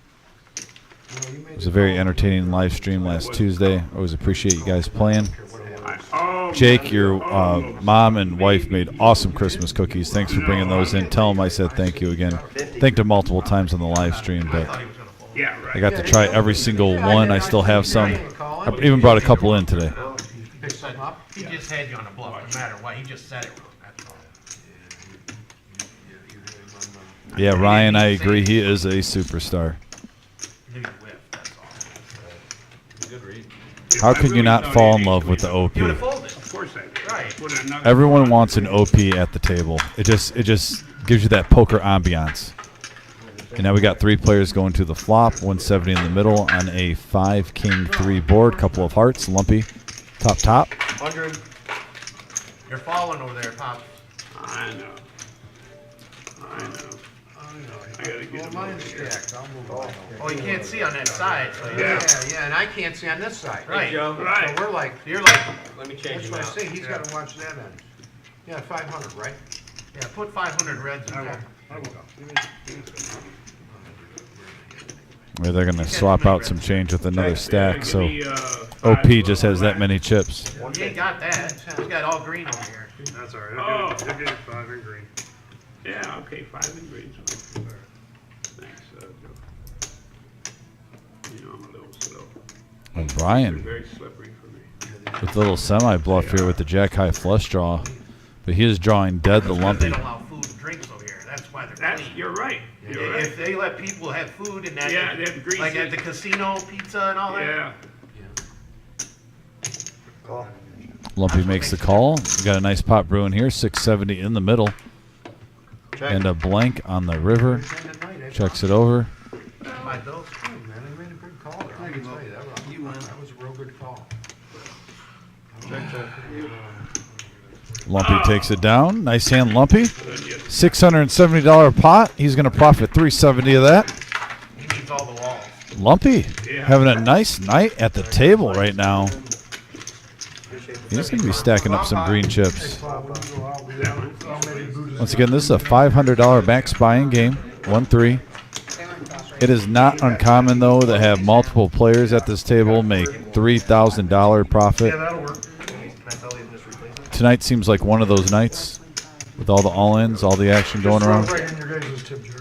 It was a very entertaining live stream last Tuesday. Always appreciate you guys playing. Jake, your mom and wife made awesome Christmas cookies. Thanks for bringing those in. Tell them I said thank you again. Thanked them multiple times on the live stream, but I got to try every single one. I still have some. I even brought a couple in today. Pick something up? He just had you on the bluff, no matter what. He just said it wrong. That's all. Yeah, Ryan, I agree. He is a superstar. He whiffed, that's all. Good read. How can you not fall in love with the OP? He would have folded. Of course I did. Right. Put another Everyone wants an OP at the table. It just gives you that poker ambiance. And now we got 3 players going to the flop, 170 in the middle on a 5-king-3 board, couple of hearts, lumpy, top. 100. You're falling over there, Pop. I know. I gotta get him. Mine's stacked. I'll move on. Oh, you can't see on that side, so Yeah, and I can't see on this side. Right. Joe, So we're like, You're like, let me change that's him what I out. say, he's gotta watch that end. Yeah, 500, right? yeah, put 500 reds in there. They're going to swap out some change with another stack, Give so me, OP five, just has that many chips. You ain't got that. He's got all green over here. That's all right. Oh. I'll give you 5 and green. Yeah, okay, 5 and green. Thanks, Joe. You know, I'm a little slow. And They're Brian very slippery for me. with a little semi-bluff here with the jack-high flush draw. But he is drawing dead the They lumpy. don't allow food and drinks over here. That's why they're That's, clean. you're right. You're right. If they let people have food and that, Yeah, they have greasy. like at the casino, pizza and all that. Yeah. Lumpy makes the call. We got a nice pot brewing here, 670 in the middle. And a blank on the river. Checks it over. My bills. Man, they made a good call there. I can tell you that. That was a real good call. Lumpy takes it down. Nice hand, Lumpy. $670 pot. He's going to profit $370 of that. He needs all the walls. Lumpy having a nice night at the table right now. He's going to be stacking up some green chips. Once again, this is a $500 max buy-in game, 1-3. It is not uncommon, though, to have multiple players at this table make $3,000 profit. Yeah, that'll work. Tonight seems like one of those nights with all the all-ins, all the action going around. Right in your guys' tip jar.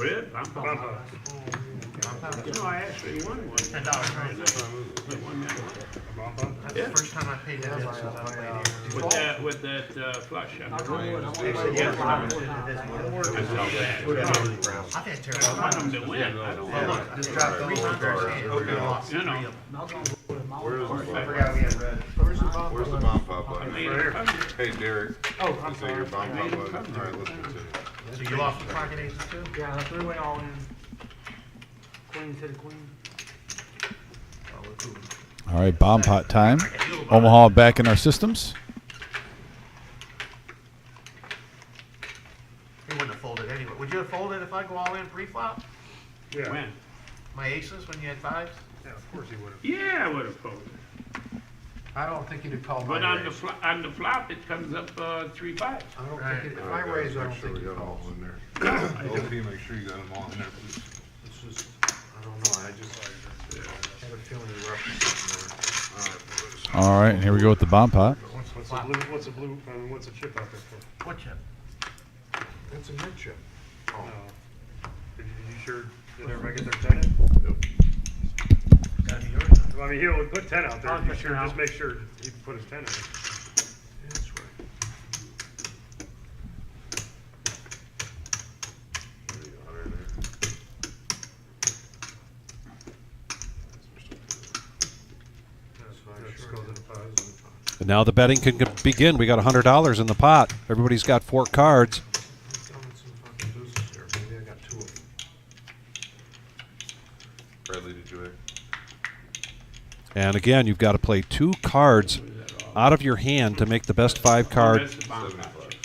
Red, bump up. You know, I actually won one. $10, right? That's the first time I paid that since I played here. With that flush. I've had terrible. I want them to win. I don't Hey, want look, this dropped 3 times our hand. We lost. You know. I forgot we had red. Where's the bomb pop I button? made it come. Hey, Derek. Oh, I'm Is that your bomb pop button? All right, let's continue. So you lost the pocket aces too? Yeah, 3-way all in. Queen to the queen. All right, bomb pot time. Omaha back in our systems. He wouldn't have folded anyway. Would you have folded if I go all in pre-flop? Yeah. When? My aces when you had 5s? Yeah, of course he would have. Yeah, I would have folded. I don't think he'd have called my But on the raise. on the flop, it comes up 3 5s. I don't think, it- if I raise, I don't Make sure think we he got them calls. all in there. OP, make sure you got them all in there, please. It's just, I don't know, I just had a feeling you were up to something there. All right, and here we go with the bomb pot. What's a blue, I mean, what's a chip out there for? What chip? That's a mid chip. Oh, You sure, did everybody get their 10 in? Gotta be yours. Well, I mean, he would put 10 out there. I'll You put sure, 10 out. just make sure he put his 10 in. that's right. There you go, right there. That's fine, That just sure. goes in the pies. And now the betting can begin. We got $100 in the pot. Everybody's got 4 cards. Throwing some fucking deuces here. Maybe I got 2 of them. Bradley, did you? And again, you've got to play 2 cards out of your hand to make the best 5 card. That's the bomb pot.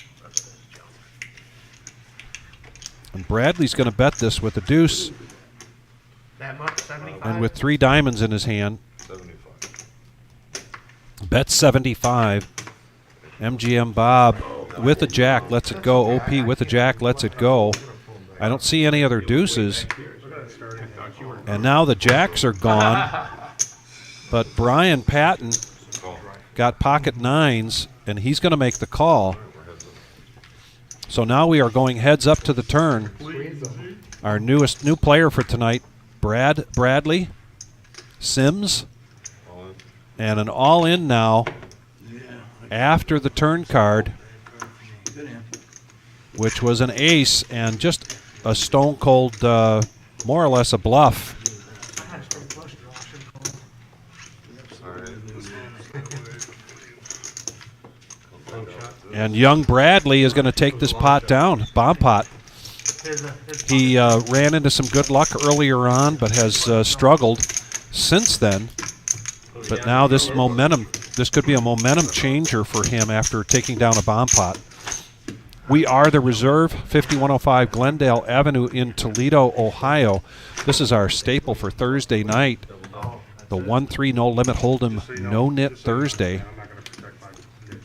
And Bradley's going to bet this with a deuce That much, 75? and with 3 diamonds in his hand. 75. Bet 75. MGM Bob with a jack lets it go. OP with a jack lets it go. I don't see any other deuces. And now the jacks are gone. But Brian Patton got pocket 9s, and he's going to make the call. So now we are going heads up to the turn. Our new player for tonight, Bradley, Sims, and an all-in now after the turn card, which was an ace and just a stone-cold, more or less a bluff. And young Bradley is going to take this pot down, bomb pot. He ran into some good luck earlier on, but has struggled since then. But now this could be a momentum changer for him after taking down a bomb pot. We are the Reserve, 5105 Glendale Avenue in Toledo, Ohio. This is our staple for Thursday night. The 1-3 no limit hold'em no Nit Thursday.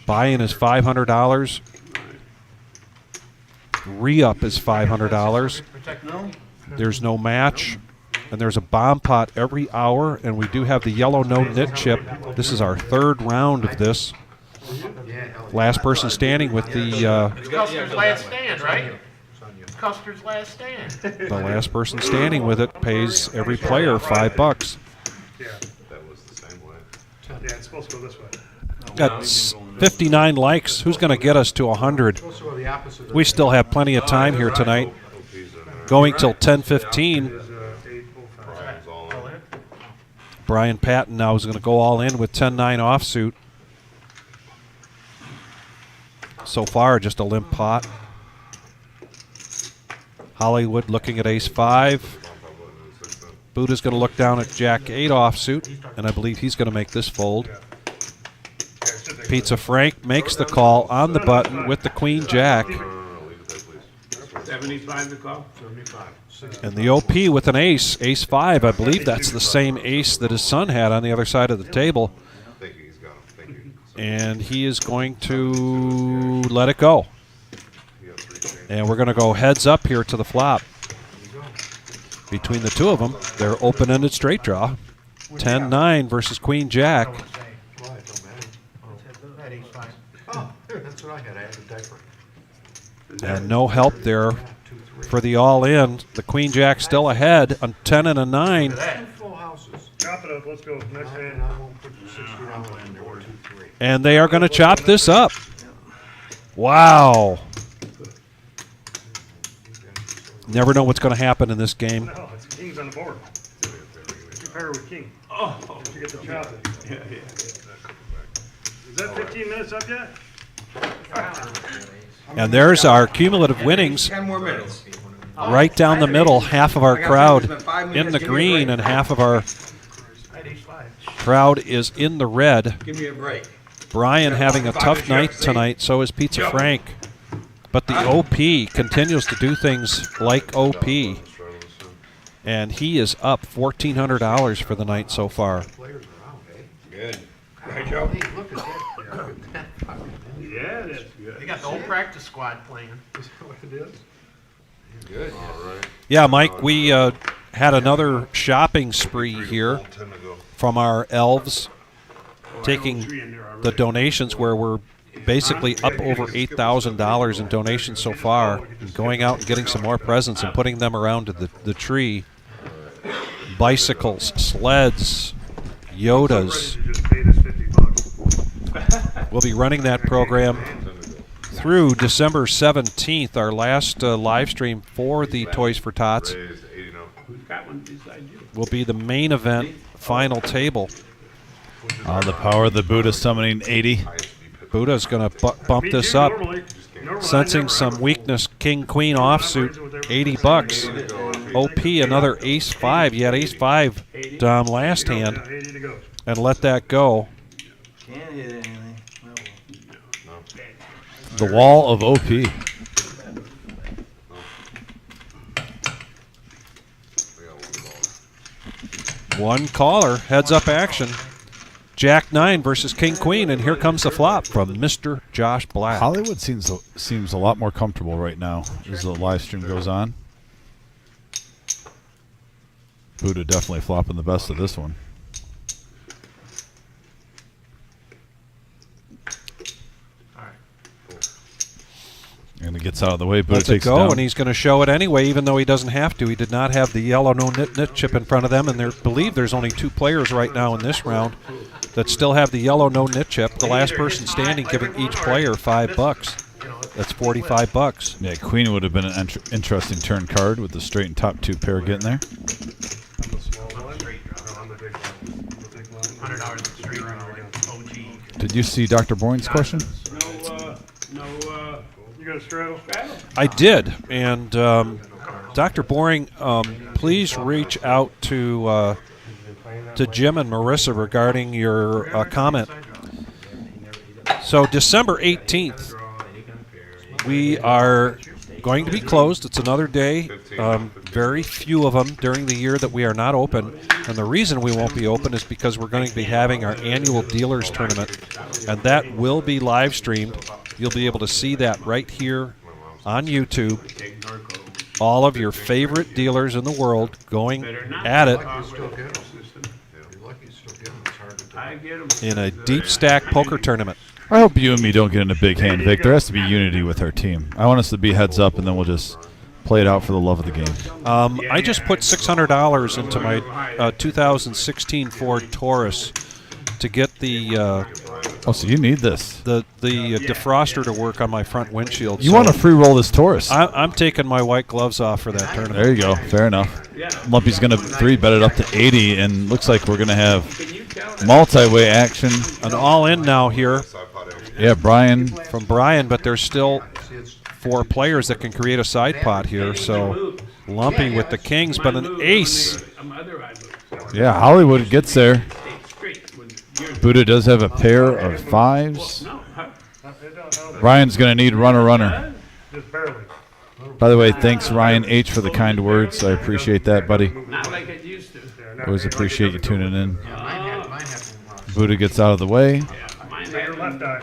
Buy-in is $500. Re-up is $500. There's no match. And there's a bomb pot every hour. And we do have the yellow no nit chip. This is our 3rd round of this. Last person standing with the... It's Custer's last stand, right? Custer's last stand. The last person standing with it pays every player $5. Yeah. That was the same way. Yeah, it's supposed to go this way. Got 59 likes. Who's going to get us to 100? We still have plenty of time here tonight. Going till 10:15. Brian Patton now is going to go all in with 10-9 offsuit. So far, just a limp pot. Hollywood looking at ace-5. Buddha's going to look down at jack-8 offsuit, and I believe he's going to make this fold. Pizza Frank makes the call on the button with the queen-jack. 75 to call? 75. And the OP with an ace, ace-5. I believe that's the same ace that his son had on the other side of the table. And he is going to let it go. And we're going to go heads up here to the flop. Between the two of them, they're open-ended straight draw. 10-9 versus queen-jack. That's what I had. I had a diaper. And no help there for the all-in. The queen-jack still ahead on 10 and a 9. Chop it up, let's go. Next hand. And they are going to chop this up. Wow. Never know what's going to happen in this game. No, it's king's on the board. You pair with king. Oh, you get the chop it. Yeah, yeah. Is that 15 minutes up yet? And there's our cumulative winnings. 10 more minutes. Right down the middle, half of our crowd in the green and half of our crowd is in the red. Give me a break. Brian having a tough night tonight, so is Pizza Frank. But the OP continues to do things like OP. And he is up $1,400 for the night so far. Good. Right, Joe? Yeah, that's good. They got the whole practice squad playing. Is that what it is? Good. All right. Yeah, Mike, we had another shopping spree here from our elves, taking the donations where we're basically up over $8,000 in donations so far, and going out and getting some more presents and putting them around the tree. Bicycles, sleds, Yodas. We'll be running that program through December 17th, our last live stream for the Toys for Tots. Will be the main event, final table. The power of the Buddha summoning 80. Buddha's going to bump this up. Sensing some weakness, king-queen offsuit, $80. OP, another ace-5. You had ace-5, Dom, last hand. And let that go. Can't hit anything. The wall of OP. One caller, heads up action. Jack 9 versus King Queen, and here comes the flop from Mr. Josh Black. Hollywood seems a lot more comfortable right now as the live stream goes on. Buddha definitely flopping the best of this one. And it gets out of the way. Buddha Lets it takes it go, down. and he's going to show it anyway, even though he doesn't have to. He did not have the yellow no nit chip in front of them, and I believe there's only 2 players right now in this round that still have the yellow no nit chip. The last person standing giving each player $5. That's $45. Yeah, Queen would have been an interesting turn card with the straight and top 2 pair getting there. Did you see Dr. Boyne's question? You got a straddle? I did, and Dr. Boring, please reach out to Jim and Marissa regarding your comment. So December 18th, we are going to be closed. It's another day. Very few of them during the year that we are not open. And the reason we won't be open is because we're going to be having our annual dealers tournament, and that will be live streamed. You'll be able to see that right here on YouTube. All of your favorite dealers in the world going at it in a deep stack poker tournament. I hope you and me don't get in a big hand, Vic. There has to be unity with our team. I want us to be heads up, and then we'll just play it out for the love of the game. I just put $600 into my 2016 Ford Taurus to get the oh, so you need this. The defroster to work on my front windshield. You want to free roll this Taurus? I'm taking my white gloves off for that tournament. There you go. Fair enough. Lumpy's going to 3-bet it up to 80, and looks like we're going to have multi-way action. An all-in now here. Yeah, Brian. From Brian, but there's still 4 players that can create a side pot here. So Lumpy with the kings, but an ace. Yeah, Hollywood gets there. Buddha does have a pair of 5s. Ryan's going to need runner. Just barely. By the way, thanks Ryan H for the kind words. I appreciate that, buddy. Not like it used to. Always appreciate you tuning in. Buddha gets out of the way.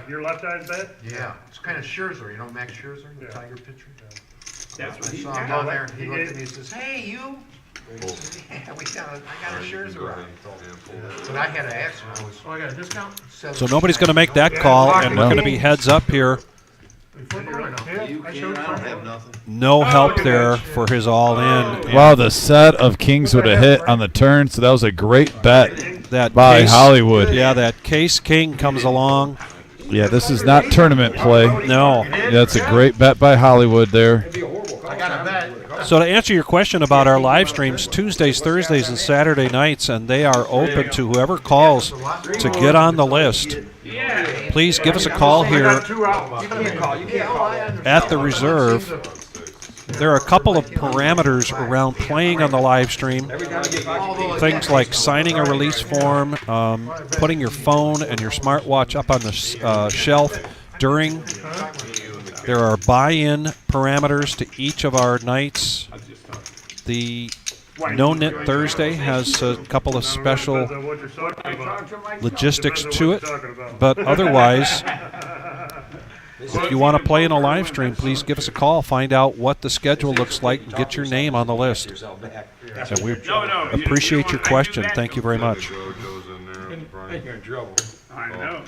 Your left eye's bad? Yeah, it's kind of Scherzer, you know Max Scherzer, the Tiger pitcher? That's what I he saw him got. down there, he looked at me and says, "Hey, you." Yeah, I got a Scherzer on. But I had to ask him, Oh, I got a discount? So nobody's going to make that call, and we're going to be heads up here. No help there for his all-in. Wow, the set of kings would have hit on the turn, so that was a great bet that by case, Hollywood. Yeah, that case king comes along. Yeah, this is not tournament play. No. Yeah, it's a great bet by Hollywood there. I got a bet. So to answer your question about our live streams, Tuesdays, Thursdays, and Saturday nights, and they are open to whoever calls to get on the list. Please give us a call here at the reserve. There are a couple of parameters around playing on the live stream. Things like signing a release form, putting your phone and your smartwatch up on the shelf during. There are buy-in parameters to each of our nights. The No Nit Thursday has a couple of special logistics to it, but otherwise, if you want to play in a live stream, please give us a call. Find out what the schedule looks like and get your name on the list. And we appreciate your question. Thank you very much. You're in trouble. I know.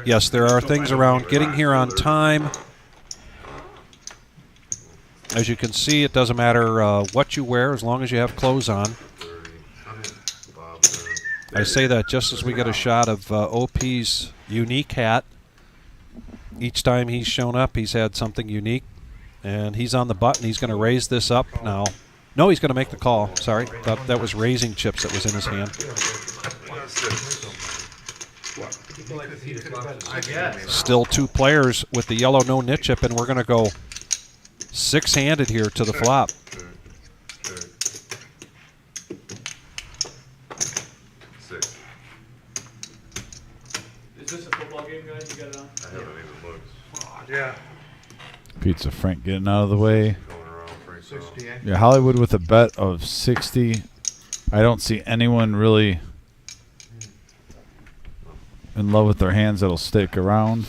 Yes, there are things around getting here on time. As you can see, it doesn't matter what you wear as long as you have clothes on. I say that just as we get a shot of OP's unique hat. Each time he's shown up, he's had something unique. And he's on the button. He's going to raise this up now. No, he's going to make the call. Sorry, that was raising chips that was in his hand. Still 2 players with the yellow no nit chip, and we're going to go 6-handed here to the flop. Is this a football game? Yeah. Pizza Frank getting out of the way. 60, eh? Yeah, Hollywood with a bet of 60. I don't see anyone really in love with their hands that'll stick around.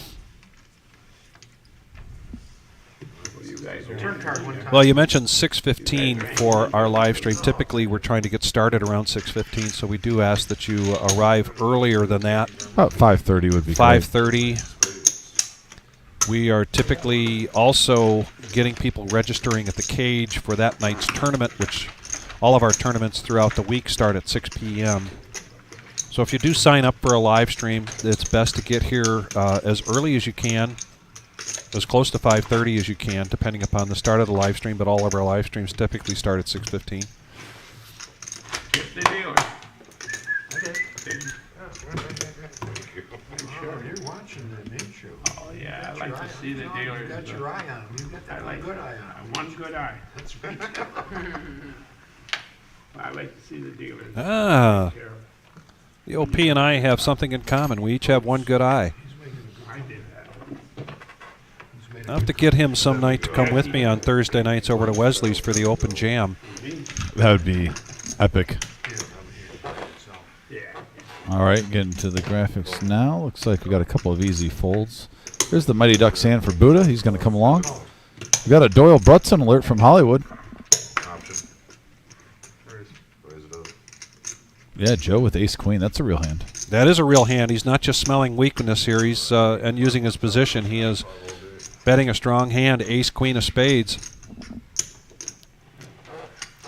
Well, you mentioned 6:15 for our live stream. Typically, we're trying to get started around 6:15, so we do ask that you arrive earlier than that. About 5:30 would be 5:30. We are typically also getting people registering at the cage for that night's tournament, which all of our tournaments throughout the week start at 6 p.m. So if you do sign up for a live stream, it's best to get here as early as you can, as close to 5:30 as you can, depending upon the start of the live stream, but all of our live streams typically start at 6:15. Get the dealer. Sure, you're watching the Nate show. Oh, yeah, I like to see the dealer. You got your eye on him. You got that one good eye on him. One good eye. That's right. I like to see the dealer. Ah, the OP and I have something in common. We each have one good eye. I did that. I'll have to get him some night to come with me on Thursday nights over to Wesley's for the open jam. That would be epic. Yeah. All right, getting to the graphics now. Looks like we got a couple of easy folds. Here's the Mighty Ducks hand for Buddha. He's going to come along. We got a Doyle Brutson alert from Hollywood. Yeah, Joe with ace queen. That's a real hand. That is a real hand. He's not just smelling weakness here. He's and using his position. He is betting a strong hand, ace queen of spades.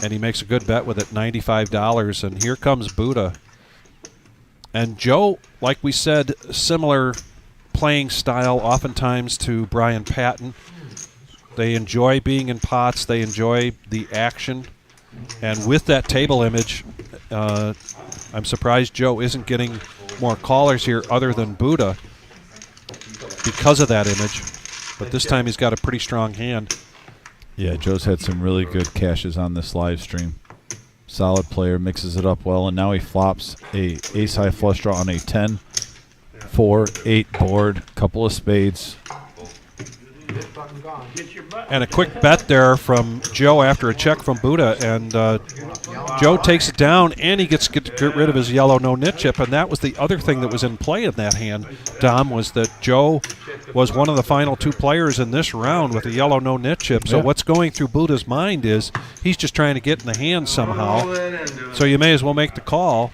And he makes a good bet with it, $95. And here comes Buddha. And Joe, like we said, similar playing style oftentimes to Brian Patton. They enjoy being in pots. They enjoy the action. And with that table image, I'm surprised Joe isn't getting more callers here other than Buddha because of that image. But this time he's got a pretty strong hand. Yeah, Joe's had some really good cashes on this live stream. Solid player, mixes it up well, and now he flops a ace-high flush draw on a 10, 4, 8 board, couple of spades. And a quick bet there from Joe after a check from Buddha, and Joe takes it down, and he gets to get rid of his yellow no-nit chip, and that was the other thing that was in play in that hand, Dom, was that Joe was one of the final two players in this round with a yellow no-nit chip. So what's going through Buddha's mind is he's just trying to get in the hand somehow. So you may as well make the call.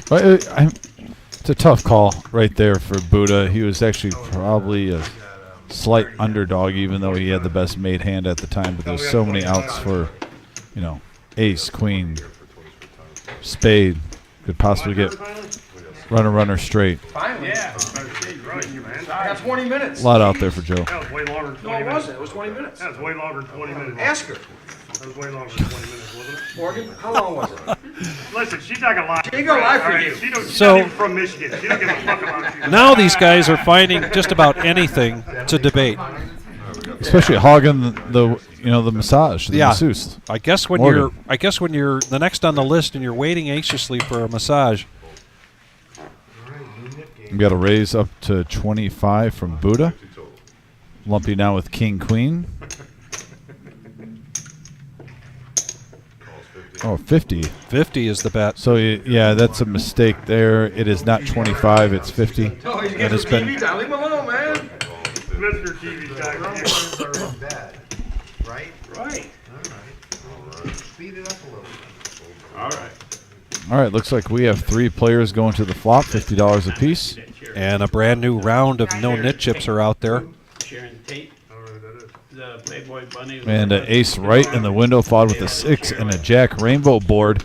It's a tough call right there for Buddha. He was actually probably a slight underdog, even though he had the best made hand at the time. But there's so many outs for, you know, ace, queen, spade. Could possibly get runner straight. Finally. Yeah. I got 20 minutes. A lot out there for Joe. That was way longer than 20 No, it minutes. wasn't. It was 20 minutes. That was way longer than 20 minutes. Ask her. That was way longer than 20 minutes, wasn't it? Morgan, how long was it? Listen, she's not gonna lie. She ain't gonna lie for All right, you. She's So- not even from Michigan. She don't give a fuck about you. Now these guys are finding just about anything to debate. Especially hogging the massage, the masseuse. I guess when you're the next on the list and you're waiting anxiously for a massage. We got a raise up to 25 from Buddha. Lumpy now with king, queen. Oh, 50. 50 is the bet. So, yeah, that's a mistake there. It is not 25, it's 50. Oh, he's And getting it's the been TV down. Leave him alone, man. Mr. TV guy. Runs are bad, right? Right. All right. Speed it up a little bit. All right. All right, looks like we have 3 players going to the flop, $50 apiece. And a brand new round of no nit chips are out there. Sharon Tate. The Playboy Bunny. And an ace right in the window, followed with a 6 and a jack rainbow board.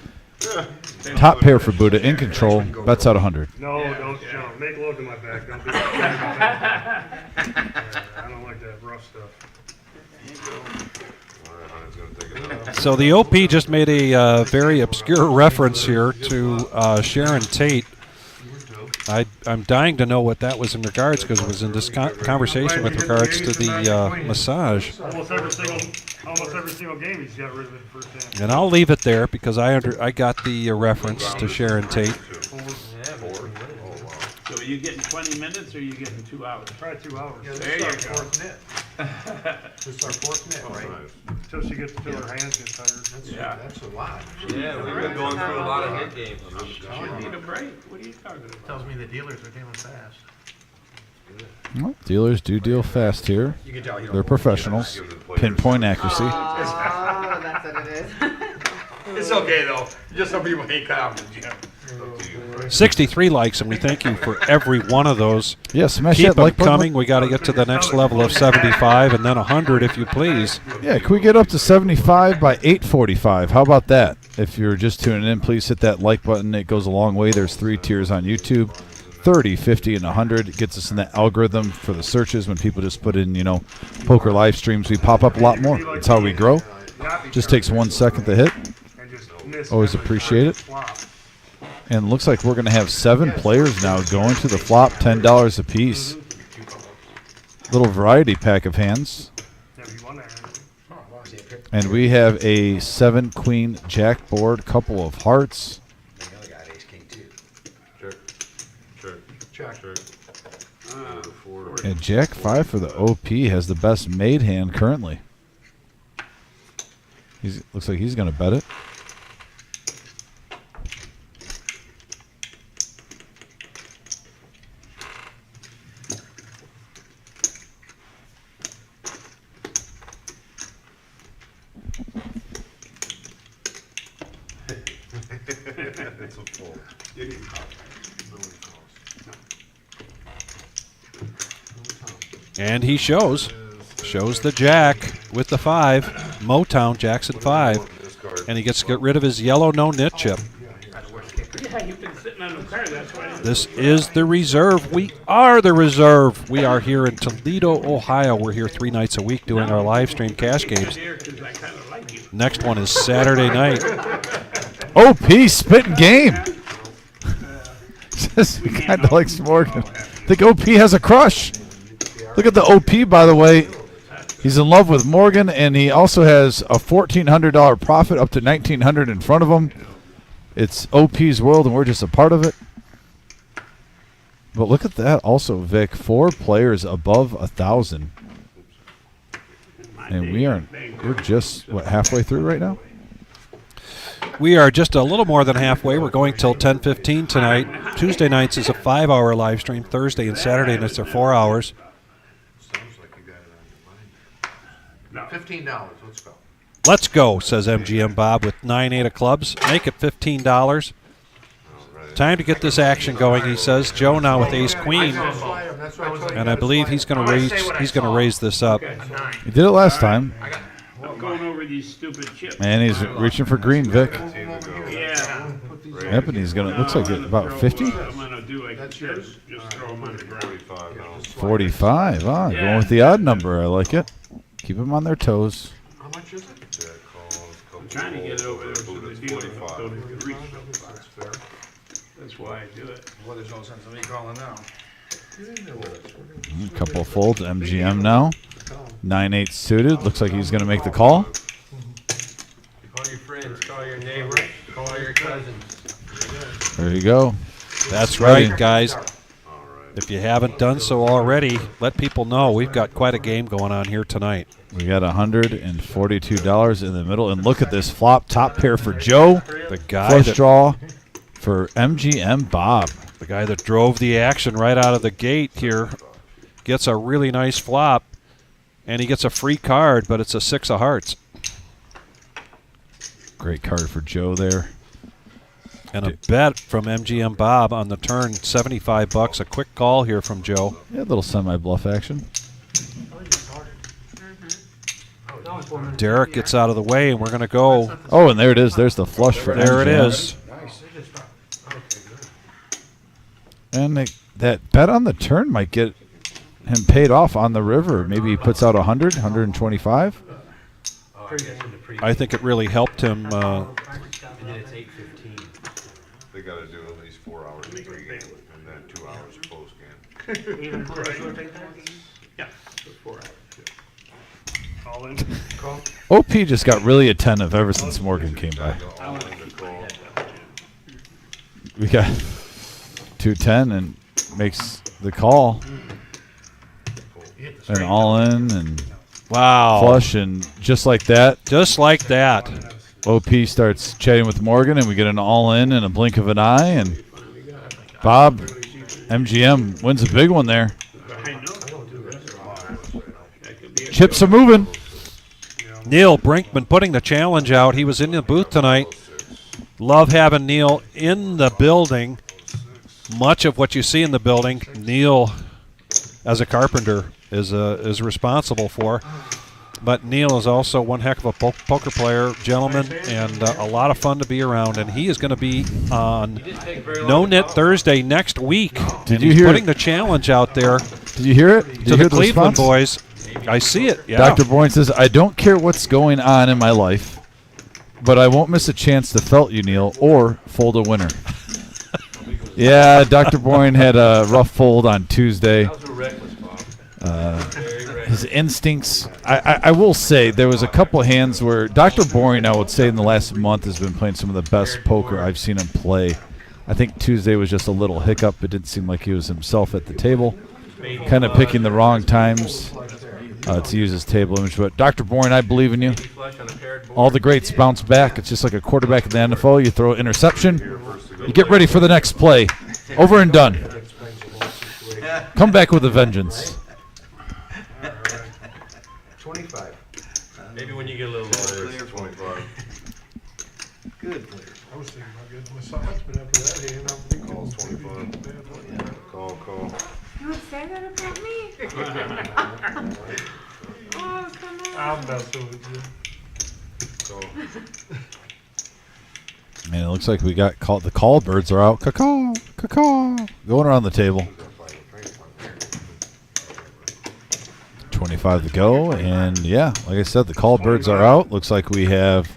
Top pair for Buddha, in control, bets out 100. No, don't. Make love to my back. Don't do that. I don't like that rough stuff. So the OP just made a very obscure reference here to Sharon Tate. I'm dying to know what that was in regards, because it was in this conversation with regards to the massage. Almost every single game he's got rid of it first hand. And I'll leave it there because I got the reference to Sharon Tate. So you getting 20 minutes or are you getting 2 hours? Probably 2 hours. There you go. This is our fourth net, right? Until she gets, till her hands get tired. That's a lot. Yeah, we've been going through a lot of hit games. You need a break? What are you talking about? Tells me the dealers are dealing fast. Well, dealers do deal fast here. You can tell you don't They're professionals. Pinpoint accuracy. Oh, that's what it is. It's okay though. Just some people ain't cut out the gym. 63 likes, and we thank you for every one of those. Yeah, smash Keep that them like button. coming. We got to get to the next level of 75 and then 100, if you please. Yeah, can we get up to 75 by 8:45? How about that? If you're just tuning in, please hit that like button. It goes a long way. There's 3 tiers on YouTube. 30, 50, and 100. It gets us in that algorithm for the searches. When people just put in, poker live streams, we pop up a lot more. That's how we grow. Just takes 1 second to hit. Always appreciate it. And looks like we're going to have 7 players now going to the flop, $10 a piece. Little variety pack of hands. And we have a 7-queen jack board, couple of hearts. And Jack 5 for the OP has the best made hand currently. Looks like he's going to bet it. It's a fold. And he shows the jack with the 5. Motown, Jackson 5. And he gets to get rid of his yellow no nit chip. Yeah, you've been sitting on the car, that's why. This is the reserve. We are the reserve. We are here in Toledo, Ohio. We're here 3 nights a week doing our live stream cash games. Next one is Saturday night. OP spitting game. Just kind of like Morgan. I think OP has a crush. Look at the OP, by the way. He's in love with Morgan, and he also has a $1,400 profit up to $1,900 in front of him. It's OP's world, and we're just a part of it. But look at that also, Vic. 4 players above 1,000. And we're just, halfway through right now? We are just a little more than halfway. We're going till 10:15 tonight. Tuesday nights is a 5-hour live stream. Thursday and Saturday nights are 4 hours. Sounds like you got it on your mind. $15, let's go. Let's go, says MGM Bob with 9-8 of clubs. Make it $15. Time to get this action going, he says. Joe now with ace queen. And I believe he's going to raise this up. He did it last time. I'm going over these stupid chips. And he's reaching for green, Vic. Yeah. Yep, and he's going to, looks like about 50? I'm going to do like chips, just throw them on the ground. 45. Ah, going with the odd number. I like it. Keep them on their toes. How much is it? I'm trying to get it over there so the dealer don't reach so far. That's fair. That's why I do it. Well, there's no sense in me calling now. A couple of folds. MGM now. 9-8 suited. Looks like he's going to make the call. Call your friends, call your neighbors, call your cousins. There you go. That's Ready. right, guys. If you haven't done so already, let people know we've got quite a game going on here tonight. We got $142 in the middle. And look at this flop. Top pair for Joe. The guy Flush that draw for MGM Bob. The guy that drove the action right out of the gate here gets a really nice flop, and he gets a free card, but it's a 6 of hearts. Great card for Joe there. And a bet from MGM Bob on the turn, $75. A quick call here from Joe. Yeah, a little semi-bluff action. Derek gets out of the way, and we're going to go. Oh, and there it is. There's the flush for There it MGM. is. And that bet on the turn might get him paid off on the river. Maybe he puts out 100, 125. I think it really helped him. And then it's 8:15. They gotta do at least 4 hours of pregame and then 2 hours of postgame. Yeah, 4 hours. All in. Call. OP just got really attentive ever since Morgan came by. We got 210, and makes the call. And all in and wow. Flush, and just like that. Just like that. OP starts chatting with Morgan, and we get an all in a blink of an eye. And Bob, MGM, wins a big one there. Chips are moving. Neil Brinkman putting the challenge out. He was in the booth tonight. Love having Neil in the building. Much of what you see in the building, Neil, as a carpenter, is responsible for. But Neil is also one heck of a poker player, gentleman, and a lot of fun to be around. And he is going to be on No Nit Thursday next week. Did and you he's hear putting it? the challenge out there? Did you hear it? Did to you hear the Cleveland response? boys. I see it. Yeah. Dr. Boyne says, I don't care what's going on in my life, but I won't miss a chance to felt you, Neil, or fold a winner. Yeah, Dr. Boyne had a rough fold on Tuesday. His instincts, I will say, there was a couple hands where Dr. Boyne, I would say, in the last month has been playing some of the best poker I've seen him play. I think Tuesday was just a little hiccup. It didn't seem like he was himself at the table. Kind of picking the wrong times to use his table image. But Dr. Boyne, I believe in you. All the greats bounce back. It's just like a quarterback in the NFL. You throw an interception. You get ready for the next play. Over and done. Come back with a vengeance. 25. Maybe when you get a little older, it's 25. Good player. I was thinking about getting myself, but after that, hand out the calls 25. Call. You would say that about me? Oh, come on. I'm messing with you. And it looks like we got called. The call birds are out. Caw-caw, caw-caw. Going around the table. 25 to go. And yeah, like I said, the call birds are out. Looks like we have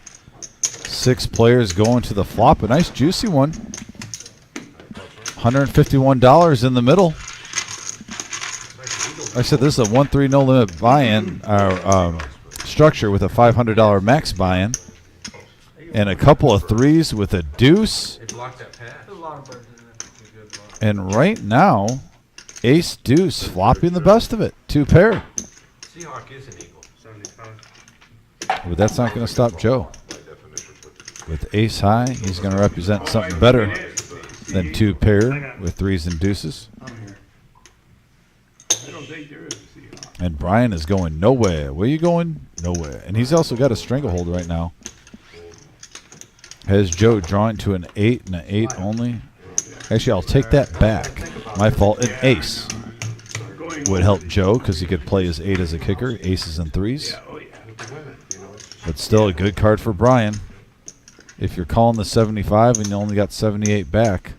6 players going to the flop. A nice juicy one. $151 in the middle. Like I said, this is a 1-3 no limit buy-in structure with a $500 max buy-in. And a couple of threes with a deuce. And right now, ace deuce flopping the best of it. 2 pair. Seahawk is an eagle. 75. But that's not going to stop Joe. With ace high, he's going to represent something better than 2 pair with threes and deuces. And Brian is going nowhere. Where are you going? Nowhere. And he's also got a stranglehold right now. Has Joe drawing to an 8 and an 8 only? Actually, I'll take that back. My fault. An ace would help Joe because he could play his 8 as a kicker, aces and threes. But still a good card for Brian. If you're calling the 75 and you only got 78 back.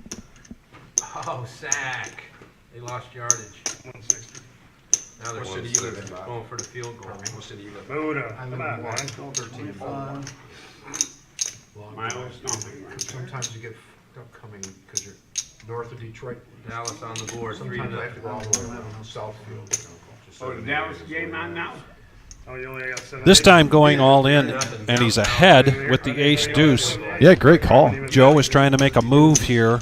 Oh, sack. They lost yardage. 160. Now they're going for the field goal. Buddha. Come on, man. 13. Sometimes you get stuff coming because you're north of Detroit. Dallas on the board. Sometimes I have to go all the way around Southfield. Oh, the Dallas game on now? Oh, you only got 7. This time going all in, and he's ahead with the ace deuce. Yeah, great call. Joe is trying to make a move here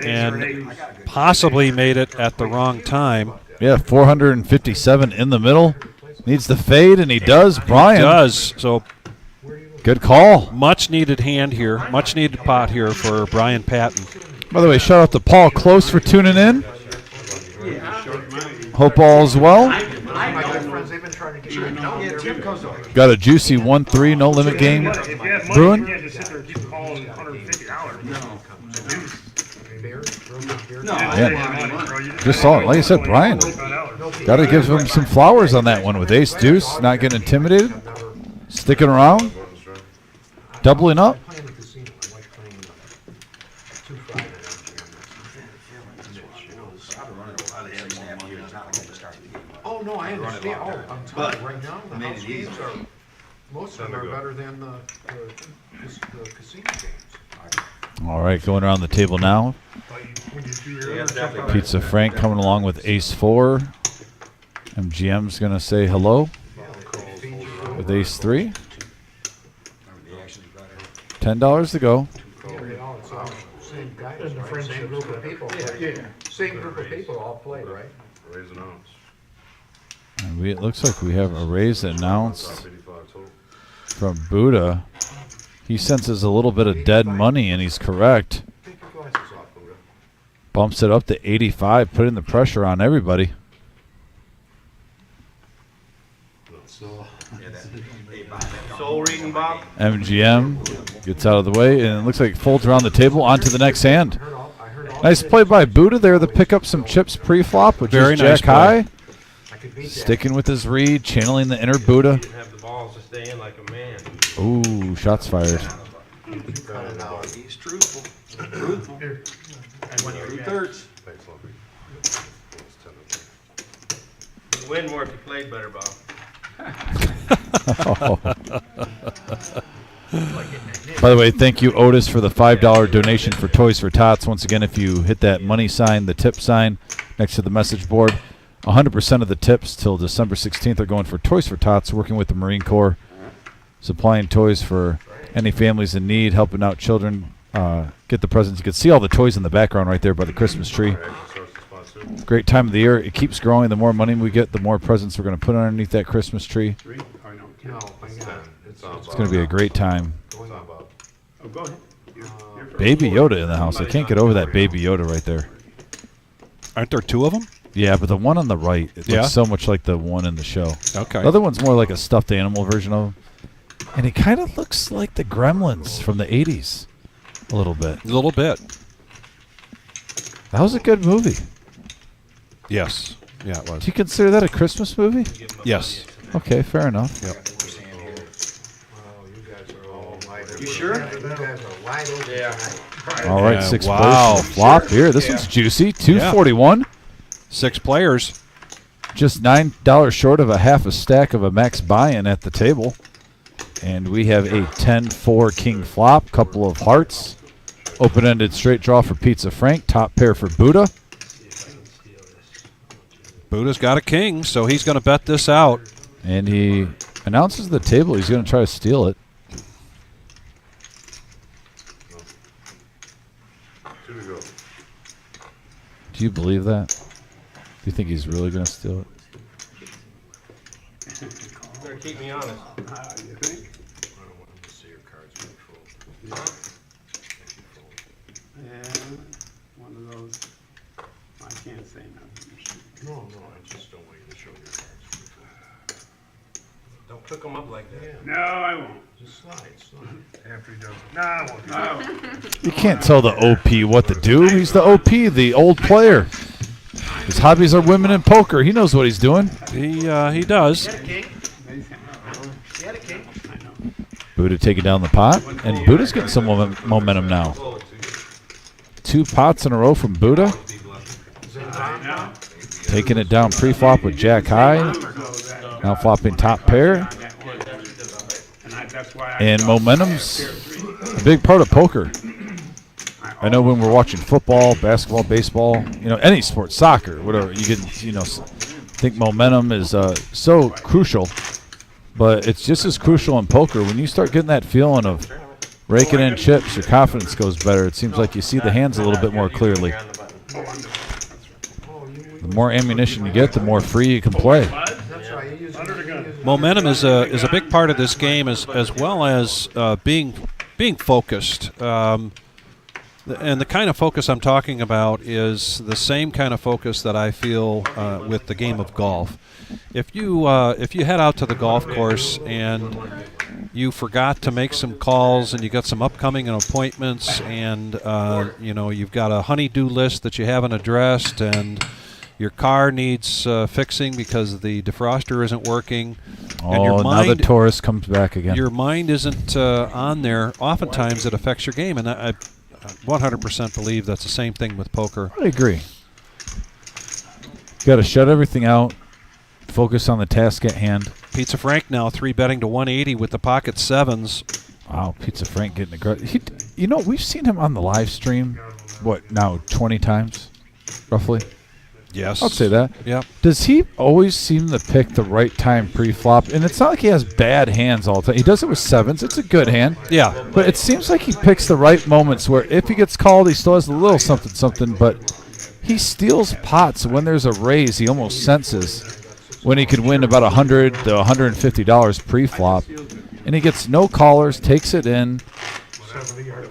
and possibly made it at the wrong time. Yeah, 457 in the middle. Needs the fade, and he does. Brian. He does. So good call. much needed hand here, much needed pot here for Brian Patton. By the way, shout out to Paul Close for tuning in. Hope all's well. My good friends, they've been trying to get you. Got a juicy 1-3 no limit game If you have money, brewing. you can't just sit there and keep calling $150. No, Yeah. Just saw it. Like I said, Brian. Got to give him some flowers on that one with ace deuce. Not getting intimidated. Sticking around. Doubling up. Oh, no, I understand. Oh, I'm telling you right now, the house games are, most of them are better than the casino games. All right, going around the table now. Pizza Frank coming along with ace 4. MGM's going to say hello with ace 3. $10 to go. Same group of people all play, right? Raise an ounce. And it looks like we have a raise announced Top 85 total. from Buddha. He senses a little bit of dead money, and he's correct. Take your glasses off, Buddha. Bumps it up to 85, putting the pressure on everybody. Soul reading, Bob? MGM gets out of the way, and it looks like it folds around the table onto the next hand. I heard all Nice play by Buddha there to pick up some chips pre-flop, which Very is nice Jack high. I could beat that. Sticking with his read, channeling the inner Buddha. Didn't have the balls to stay in like a man. Ooh, shots fired. He's truthful. Truthful. Two-thirds. Thanks, Lumpy. It's 10 You'd win more if you played better, Bob. By the way, thank you, Otis, for the $5 donation for Toys for Tots. Once again, if you hit that money sign, the tip sign next to the message board, 100% of the tips till December 16th are going for Toys for Tots, working with the Marine Corps, supplying toys for any families in need, helping out children get the presents. You can see all the toys in the background right there by the Christmas tree. Great time of the year. It keeps growing. The more money we get, the more presents we're going to put underneath that Christmas tree. No, It's It's going to be a great time. It's not Bob. Oh, go ahead. Baby Yoda in the house. I can't get over that Baby Yoda right there. Aren't there two of them? Yeah, but the one on the right, it Yeah? looks so much like the one in the show. Okay. The other one's more like a stuffed animal version of him. And he kind of looks like the Gremlins from the 80s. A little bit. A little bit. That was a good movie. Yes. Yeah, it was. Do you consider that a Christmas movie? Yes. Okay, fair enough. Yep. Oh, you guys are all wide open. You sure? You guys are wide open tonight. All right, Yeah, 6 wow. players. Flop here. This one's juicy. 241. 6 players. Just $9 short of a half a stack of a max buy-in at the table. And we have a 10-4 king flop, couple of hearts. Open-ended straight draw for Pizza Frank, top pair for Buddha. Buddha's got a king, so he's going to bet this out. And he announces the table. He's going to try to steal it. 2 to go. Do you believe that? Do you think he's really going to steal it? Better keep me honest. You think? I don't want him to see your cards when you fold. Yeah, one of those. I can't say nothing. No, I just don't want you to show your cards. Don't cook them up like that. No, I won't. Just slide. After he does it. No, I won't. No. You can't tell the OP what to do. He's the OP, the old player. His hobbies are women and poker. He knows what he's doing. He does. Buddha taking down the pot. And Buddha's getting some momentum now. 2 pots in a row from Buddha. Taking it down pre-flop with Jack high. Now flopping top pair. And momentum's a big part of poker. I know when we're watching football, basketball, baseball, any sport, soccer, whatever, you can, think momentum is so crucial. But it's just as crucial in poker. When you start getting that feeling of raking in chips, your confidence goes better. It seems like you see the hands a little bit more clearly. The more ammunition you get, the more free you can play. Momentum is a big part of this game, as well as being focused. And the kind of focus I'm talking about is the same kind of focus that I feel with the game of golf. If you head out to the golf course and you forgot to make some calls and you got some upcoming appointments and you've got a honey-do list that you haven't addressed and your car needs fixing because the defroster isn't working. And your mind, now the Taurus comes back again. Your mind isn't on there. Oftentimes it affects your game, and I 100% believe that's the same thing with poker. I agree. You got to shut everything out, focus on the task at hand. Pizza Frank now 3-betting to 180 with the pocket sevens. Wow, Pizza Frank getting aggressive. We've seen him on the live stream, 20 times, roughly? Yes. I'd say that. Yep. Does he always seem to pick the right time pre-flop? And it's not like he has bad hands all the time. He does it with sevens. It's a good hand. Yeah. But it seems like he picks the right moments where if he gets called, he still has a little something, but He steals pots when there's a raise. He almost senses when he could win about $100 to $150 pre-flop, and he gets no callers, takes it in,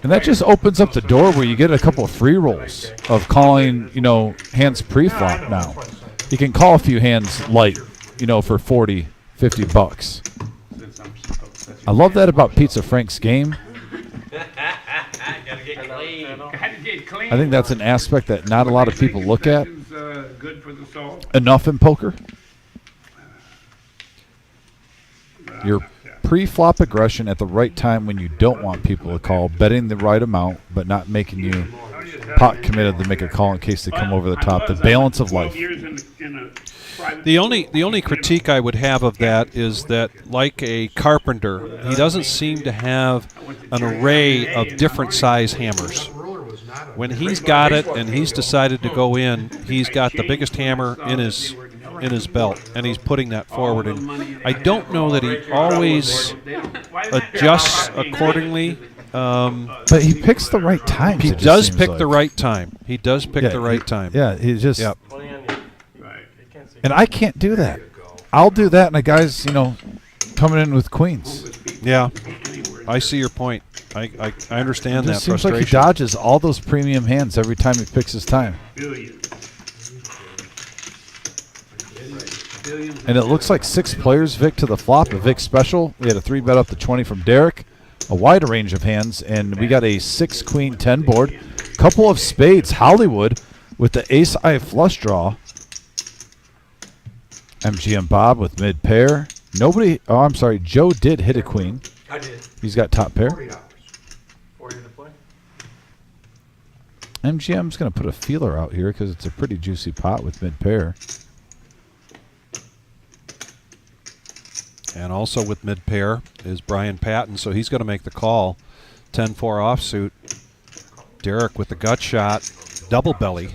and that just opens up the door where you get a couple of free rolls of calling, hands pre-flop now. You can call a few hands light, for 40, 50 bucks. I love that about Pizza Frank's game. Gotta get clean. I think that's an aspect that not a lot of people look at Good for the soul. enough in poker. Your pre-flop aggression at the right time when you don't want people to call, betting the right amount, but not making you pot committed to make a call in case they come over the top. The balance of life. The only critique I would have of that is that, like a carpenter, he doesn't seem to have an array of different size hammers. When he's got it and he's decided to go in, he's got the biggest hammer in his belt, and he's putting that forward. And I don't know that he always adjusts accordingly. But he picks the right time. He does pick the right time. He does pick the right time. Yeah, he just. Yep. And I can't do that. I'll do that, and a guy's, coming in with queens. Yeah, I see your point. I understand that It just seems frustration. like he dodges all those premium hands every time he picks his time. And it looks like 6 players, Vic to the flop, a Vic special. We had a 3-bet up to 20 from Derek, a wider range of hands, and we got a 6 queen 10 board. Couple of spades, Hollywood with the ace high flush draw. MGM Bob with mid pair. Joe did hit a queen. I did. He's got top pair. 40 to play. MGM's going to put a feeler out here because it's a pretty juicy pot with mid pair. And also with mid pair is Brian Patton, so he's going to make the call. 10-4 offsuit. Derek with the gut shot, double belly.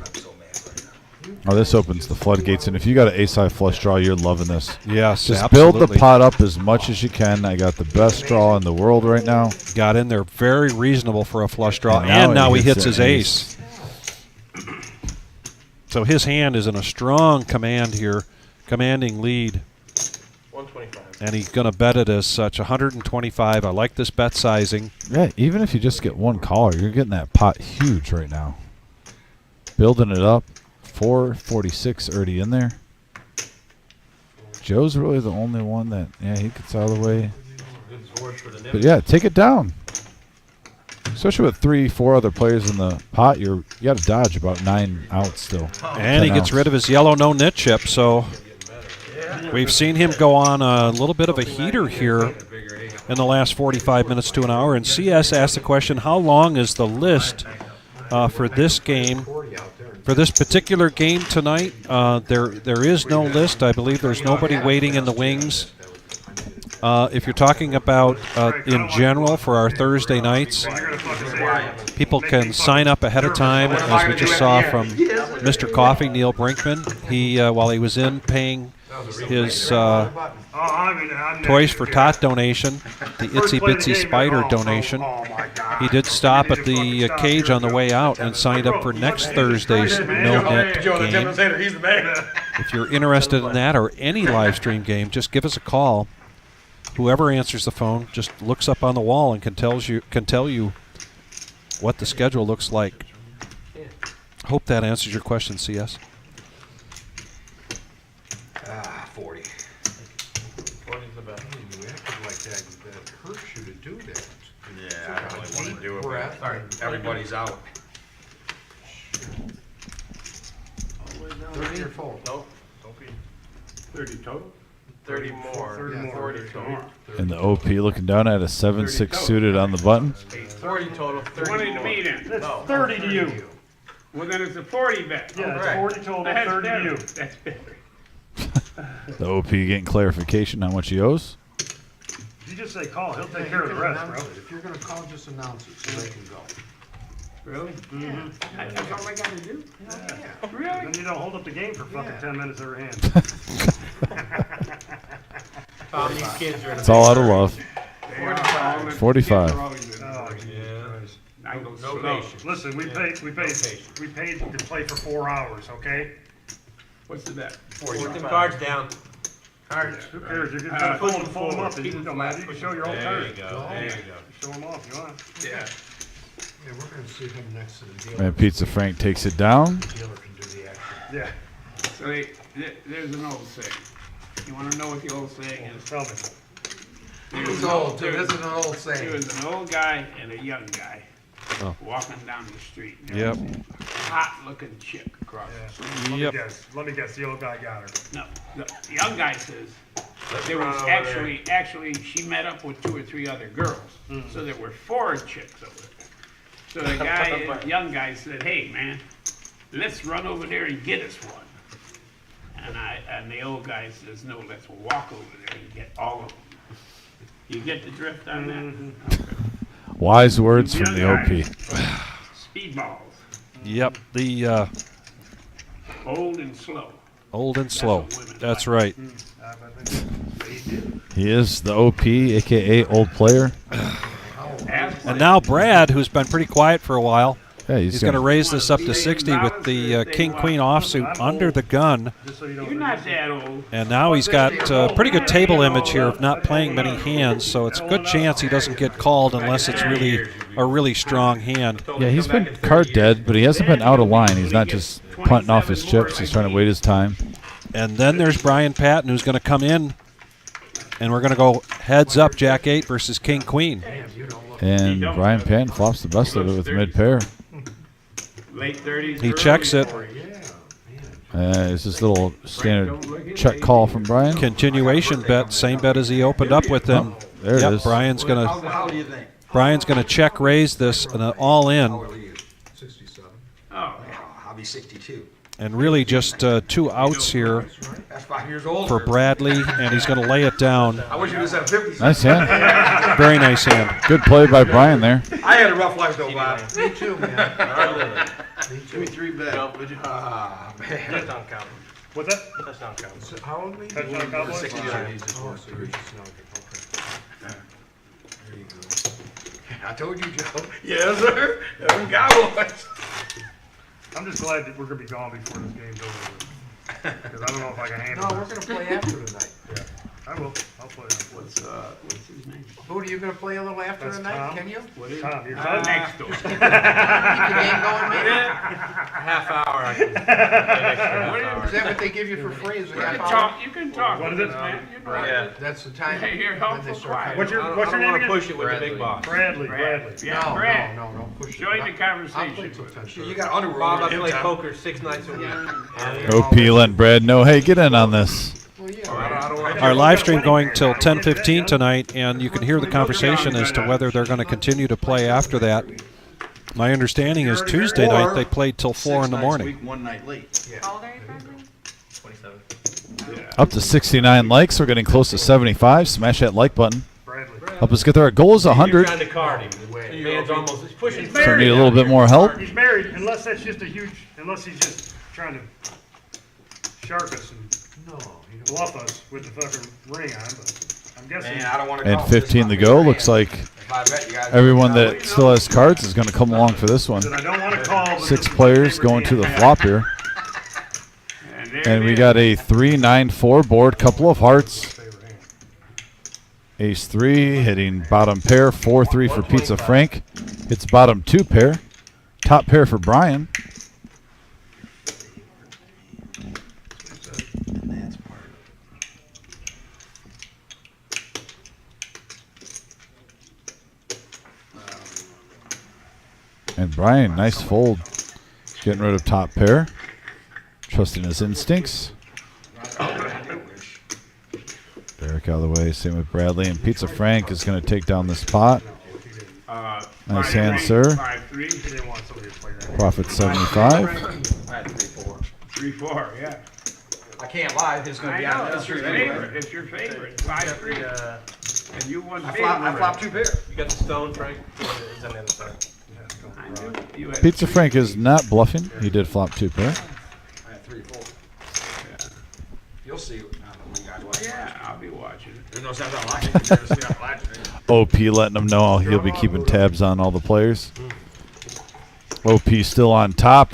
Oh, this opens the floodgates, and if you got an ace-high flush draw, you're loving this. Yes, just absolutely. build the pot up as much as you can. I got the best draw in the world right now. Got in there very reasonable for a flush draw, and now he hits his ace. So his hand is in a strong command here, commanding lead. 125. And he's going to bet it as such, 125. I like this bet sizing. Yeah, even if you just get one caller, you're getting that pot huge right now. Building it up. 446 already in there. Joe's really the only one that, he gets out of the way. But yeah, take it down. Especially with 3-4 other players in the pot, you got to dodge about 9 outs still. And he gets rid of his yellow no nit chip, so we've seen him go on a little bit of a heater here in the last 45 minutes to an hour. And CS asked the question, how long is the list for this game? For this particular game tonight, there is no list. I believe there's nobody waiting in the wings. If you're talking about in general for our Thursday nights, people can sign up ahead of time, as we just saw from Mr. Coffee, Neil Brinkman. He, while he was in paying his Toys for Tot donation, the Itsy Bitsy Spider donation, he did stop at the cage on the way out and signed up for next Thursday's no-net game. If you're interested in that or any live stream game, just give us a call. Whoever answers the phone just looks up on the wall and can tell you what the schedule looks like. Hope that answers your question, CS. 40. 40's the best. You acted like that hurts you to do that. Yeah, I don't really want to do it, but sorry, everybody's out. 30 or full? Nope, don't be. 30 total? 30 more. 30 more. 40 total. And the OP looking down at a 7-6 suited on the button. 40 total, 30 20 to more. me then. That's No. 30 to you. Well, then it's a 40 bet. Yeah, it's Right. 40 total, That's 30 to better. you. That's better. The OP getting clarification how much he owes. If you just say call, he'll take care of the rest, bro. If you're gonna call, just announce it so they can go. Really? Mm-hmm. That's all I gotta do? Really? Then you don't hold up the game for fucking 10 minutes every hand. These kids are in It's all out of love. 45. 45. Oh, I go No No, patience. listen, we paid to play for 4 hours, okay? What's the bet? Put them cards down. Cards. Who cares? You can pull them up. Keep them Don't matter. You flat. can show your own There you cards. go, there you go. Show them off if you want. Yeah. Yeah, we're gonna see him next to the dealer. And Pizza Frank takes it down. The dealer can do the action. Yeah. So there's an old saying. You want to know what the old saying is? Tell me. Who's old, too? This is an old There saying. was an old guy and a young guy Oh. walking down the street. Yep. Hot-looking chick across the street. Yep. Let me guess. The old guy got her. No, the young guy says there run was over actually she met up with 2 or 3 other girls, so there were 4 chicks over there. So the young guy said, "Hey man, let's run over there and get us one." And the old guy says, "No, let's walk over there and get all of them." You get the drift on that? Okay. Wise words from the OP. Speedballs, Yep. The old and slow. old and slow. That's right. He is the OP, aka old player. And now Brad, who's been pretty quiet for a while, Yeah, he's going to raise this up to 60 with the king-queen offsuit under the gun. You're not that old. And now he's got pretty good table image here of not playing many hands, so it's a good chance he doesn't get called unless it's really a really strong hand. Yeah, he's been card dead, but he hasn't been out of line. He's not just punting off his chips. He's trying to wait his time. And then there's Brian Patton, who's going to come in, and we're going to go heads up, Jack 8 versus King Queen. And Brian Patton flops the best of it with mid pair. Late 30s. He checks it. It's this little standard check call from Brian. Continuation bet, same bet as he opened up with them. There it is. Brian's going How do you think? to check raise this and all in, How old are you? 67. Oh, yeah. I'll be 62. and really just 2 outs here That's 5 years old. for Bradley, and he's going to lay it down. I wish you was at 50. Nice hand. Very nice hand. Good play by Brian there. I had a rough life though, Bob. Me too, man. Give me 3 bet. Ah, man. Touchdown count. What's that? Touchdown count. So how old are you? Touchdown Cowboys? 69. Oh, so you're just now, okay. There you go. I told you, Joe. Yes, sir. Them Cowboys. I'm just glad that we're gonna be gone before this game's over with. Because I don't know if I can handle No, we're this. gonna play after tonight. I will. I'll play. What's his name? Who are you gonna play a little after That's tonight? Tom. Can you? What is Tom, your it? son? Next door. Keep the game going, man? Half hour. I can play next Is that what they give you for free? Is it You half can hour? talk. You can talk. What is with it? this man. You know Yeah. it. That's the time Hey, you're when helpful they start quiet. cutting. What's your I name don't want to again? push it with the big boss. Bradley. Yeah, No, Brad. no, don't push it. Join the I'll play conversation. till 10:30. You got underwear Bob, I on. play poker 6 nights a week. OP letting Brad know, hey, get in on this. Well, yeah. I don't want Our live stream going till 10:15 tonight, and you can hear the conversation as to whether they're going to continue to play after that. My understanding is Tuesday night they played till 4 in the morning. 1 night late. How old are you, Bradley? 27. Up to 69 likes. We're getting close to 75. Smash that like button. Bradley. Help us get there. Our goal is You're 100. trying to card him. The man's almost, he's pushing. He's So we married. need a little bit more help. He's married, unless that's just a huge, unless he's just trying to shark us and No, you don't. bluff us with the fucking ring on, but I'm guessing. Man, I don't want to And 15 to go. Looks like everyone that still has cards is going to come along for this one. that I don't want to call. but 6 this is my players favorite going to the hand. flop here. And we got a 3-9-4 board, couple of hearts. Ace 3 hitting bottom pair, 4-3 for Pizza Frank. Hits bottom 2 pair. Top pair for Brian. And Brian, nice fold. Getting rid of top pair. Trusting his instincts. Derek out of the way. Same with Bradley. And Pizza Frank is going to take down this pot. Nice hand, sir. 5-3. He didn't want somebody to play that. Profit 75. I had 3-4. 3-4. Yeah. I can't lie. It's going to I be know. out of It's your favorite. It's your favorite. 5-3. And you won big. I flopped 2 pair. You got the stone, Frank? It's on the other side. I knew you had Pizza Frank is not bluffing. He did flop 2 pair. I had 3-4. You'll see when you guys watch. Yeah, I'll be watching it. There's no sense I'm watching. You're going to see I'm watching. OP letting him know he'll be keeping tabs on all the players. OP still on top.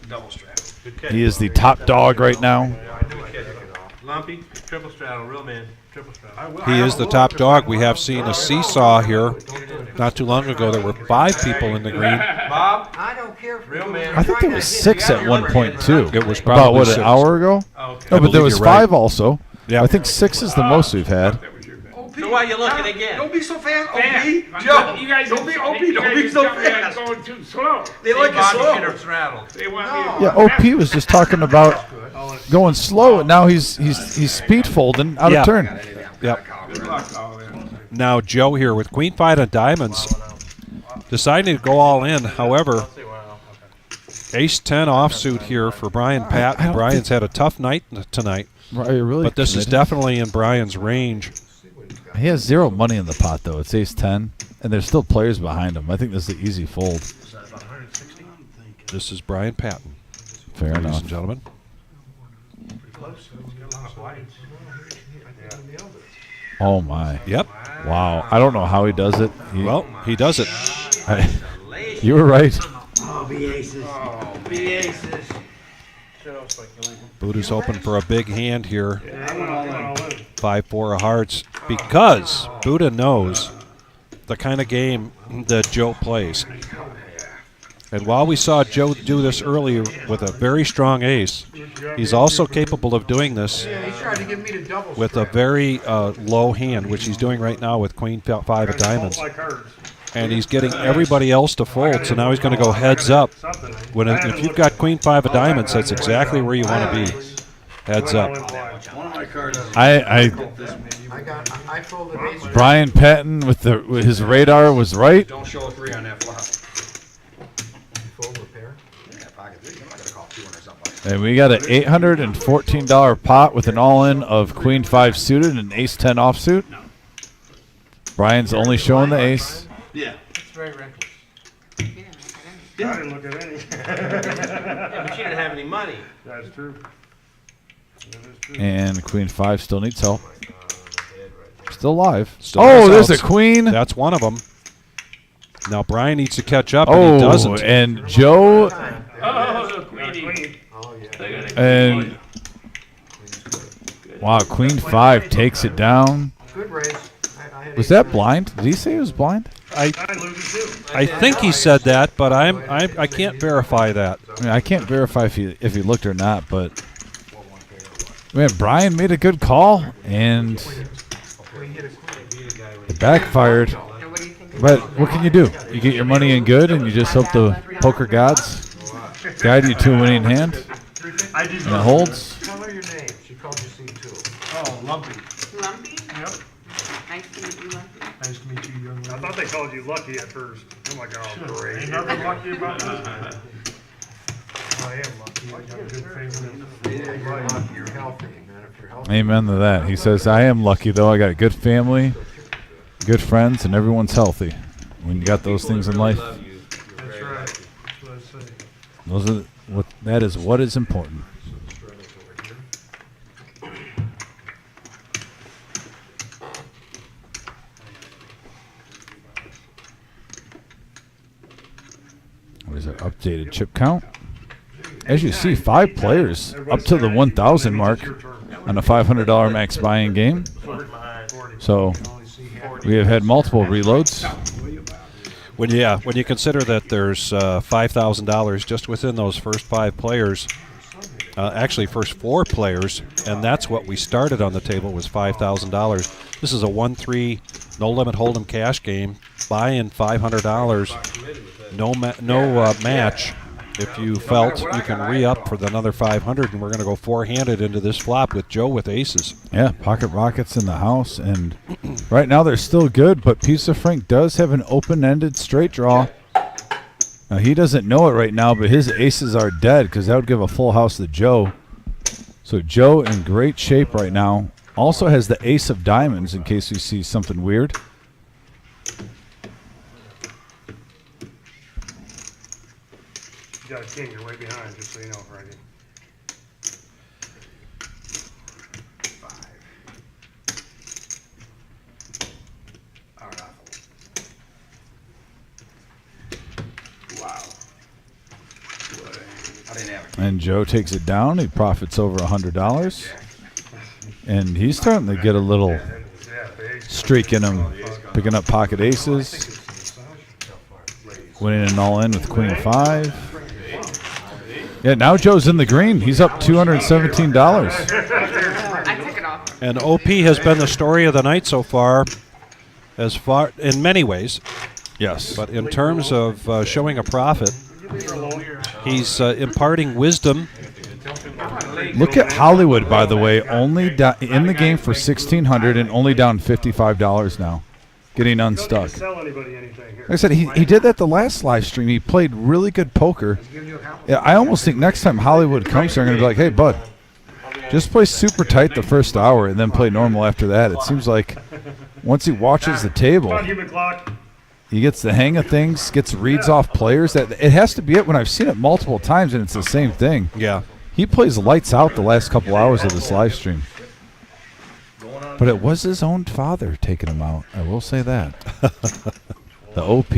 Double straddle. Good catch. He is the top dog right now. Good catch. Lumpy, triple straddle, real man. Triple straddle. He is the top dog. We have seen a seesaw here. Not too long ago, there were 5 people in the green. Bob, I don't care for real man. I think there was 6 at one point too. It was about probably what, 6. an hour ago? Okay. No, but there was you're right. 5 also. Yeah. I think 6 is the most we've had. So why are you looking again? Don't be so fast, Fast. OP. Joe, You guys don't be OP. you Don't guys be just so tell me I'm fast. going too slow. They like it Bobby slow. should have straddled. They want me to Yeah, OP was just talking about going slow, and now he's speed folding out Yeah. of turn. Yep. Now Joe here with Queen 5 of diamonds, deciding to go all in. However, Ace 10 offsuit here for Brian Patton. Brian's had a tough night tonight, Right, you're really but this is committed. definitely in Brian's range. He has 0 money in the pot though. It's ace 10, and there's still players behind him. I think this is an easy fold. This is Brian Patton, Fair ladies enough. and gentlemen. Oh my. Yep. Wow. I don't know how he does it. Well, he does it. You were right. Oh, be aces. Oh, be aces. Buddha's hoping for a big hand here. I went all in. 5-4 of hearts, because Buddha knows the kind of game that Joe plays. And while we saw Joe do this earlier with a very strong ace, he's also capable of doing this Yeah, he tried to get me to double with a very low hand, which he's doing right now with Queen 5 of diamonds. And he's getting everybody else to fold, so now he's going to go heads up. If you've got Queen 5 of diamonds, that's exactly where you want to be. Heads up. One of my cards. I folded ace. Brian Patton with his radar was right. Don't show a 3 on that flop. Fold with pair. Yeah, pocket 3. I'm not gonna call 2 or something. And we got an $814 pot with an all-in of Queen 5 suited and Ace 10 offsuit. Brian's only showing the ace. Yeah. It's very reckless. I didn't look at any. Yeah, but she didn't have any money. That's true. That is true. And Queen 5 still needs help. Still alive. Still Oh, has there's a outs. queen. That's one of them. Now Brian needs to catch up, and he Oh, doesn't. and Joe Oh, the queenie. Oh, yeah. Look at it. and wow, Queen 5 takes it down. Good raise. I had Was ace that nine. blind? Did he say he was blind? I lose it too. I think he said that, but I can't verify that. I mean, I can't verify if he looked or not, but man, Brian made a good call, and it backfired. And what do you think? But what can you do? You get your money in good, and you just hope the poker gods guide you to a winning hand, I and it holds. Tell her your name. She called you C2. Oh, lumpy. Lumpy? Yep. Nice to meet you, Lumpy. Nice to meet you, young lady. I thought they called you Lucky at first. I'm like, oh, great. Ain't nothing lucky about this. I am lucky. I got a good family. Yeah, you're lucky. You're healthy, man. If you're healthy. Amen to that. He says, I am lucky, though. I got a good family, good friends, and everyone's healthy. When you got those things in life, That's right. That's what I say. those are that is what is important. What is our updated chip count? As you see, 5 players up to the 1,000 mark on a $500 max buy-in game. So we have had multiple reloads. When you consider that there's $5,000 just within those first 5 players, actually first 4 players, and that's what we started on the table was $5,000. This is a 1-3 no limit hold'em cash game. Buy in $500, no match. If you felt you can re-up for another 500, and we're going to go 4-handed into this flop with Joe with aces. Yeah, pocket rockets in the house, and right now they're still good, but Pizza Frank does have an open-ended straight draw. Now, he doesn't know it right now, but his aces are dead because that would give a full house to Joe. So Joe in great shape right now. Also has the ace of diamonds in case you see something weird. You got a king, you're way behind, just so you know, Frankie. Wow. And Joe takes it down. He profits over $100. And he's starting to get a little streak in him, picking up pocket aces. Winning an all-in with queen 5. Yeah, now Joe's in the green. He's up $217. I took it off. And OP has been the story of the night so far, in many ways. Yes. But in terms of showing a profit, he's imparting wisdom. Look at Hollywood, by the way, only in the game for $1,600 and only down $55 now, getting unstuck. Sell anybody anything here. Like I said, he did that the last live stream. He played really good poker. Yeah, I almost think next time Hollywood comes here, I'm going to be like, hey, bud, just play super tight the first hour and then play normal after that. It seems like once he watches the table, Come on, human clock. he gets the hang of things, gets reads off players. That it has to be it when I've seen it multiple times, and it's the same thing. Yeah. He plays lights out the last couple hours of this live stream. But it was his own father taking him out. I will say that. The OP.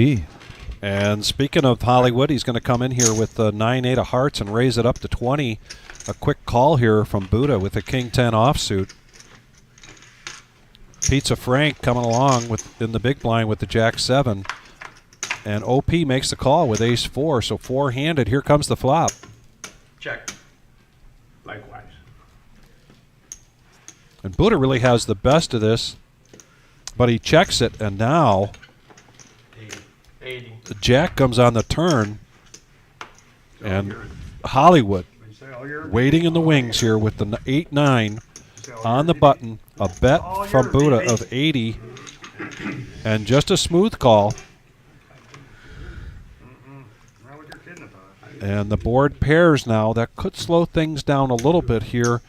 And speaking of Hollywood, he's going to come in here with the 9-8 of hearts and raise it up to 20. A quick call here from Buddha with a king 10 offsuit. Pizza Frank coming along in the big blind with the jack 7. And OP makes the call with ace 4. So 4-handed. Here comes the flop. Check. Likewise. And Buddha really has the best of this, but he checks it, and now 80. the jack comes on the turn, and Hollywood waiting in the wings here with the 8-9 on the button, a bet from Buddha of 80, and just a smooth call. And the board pairs now. That could slow things down a little bit here.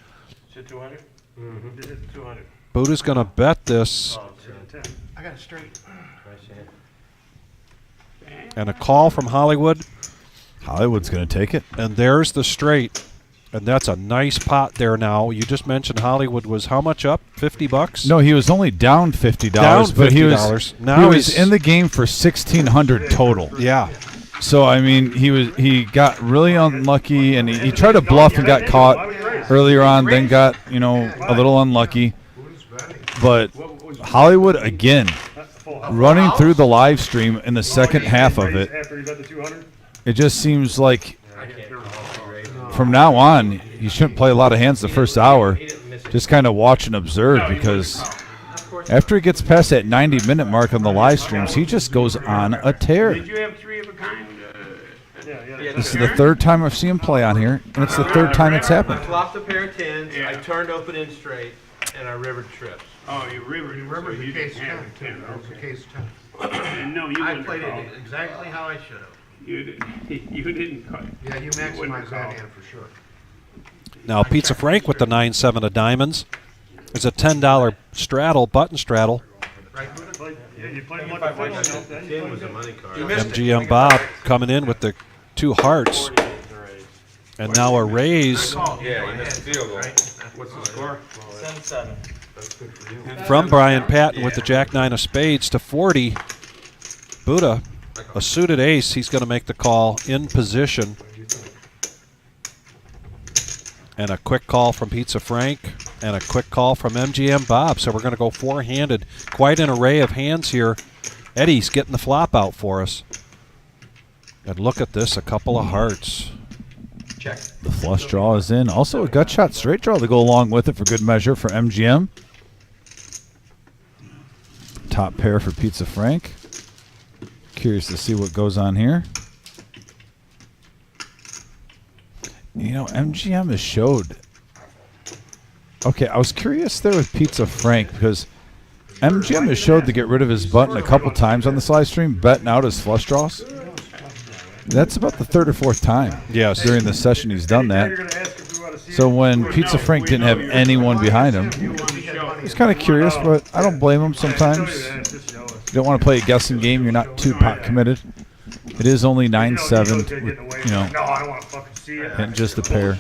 Is it 200? Mm-hmm. 200. Buddha's going to bet this. I got it straight. And a call from Hollywood. Hollywood's going to take it. And there's the straight. And that's a nice pot there now. You just mentioned Hollywood was how much up? $50? No, he was only down $50. Down but he was $50. Now he was he's in the game for $1,600 total. Yeah. So I mean, he got really unlucky, and he tried to bluff and got caught earlier on. Then got a little unlucky. But Hollywood again, running through the live stream in the second half of it. After you bet the 200? It just seems like from now on, you shouldn't play a lot of hands the first hour. Just kind of watch and observe, because after he gets past that 90-minute mark on the live streams, he just goes on a tear. Did you have 3 of a kind? This is the third time I've seen him play on here, and it's the third time it's happened. I flopped a pair of 10s, I turned open in straight, and I rivered trips. Oh, you rivered. Remember so the you case didn't have 10, a 10. that was the case 10. No, you I wouldn't played have called. it exactly how I should have. You didn't call. Yeah, you wouldn't maximized have that called. hand for sure. Now Pizza Frank with the 9-7 of diamonds. It's a $10 straddle, button straddle. Yeah, you played like a fiddle. 10 was a money card. MGM Bob coming in with the 2 hearts. And now a raise Yeah, you missed the field goal. What's the score? 7-7. from Brian Patton with the jack 9 of spades to 40. Buddha, a suited ace, he's going to make the call in position. And a quick call from Pizza Frank, and a quick call from MGM Bob. So we're going to go 4-handed. Quite an array of hands here. Eddie's getting the flop out for us. And look at this, a couple of hearts. Check. The flush draw is in. Also a gut shot straight draw to go along with it for good measure for MGM. Top pair for Pizza Frank. Curious to see what goes on here. MGM has showed. Okay, I was curious there with Pizza Frank, because MGM has showed to get rid of his button a couple times on this live stream, betting out his flush draws. That's about the 3rd or 4th time. Yes. During the session he's done that. So when Pizza Frank didn't have anyone behind him, I was kind of curious, but I don't blame him sometimes. You don't want to play a guessing game. You're not too pot committed. It is only 9-7, and just a pair.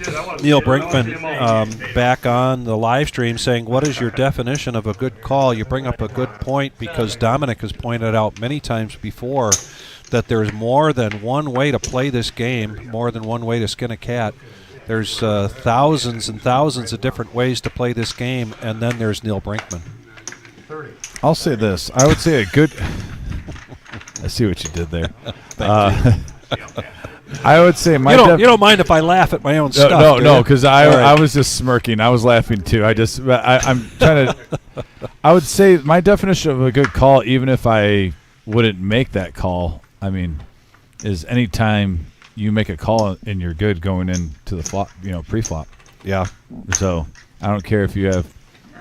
Neil Brinkman back on the live stream saying, what is your definition of a good call? You bring up a good point, because Dominic has pointed out many times before that there's more than one way to play this game, more than one way to skin a cat. There's thousands and thousands of different ways to play this game, and then there's Neil Brinkman. I'll say this. I would say a good. I see what you did there. I would say my. You don't mind if I laugh at my own stuff? No, because I was just smirking. I was laughing too. I'm trying to. I would say my definition of a good call, even if I wouldn't make that call, I mean, is any time you make a call and you're good going into the flop, pre-flop. Yeah. So I don't care if you have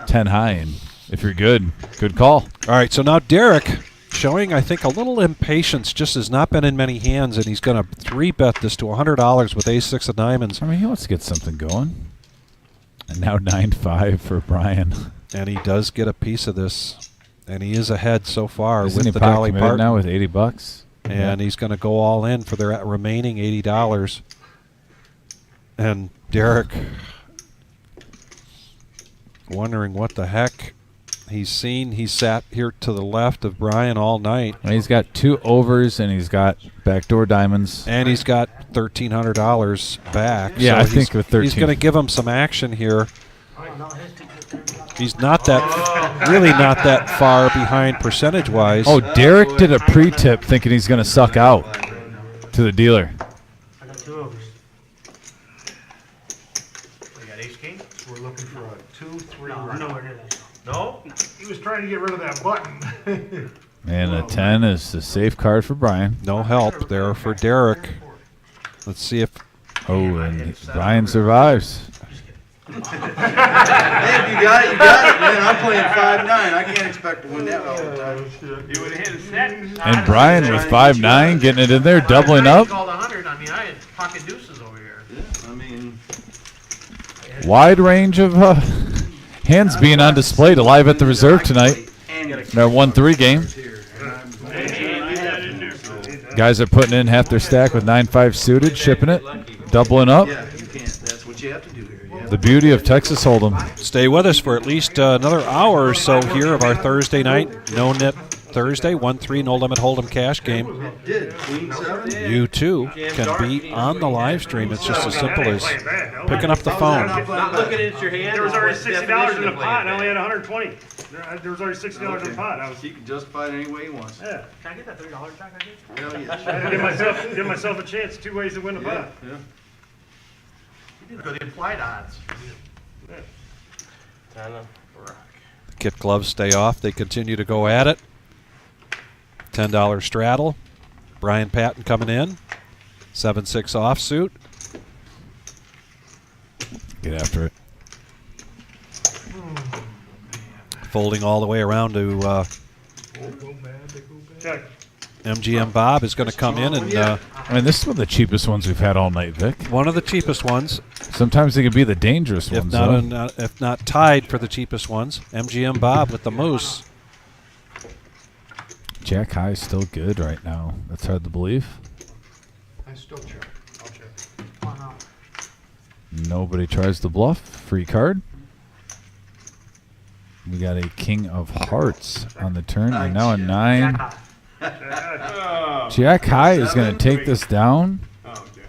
10 high, and if you're good call. All right, so now Derek showing, I think, a little impatience, just has not been in many hands, and he's going to 3-bet this to $100 with ace-6 of diamonds. I mean, he wants to get something going. And now 9-5 for Brian. And he does get a piece of this, and he is ahead so far Isn't with he the pot Dolly committed Parton. now with $80? And he's going to go all in for the remaining $80. And Derek wondering what the heck he's seen. He sat here to the left of Brian all night. And he's got 2 overs, and he's got backdoor diamonds. And he's got $1,300 back. Yeah, so I think with 13. He's going to give him some action here. He's not that, really not that far behind percentage-wise. Oh, Derek did a pre-tip thinking he's going to suck out to the dealer. I got 2 overs. We got ace king? We're looking for a 2-3 No, round. nowhere near that. No? He was trying to get rid of that button. And a 10 is the safe card for Brian. No help there for Derek. Let's see if... Oh, and Brian survives. Hey, if you got it, man. I'm playing 5-9. I can't expect to win that all the time. You would have hit a set. And Brian with 5-9 getting it in there, doubling up. Called 100. I mean, I had pocket deuces over here. Yeah, I mean, Wide range of hands being on display to live at the reserve tonight. In our 1-3 game. Guys are putting in half their stack with 9-5 suited, shipping it, doubling up. yeah, you can't. That's what you have to do here. Yeah. The beauty of Texas Hold'em. Stay with us for at least another hour or so here of our Thursday night No Nit Thursday 1-3 No Limit Hold'em cash game. Did Queen 7? You too can be on the live stream. It's just as simple as picking up the phone. Not looking at your hand. There was is already what's $60 in definition the of pot, and I playing only had 120. There was already $60 in the pot. I was, He can justify it any way he wants. yeah. Can I get that $30 back I gave? Hell I yeah. had to give myself a chance. 2 ways to win the pot. Yeah. Look at the implied odds. Kit gloves stay off. They continue to go at it. $10 straddle. Brian Patton coming in. 7-6 offsuit. Get after it. Folding all the way around to Check. MGM Bob is going to come in and I mean, this is one of the cheapest ones we've had all night, Vic. one of the cheapest ones, Sometimes they can be the dangerous if ones. not, though. if not tied for the cheapest ones. MGM Bob with the moose. Jack High is still good right now. That's hard to believe. I still check. I'll check. Why not? Nobody tries to bluff. Free card. We got a King of Hearts on the turn. We're now a 9. Jack High is going to take this down.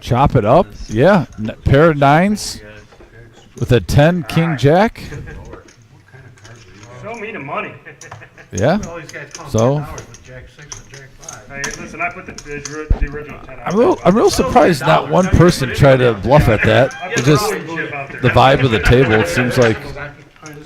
Chop it up. Yeah. Pair of 9s with a 10 King Jack. Show me the money. Yeah. All these guys call So- $10 with Jack 6 and Jack 5. Hey, listen, I put the original 10 out. I'm real surprised not one person tried to bluff at that. It just the vibe of the table. It seems like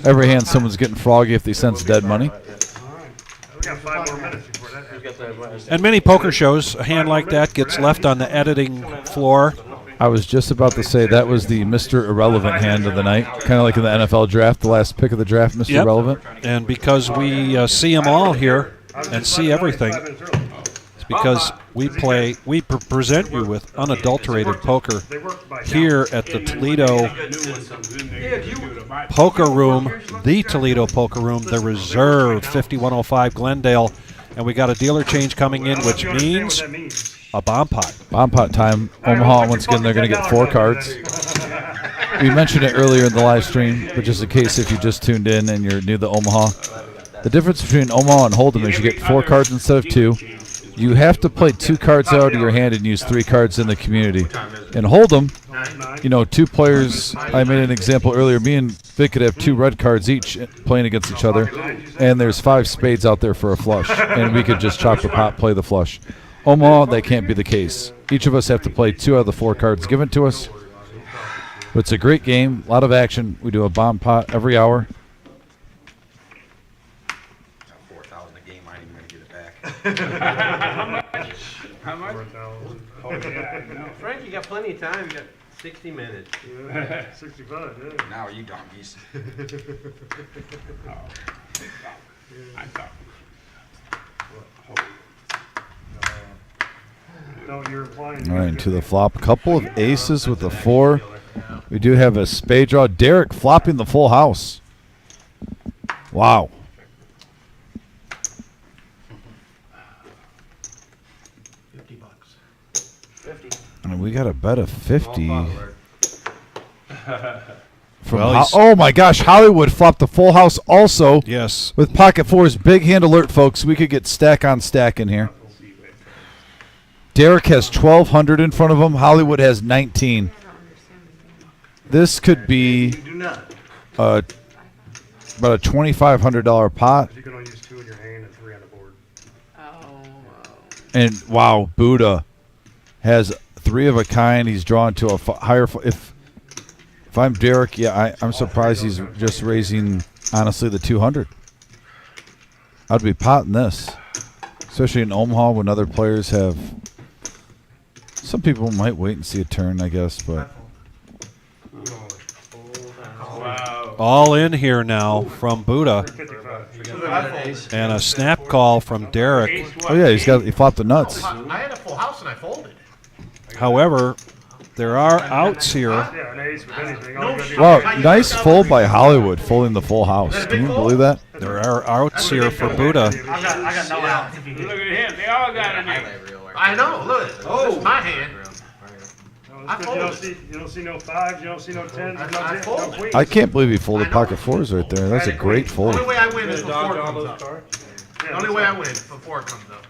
every hand someone's getting froggy if they sense dead money. We got 5 more minutes before that happens. And many poker shows, a hand like that gets left on the editing floor. I was just about to say that was the Mr. Irrelevant hand of the night, kind of like in the NFL draft, the last pick of the draft, Mr. Yep. Irrelevant. And because we see them all here and see everything, it's because we present you with unadulterated poker here at the Toledo Poker Room, the Toledo Poker Room, the Reserve, 5105 Glendale. And we got a dealer change coming in, which means a bomb pot. Bomb pot time. Omaha, once again, they're going to get 4 cards. We mentioned it earlier in the live stream, but just in case if you just tuned in and you're new to Omaha, the difference between Omaha and Hold'em is you get 4 cards instead of 2. You have to play 2 cards out of your hand and use 3 cards in the community. In Hold'em, you know, two players, I made an example earlier, me and Vic could have 2 red cards each playing against each other, and there's 5 spades out there for a flush, and we could just chop the pot, play the flush. Omaha, that can't be the case. Each of us have to play 2 out of the 4 cards given to us. But it's a great game, a lot of action. We do a bomb pot every hour. 4,000 a game, I ain't even gonna get it back. How much? Oh, yeah, I know. Frank, you got plenty of time. You got 60 minutes. 65, yeah. Now you donkeys. I thought. No, you're implying. All right, to the flop. A couple of aces with the 4. We do have a spade draw. Derek flopping the full house. Wow. And we got a bet of 50. Well, Oh my gosh, Hollywood flopped the full house also. Yes. With pocket 4s. Big hand alert, folks. We could get stack on stack in here. Derek has 1,200 in front of him. Hollywood has 19. This could be about a $2,500 pot. You can only use 2 in your hand and 3 on the board. And wow, Buddha has 3 of a kind. He's drawn to a higher. If I'm Derek, yeah, I'm surprised he's just raising, honestly, the 200. I'd be potting this, especially in Omaha when other players have. Some people might wait and see a turn, I guess, but. Wow. All in here now from Buddha. And a snap call from Derek. Oh yeah, he flopped the nuts. I had a full house and I folded. However, there are outs here. Yeah, an ace with anything. All you gotta do is- Wow, nice fold by Hollywood, folding the full house. Can you believe that? There are outs here for Buddha. I got no outs. Look at him. They all got an ace. I know, look, this is my hand. I You don't see no 5s, you don't see no 10s, I no 10s, no folded. queens. I can't believe he folded pocket 4s right there. That's a great The fold. only way I win is before it all comes those up. cards? The only way I win is before it comes up.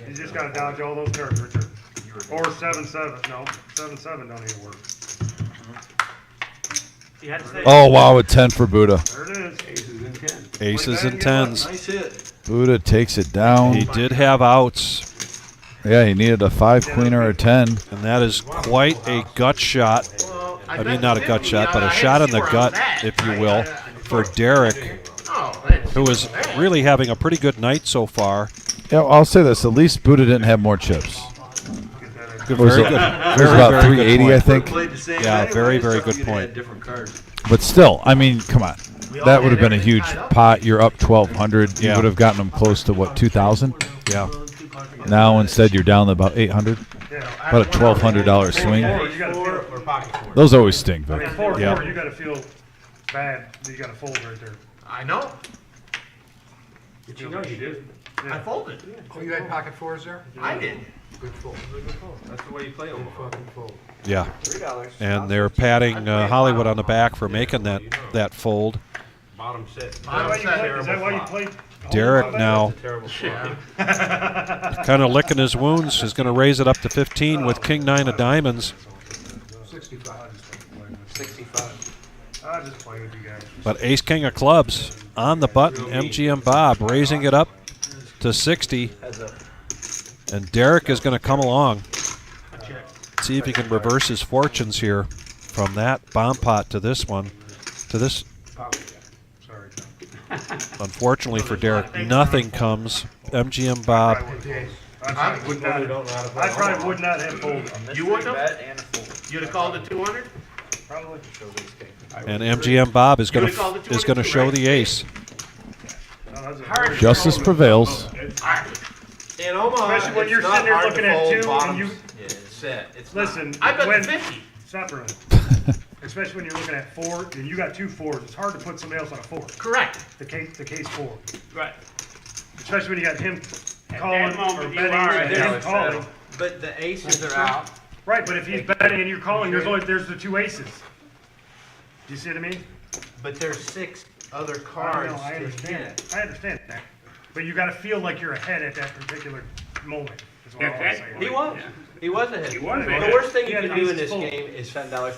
You just gotta dodge all those cards, Richard. Or 7-7, no, 7-7 don't even work. You had to say. Oh wow, a 10 for Buddha. There it is. Aces and 10. Aces and 10s. Nice hit. Buddha takes it down. He did have outs, Yeah, he needed a 5 queen or a 10. and that is quite a gut shot. I mean, not a gut shot, but a shot in the gut, if you will, for Derek, who is really having a pretty good night so far. Yeah, I'll say this: at least Buddha didn't have more chips. Good, Was very it- good. it was Very, about very good 380, point. I think. Played the same Yeah, anyway, very, so very if good you'd point. had different cards. But still, I mean, come on. That would have been a huge pot. You're up 1,200. You Yeah. would have gotten them close to what, 2,000? Yeah. Now instead you're down to about 800. About a $1,200 swing. You gotta Four feel, or pocket four. Those always sting, I mean, Vic. 4-4, Yeah. you gotta feel bad that you gotta fold right there. I know, But you know you did. I folded. Oh, you had pocket 4s there? I did. Good fold. That's the way you play them. Fucking fold. Yeah. And they're patting Hollywood on the back for making that fold. Bottom set. Is that why you played? Derek now Terrible flop. kind of licking his wounds. Is going to raise it up to 15 with King 9 of diamonds. 65. 65. I just play with you guys. But Ace King of clubs on the button. MGM Bob raising it up to 60. And Derek is going to come along. See if he can reverse his fortunes here from that bomb pot to this one. To this. Sorry. Unfortunately for Derek, nothing comes. MGM Bob. I probably would not have folded. You wouldn't have? You'd have called it 200? Probably. And MGM Bob is going to show the ace. Justice prevails. In Omaha, Especially when it's you're not sitting there hard looking to at fold 2 and bottoms. you. Yeah, it's set. It's Listen, I bet when, the 50. Stop running. Especially when you're looking at 4 and you got 2 4s, it's hard to put somebody else on a 4. Correct. The case 4. Right. Especially when you got him At calling that moment, or you betting are and ahead him of calling. But the aces are out. Right, but if he's betting and you're calling, there's the 2 aces. Do you see what I mean? But there's 6 other I cards know, I to understand hit. that. I understand that. But you got to feel like you're ahead at that particular moment. Is what I That's was it. saying. He was. He was ahead. He was The ahead. worst thing He you had can do in aces this full. game is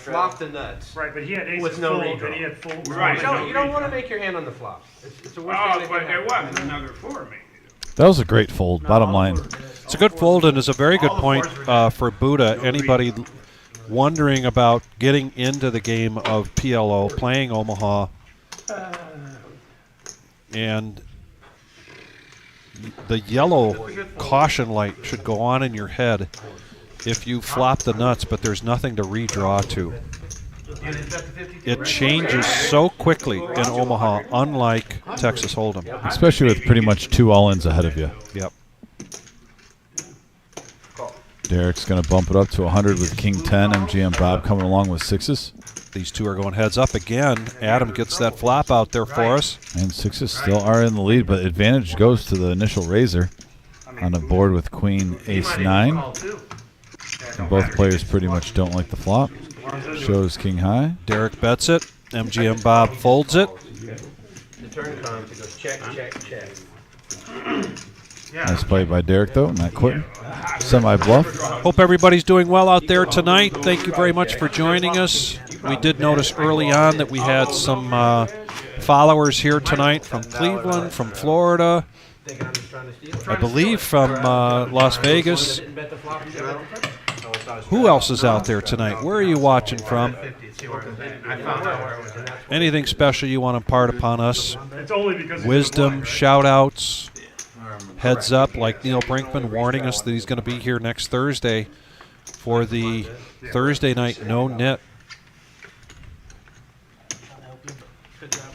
flop the nuts. Right, but he had aces With no full, redraw. and he had full. Right. You don't want to make your hand on the flop. It's the worst Oh, thing but that there can happen. was another 4 maybe. That was a great fold. Bottom line. It's a good fold and is a very good point for Buddha. Anybody wondering about getting into the game of PLO, playing Omaha, and the yellow caution light should go on in your head if you flop the nuts, but there's nothing to redraw to. It changes so quickly in Omaha, unlike Texas Hold'em. Especially with pretty much 2 all-ins ahead of you. Yep. Derek's going to bump it up to 100 with King 10. MGM Bob coming along with 6s. These two are going heads up again. Adam gets that flop out there for us. And 6s still are in the lead, but advantage goes to the initial raiser on the board with Queen Ace 9. And both players pretty much don't like the flop. Shows King High. Derek bets it. MGM Bob folds it. The turn comes, it goes check, check, check. Nice play by Derek, though, not quitting. Semi-bluff. Hope everybody's doing well out there tonight. Thank you very much for joining us. We did notice early on that we had some followers here tonight from Cleveland, from Florida, I believe from Las Vegas. Who else is out there tonight? Where are you watching from? Anything special you want to impart upon us? It's only because he's Wisdom, black, right? shout-outs, heads up, like Neil Brinkman warning us that he's going to be here next Thursday for the Thursday night no nit.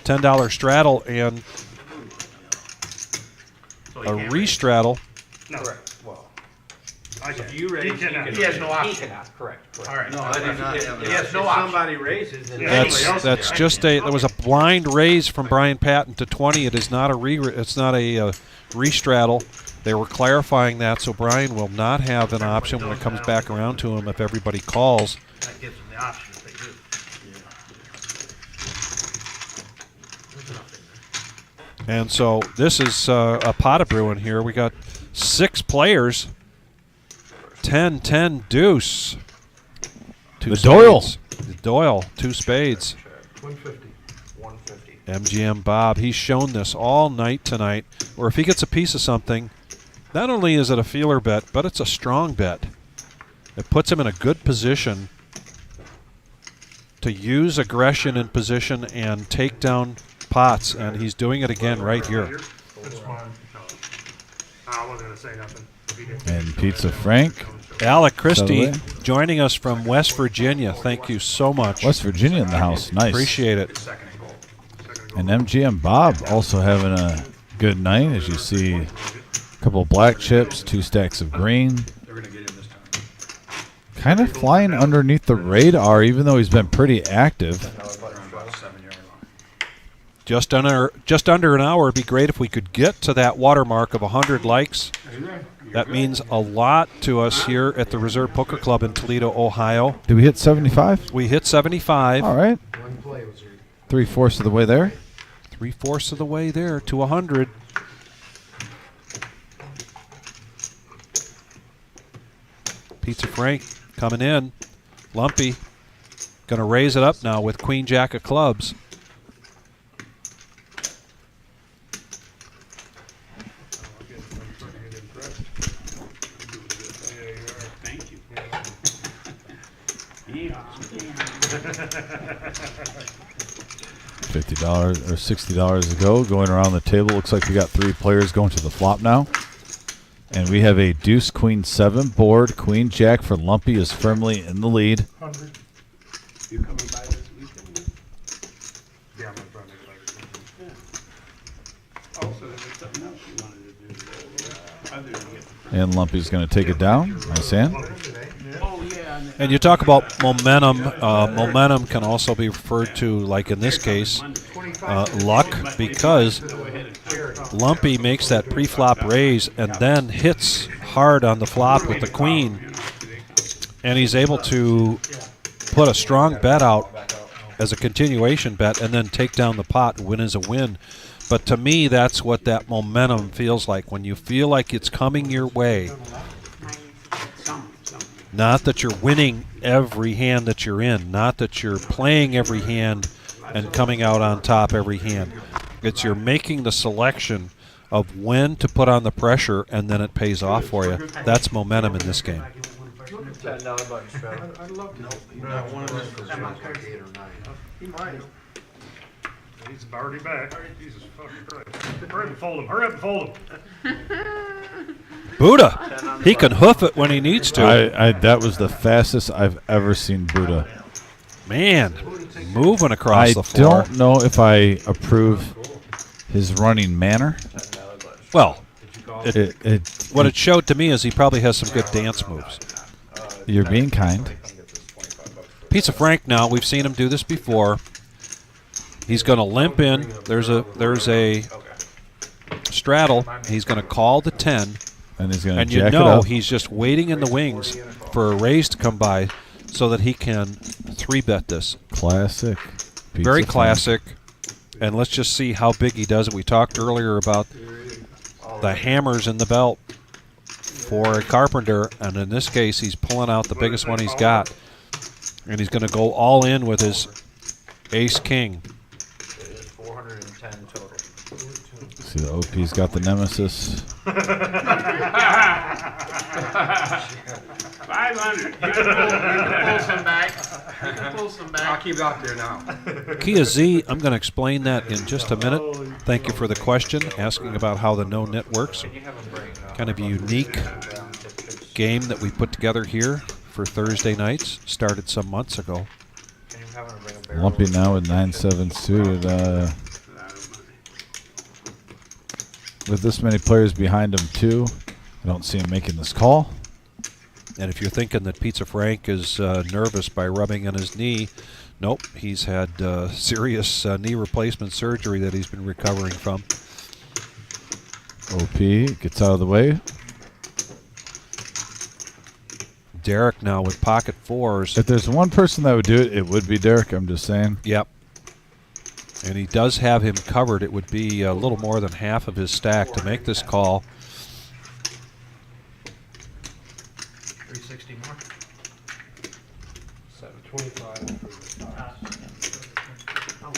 $10 straddle and a re-straddle. No. If you raise, He has no option. Correct. All right. No, I do not have He has no option. somebody raises, then That's just a. There was a blind raise from Brian Patton to 20. It is not a re-straddle. They were clarifying that, so Brian will not have an option when it comes back around to him if everybody calls. That gives them the option if they do. And so this is a pot of brewing here. We got 6 players. 10, 10, deuce. The Doyle. The Doyle, 2 spades. 150. MGM Bob, he's shown this all night tonight, where if he gets a piece of something, not only is it a feeler bet, but it's a strong bet. It puts him in a good position to use aggression in position and take down pots, and he's doing it again right here. That's fine. I wasn't going to say nothing. And Pizza Frank. Alec Christie Saturday. joining us from West Virginia. Thank you so much. West Virginia in the house. Nice. Appreciate it. And MGM Bob also having a good night, as you see a couple of black chips, 2 stacks of green. Kind of flying underneath the radar, even though he's been pretty active. Just under an hour. It'd be great if we could get to that watermark of 100 likes. That means a lot to us here at the Reserve Poker Club in Toledo, Ohio. Did we hit 75? We hit 75. All right. 3/4 of the way there. 3/4 of the way there to 100. Pizza Frank coming in. Lumpy. Going to raise it up now with Queen Jack of clubs. Thank you. $50 or $60 to go. Going around the table. Looks like we got 3 players going to the flop now. And we have a deuce queen 7 board. Queen Jack for Lumpy is firmly in the lead. You coming by this weekend? Yeah, I'm going to make it Also, there was something else you wanted to do. Other than get the And Lumpy's going to take it down. Nice hand. Oh, yeah. And you talk about momentum. Momentum can also be referred to, like in this case, luck, because Lumpy makes that pre-flop raise and then hits hard on the flop with the queen. And he's able to put a strong bet out as a continuation bet and then take down the pot. Win is a win. But to me, that's what that momentum feels like. When you feel like it's coming your way. Not that you're winning every hand that you're in. Not that you're playing every hand and coming out on top every hand. It's you're making the selection of when to put on the pressure, and then it pays off for you. That's momentum in this game. $10 bucks, Trevor. I'd love to know. One of those for like 8 or 9. He might. He's already back. Jesus fucking Christ. Hurry up and fold him. Hurry up and fold him. Buddha, he can hoof it when he needs to. That was the fastest I've ever seen Buddha. Man, moving across the floor. I don't know if I approve his running manner. Well, what it showed to me is he probably has some good dance moves. You're being kind. Pizza Frank now, we've seen him do this before. He's going to limp in. There's a straddle. He's going to call the 10. And he's going and to you jack know it up. He's just waiting in the wings for a raise to come by so that he can 3-bet this. Classic. Pizza Very Frank. classic. And let's just see how big he does it. We talked earlier about the hammers in the belt for a carpenter, and in this case, he's pulling out the biggest one he's got. And he's going to go all in with his ace-king. 410 total. See, the OP's got the nemesis. 500. You can pull some back. You can pull some back. I'll keep it out there now. Kia Z, I'm going to explain that in just a minute. Thank you for the question, asking about how the no net works. Kind of a unique game that we put together here for Thursday nights. Started some months ago. Lumpy now with 9-7 suited. With this many players behind him, too, I don't see him making this call. And if you're thinking that Pizza Frank is nervous by rubbing on his knee, nope, he's had serious knee replacement surgery that he's been recovering from. OP gets out of the way. Derek now with pocket 4s. If there's one person that would do it, it would be Derek, I'm just saying. Yep. And he does have him covered. It would be a little more than half of his stack to make this call. 360 more.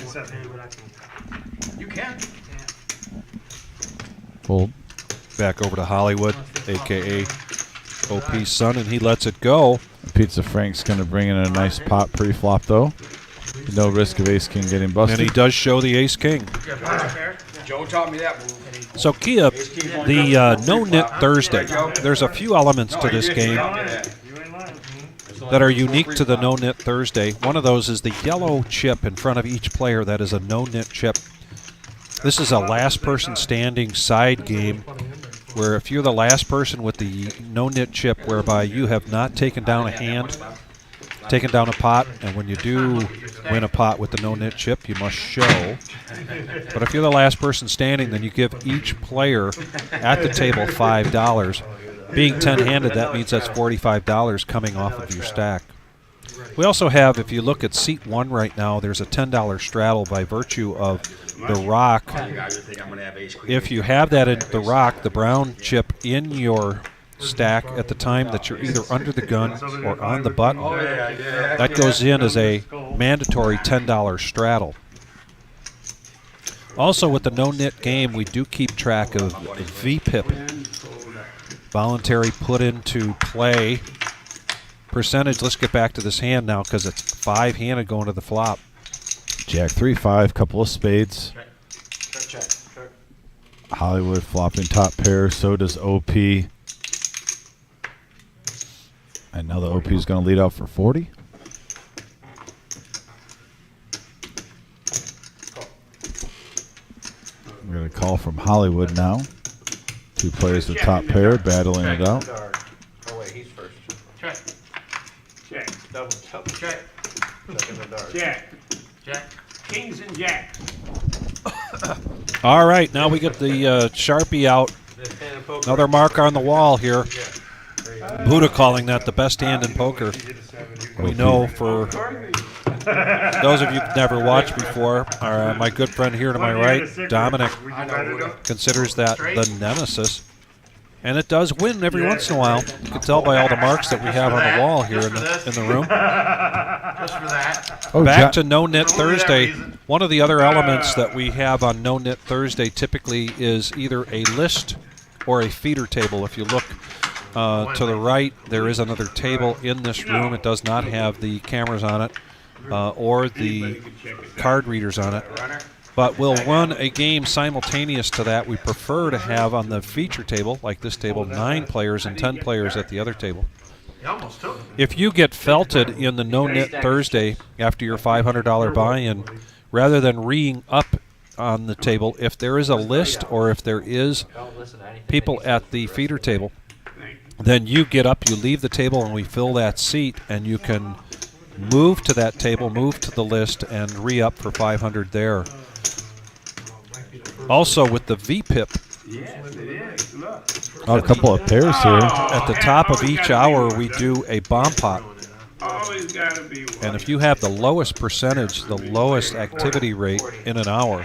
725. You can. Fold. Back over to Hollywood, a.k.a. OP's son, and he lets it go. Pizza Frank's going to bring in a nice pot pre-flop, though. No risk of ace-king getting busted. And he does show the ace-king. Joe taught me that move. So, Kia, the No Nit Thursday, there's a few elements to this game that are unique to the No Nit Thursday. One of those is the yellow chip in front of each player. That is a no nit chip. This is a last person standing side game where if you're the last person with the no nit chip, whereby you have not taken down a hand, taken down a pot, and when you do win a pot with the no nit chip, you must show. But if you're the last person standing, then you give each player at the table $5. Being 10-handed, that means that's $45 coming off of your stack. We also have, if you look at seat 1 right now, there's a $10 straddle by virtue of the rock. If you have that in the rock, the brown chip in your stack at the time that you're either under the gun or on the button, that goes in as a mandatory $10 straddle. Also, with the no-nit game, we do keep track of VPIP, voluntary put into play percentage. Let's get back to this hand now because it's 5-handed going to the flop. Jack 3-5, couple of spades. Check. Hollywood flopping top pair, so does OP. And now the OP is going to lead out for 40. We're going to call from Hollywood now. Two players with top pair battling it out. Oh, wait, he's first. Check. Check. Double. Check. Checking the dark. Jack. Jack. Kings and jacks. All right, now we get the Sharpie out. Another mark on the wall here. Buddha calling that the best hand in poker. We know for those of you who've never watched before, are my good friend here to my right, Dominic, considers that the nemesis. And it does win every once in a while. You can tell by all the marks that we have on the wall here in the room. Just for that. Back to No Nit Thursday. One of the other elements that we have on No Nit Thursday typically is either a list or a feeder table. If you look to the right, there is another table in this room. It does not have the cameras on it or the card readers on it. But we'll run a game simultaneous to that. We prefer to have on the feature table, like this table, 9 players and 10 players at the other table. If you get felted in the No Nit Thursday after your $500 buy-in, rather than reeing up on the table, if there is a list or if there is people at the feeder table, then you get up, you leave the table, and we fill that seat, and you can move to that table, move to the list, and re-up for $500 there. Also, with the VPIP, a couple of pairs here. At the top of each hour, we do a bomb pot. And if you have the lowest percentage, the lowest activity rate in an hour,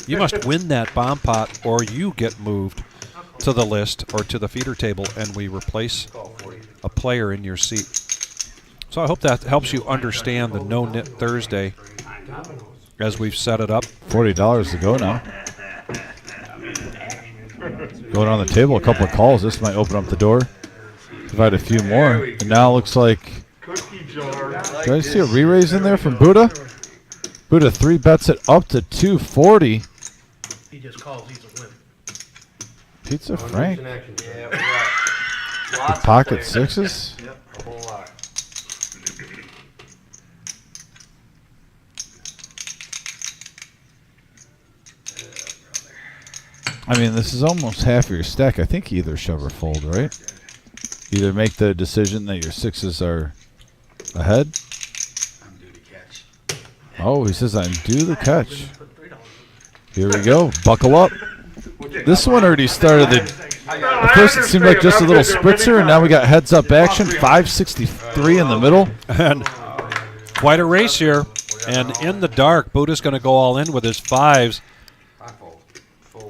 you must win that bomb pot or you get moved to the list or to the feeder table and we replace a player in your seat. So I hope that helps you understand the No Nit Thursday as we've set it up. $40 to go now. Going on the table, a couple of calls. This might open up the door. Provide a few more. And now it looks like... Do I see a re-raise in there from Buddha? Buddha 3 bets it up to 240. He just calls, he's a win. Pizza Frank. Lots of Pocket players. sixes. Yep, a whole lot. I mean, this is almost half of your stack. I think you either shove or fold, right? Either make the decision that your sixes are ahead. Oh, he says I'm due the catch. Here we go. Buckle up. This one already started. At first it seemed like just a little spritzer, and now we got heads up action. 563 in the middle. And quite a race here. And in the dark, Buddha's going to go all in with his 5s.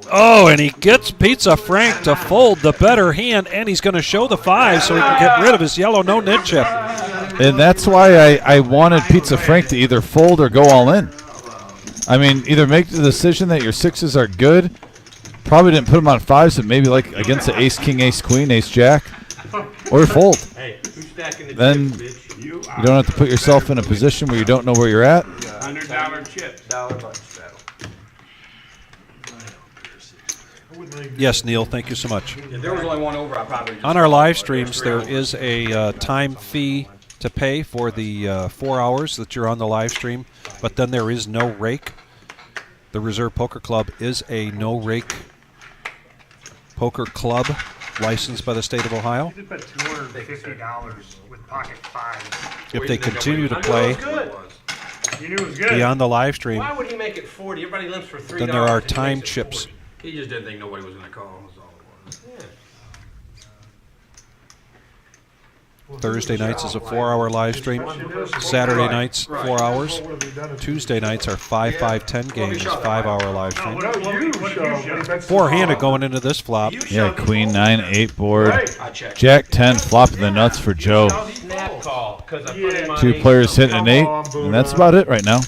Oh, and he gets Pizza Frank to fold the better hand, and he's going to show the 5 so he can get rid of his yellow no nit chip. And that's why I wanted Pizza Frank to either fold or go all in. I mean, either make the decision that your sixes are good. Probably didn't put them on 5s, but maybe like against the ace, king, ace, queen, ace, jack. Or fold. Hey, who's stacking the Then chips, bitch? You don't have to put yourself in a position where you don't know where you're at. $100 chips. $1 bunch battle. Yes, Neil, thank you so much. If there was only one over, I'd probably just... On our live streams, there is a time fee to pay for the 4 hours that you're on the live stream, but then there is no rake. The Reserve Poker Club is a no-rake poker club licensed by the state of Ohio. You bet $250 with pocket 5s. If they continue to play You knew it was good. beyond the live stream, Why would he make it 40? Everybody limps for $3. then there are and he time makes it chips. 40. He just didn't think nobody was going to call. Was all it was. Thursday nights is a 4-hour live stream. Saturday nights, 4 hours. Tuesday nights are 5-5-10 games, 5-hour live stream. Four-handed going into this flop. Yeah, queen 9-8 board. I checked. Jack 10 flopping the nuts for Joe. Snap call, 'cause I put him on 2 ace. players hitting an 8, and that's about it right now.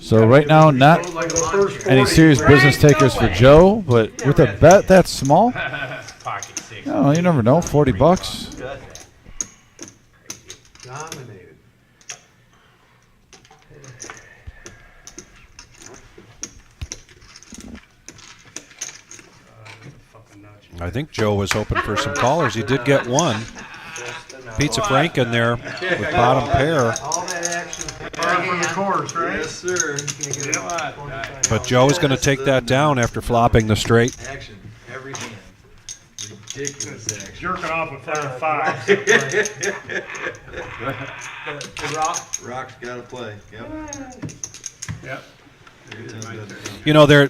So right now, not any serious business takers for Joe, but with a bet that small, Pocket 6. oh, you never know, $40. Dominated. I think Joe was hoping for some callers. He did get one. Pizza Frank in there with bottom pair. All that action. From the course, right? Yes, sir. But Joe is going to take that down after flopping the straight. Action. Every hand. Ridiculous action. Jerking off with fucking 5s. The rock. Rock's got to play. Yep. You know,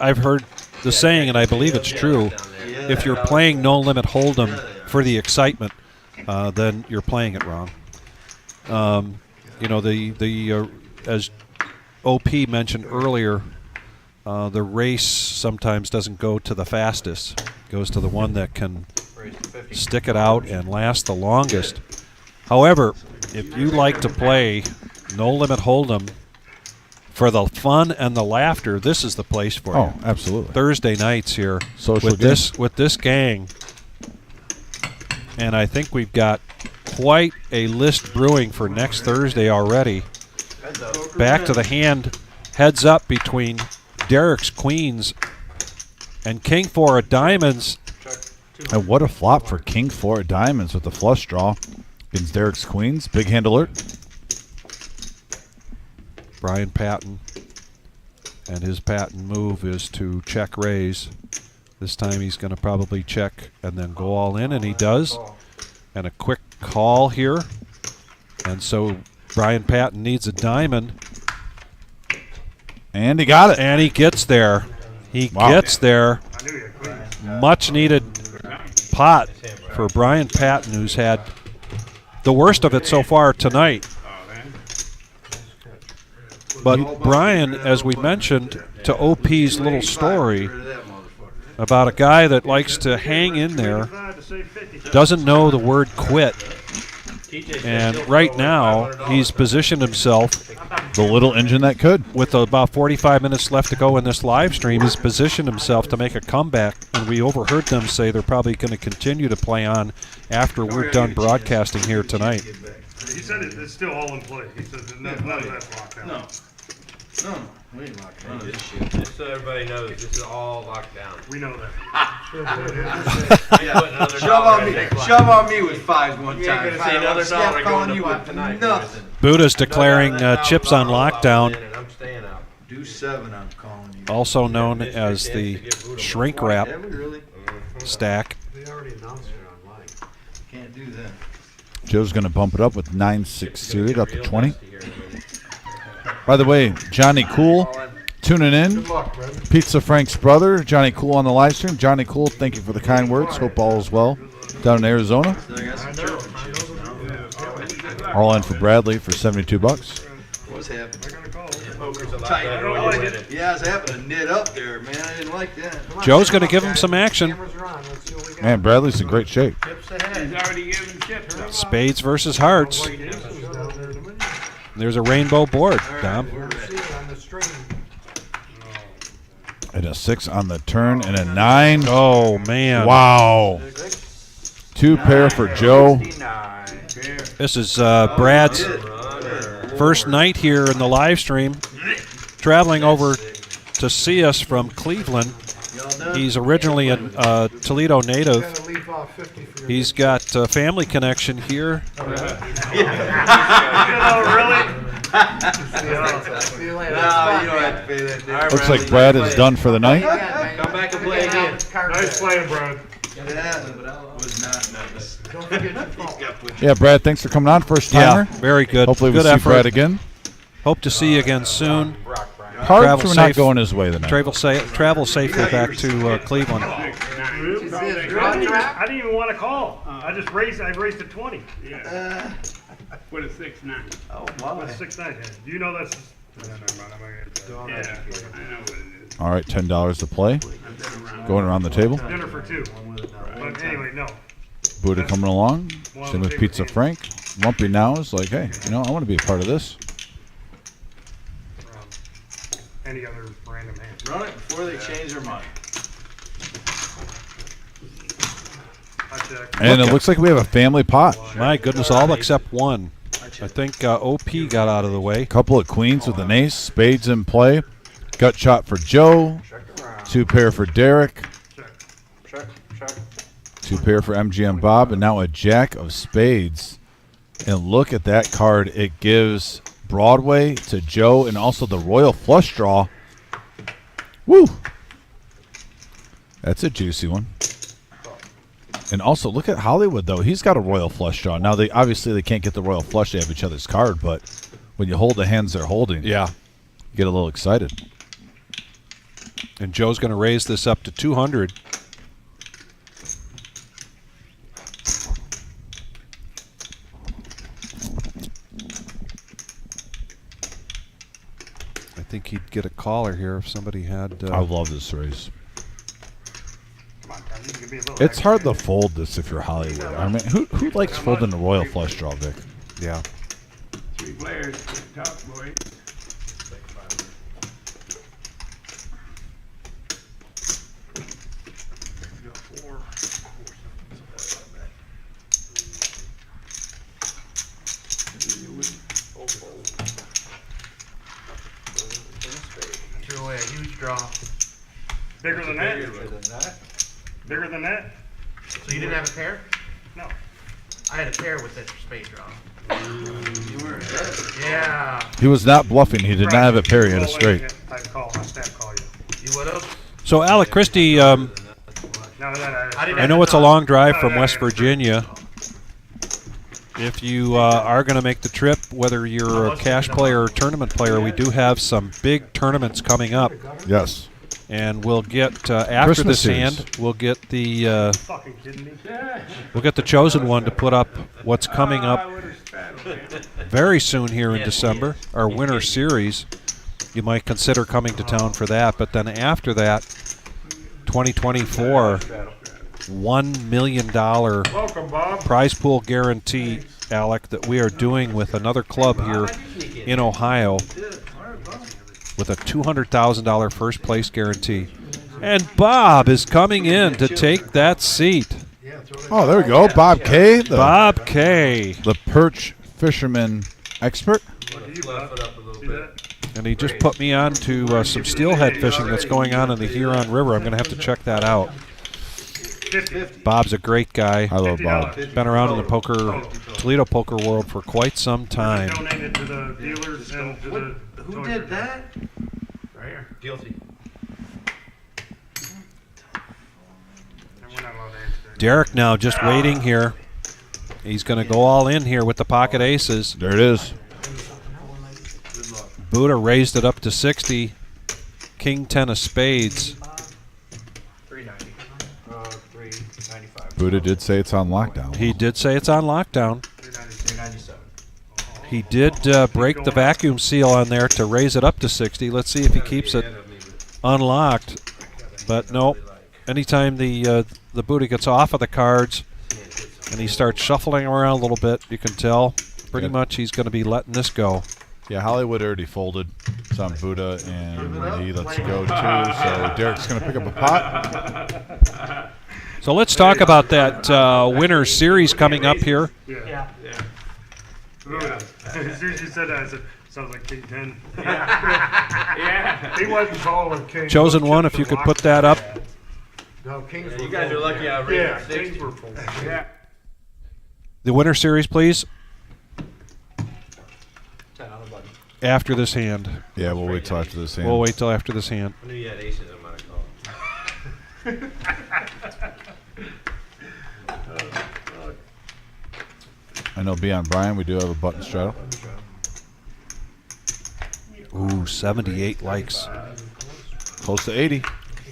I've heard the saying, and I believe it's true. If you're playing No Limit Hold'em for the excitement, then you're playing it wrong. you know, as OP mentioned earlier, the race sometimes doesn't go to the fastest. It goes to the one that can stick it out and last the longest. However, if you like to play No Limit Hold'em for the fun and the laughter, this is the place for you. Oh, absolutely. Thursday nights here Social with game. with this gang. And I think we've got quite a list brewing for next Thursday already. Back to the hand, heads up between Derek's Queens and King 4 of Diamonds. And what a flop for King 4 of Diamonds with the flush draw against Derek's Queens. Big hand alert. Brian Patton, and his Patton move is to check raise. This time he's going to probably check and then go all in, and he does. And a quick call here. And so Brian Patton needs a diamond. And he got it. And he gets there. He gets there. Much needed pot for Brian Patton, who's had the worst of it so far tonight. But Brian, as we mentioned, to OP's little story about a guy that likes to hang in there, doesn't know the word quit. And right now, he's positioned himself. The little engine that could. With about 45 minutes left to go in this live stream, he's positioned himself to make a comeback. And we overheard them say they're probably going to continue to play on after we're done broadcasting here tonight. He said it's still all in play. He said that none of that's locked down. No, we ain't locked down. Just so everybody knows, this is all locked down. We know that. Shove on me with fives one You ain't time. gonna see another dollar going to you pot with tonight. nothing. Buddha's declaring chips on lockdown, I'm staying out. Do 7, I'm calling you. also known as the shrink wrap Have we really? stack. They already announced it online. Can't do that. Joe's going to bump it up with 9-6 suited up to 20. By the way, Johnny Cool tuning in. Good luck, brother. Pizza Frank's brother, Johnny Cool on the live stream. Johnny Cool, thank you for the kind words. Hope all is well down in Arizona. All in for Bradley for $72. What's happening? Poker's a lot Tight. better when you win it. Yeah, it's happening to knit up there, man. I didn't like that. Joe's going to give him some action. Cameras are on. Let's see what we got. Man, Bradley's in great shape. He's already given chips up. Spades versus hearts. Down there to win. There's a rainbow board, Dom. We'll see it on the stream. And a 6 on the turn and a 9. Oh, man. Wow. 2 pair for Joe. This is Brad's first night here in the live stream, traveling over to see us from Cleveland. He's originally a Toledo native. Gotta leave off 50 for your He's got a family connection here. Oh, really? See you later. No, That's you fun, don't man. have to pay that. Looks like Brad is done for the night. Come back and play again. Nice playing, bro. That was not nice. Don't forget your phone. Yeah, Brad, thanks for coming on. First Yeah, timer. very good. Hopefully Good we'll see effort. Brad again. Hope to see you again soon. Hard Travel for not safe. going his way tonight. Travel safely back to Cleveland. I didn't even want to call. I raised it 20. Yeah. With a 6-9. Oh, With my. a 6-9. You know that's. Yeah, I know what it is. All right, $10 to play. Going around the table. Dinner for 2. But anyway, no. Buddha coming along. Same with Pizza Frank. Lumpy now is like, hey, I want to be a part of this. Any other random hand. Run it before they change their mind. I check. And it looks like we have a family pot. My goodness, all except one. I think OP got out of the way. Couple of queens with an ace. Spades in play. Gut shot for Joe. 2 pair for Derek. Check. 2 pair for MGM Bob. And now a jack of spades. And look at that card. It gives Broadway to Joe and also the Royal Flush Draw. Woo! That's a juicy one. And also, look at Hollywood, though. He's got a Royal Flush Draw. Now, they can't get the Royal Flush. They have each other's card, but when you hold the hands they're holding, Yeah. you get a little excited. And Joe's going to raise this up to 200. think he'd get a caller here if somebody had. I love this race. Come on, Tom, you can be a little It's hard extra. to fold this if you're Hollywood. I mean, who likes folding the royal flush draw, Vic? Yeah. 3 players, top boy. Threw away a huge draw. Bigger than that? Bigger than that? So you didn't have a pair? No. I had a pair with that spade draw. Yeah. He was not bluffing. He did not have a pair. He had a straight. I'd call, I'll snap call you. You would have? So Alec Christie, Now that I know it's a long drive from West Virginia. If you are going to make the trip, whether you're a cash player or tournament player, we do have some big tournaments coming up. Yes. And we'll get after Christmas this series. hand, we'll get the fucking kidding me? we'll get the chosen one to put up what's coming up very soon here in December. Our winter series. You might consider coming to town for that, but then after that, 2024, $1 million Welcome, Bob. prize pool guarantee, Alec, that we are doing with another club here in Ohio with a $200,000 first place guarantee. And Bob is coming in to take that seat. Oh, there we go. Bob K. Bob K. The perch fisherman expert. And he just put me on to some steelhead fishing that's going on in the Huron River. I'm going to have to check that out. Bob's a great guy. I love Bob. Been around in the Toledo poker world for quite some time. Donated to the dealers and to the. Who did that? Right here. Guilty. And we're not allowed to answer that. Derek now just waiting here. He's going to go all in here with the pocket aces. There it is. Buddha raised it up to 60. King 10 of spades. 390. 395. Buddha did say it's on lockdown. He did say it's on lockdown. 397. He did break the vacuum seal on there to raise it up to 60. Let's see if he keeps it unlocked. But nope. Anytime the Buddha gets off of the cards and he starts shuffling around a little bit, you can tell pretty much he's going to be letting this go. Yeah, Hollywood already folded. It's on Buddha, and he lets go too. So Derek's going to pick up a pot. So let's talk about that winter series coming up here. Yeah. As soon as you said that, I said, sounds like King 10. Yeah. He wasn't calling King. Chosen one, if you could put that up. No, Kings Yeah, were you guys are full. lucky I Yeah, raised Kings 60. were full. Yeah. The winter series, please. After this hand. Yeah, we'll wait till after this hand. We'll wait till after this hand. I knew you had aces on my call. I know beyond Brian, we do have a button straddle. Ooh, 78 likes. Close to 80.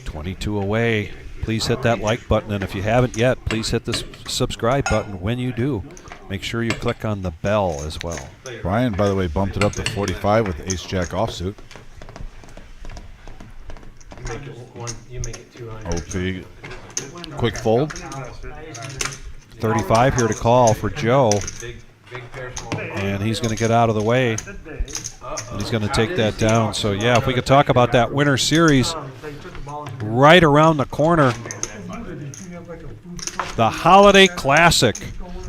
22 away. Please hit that like button, and if you haven't yet, please hit the subscribe button. When you do, make sure you click on the bell as well. Brian, by the way, bumped it up to 45 with Ace-Jack offsuit. You make it 200. OP. Quick fold. 35 here to call for Joe. Big pair, small. And he's going to get out of the way. And he's going to take that down. So, yeah, if we could talk about that winter series right around the corner. The Holiday Classic.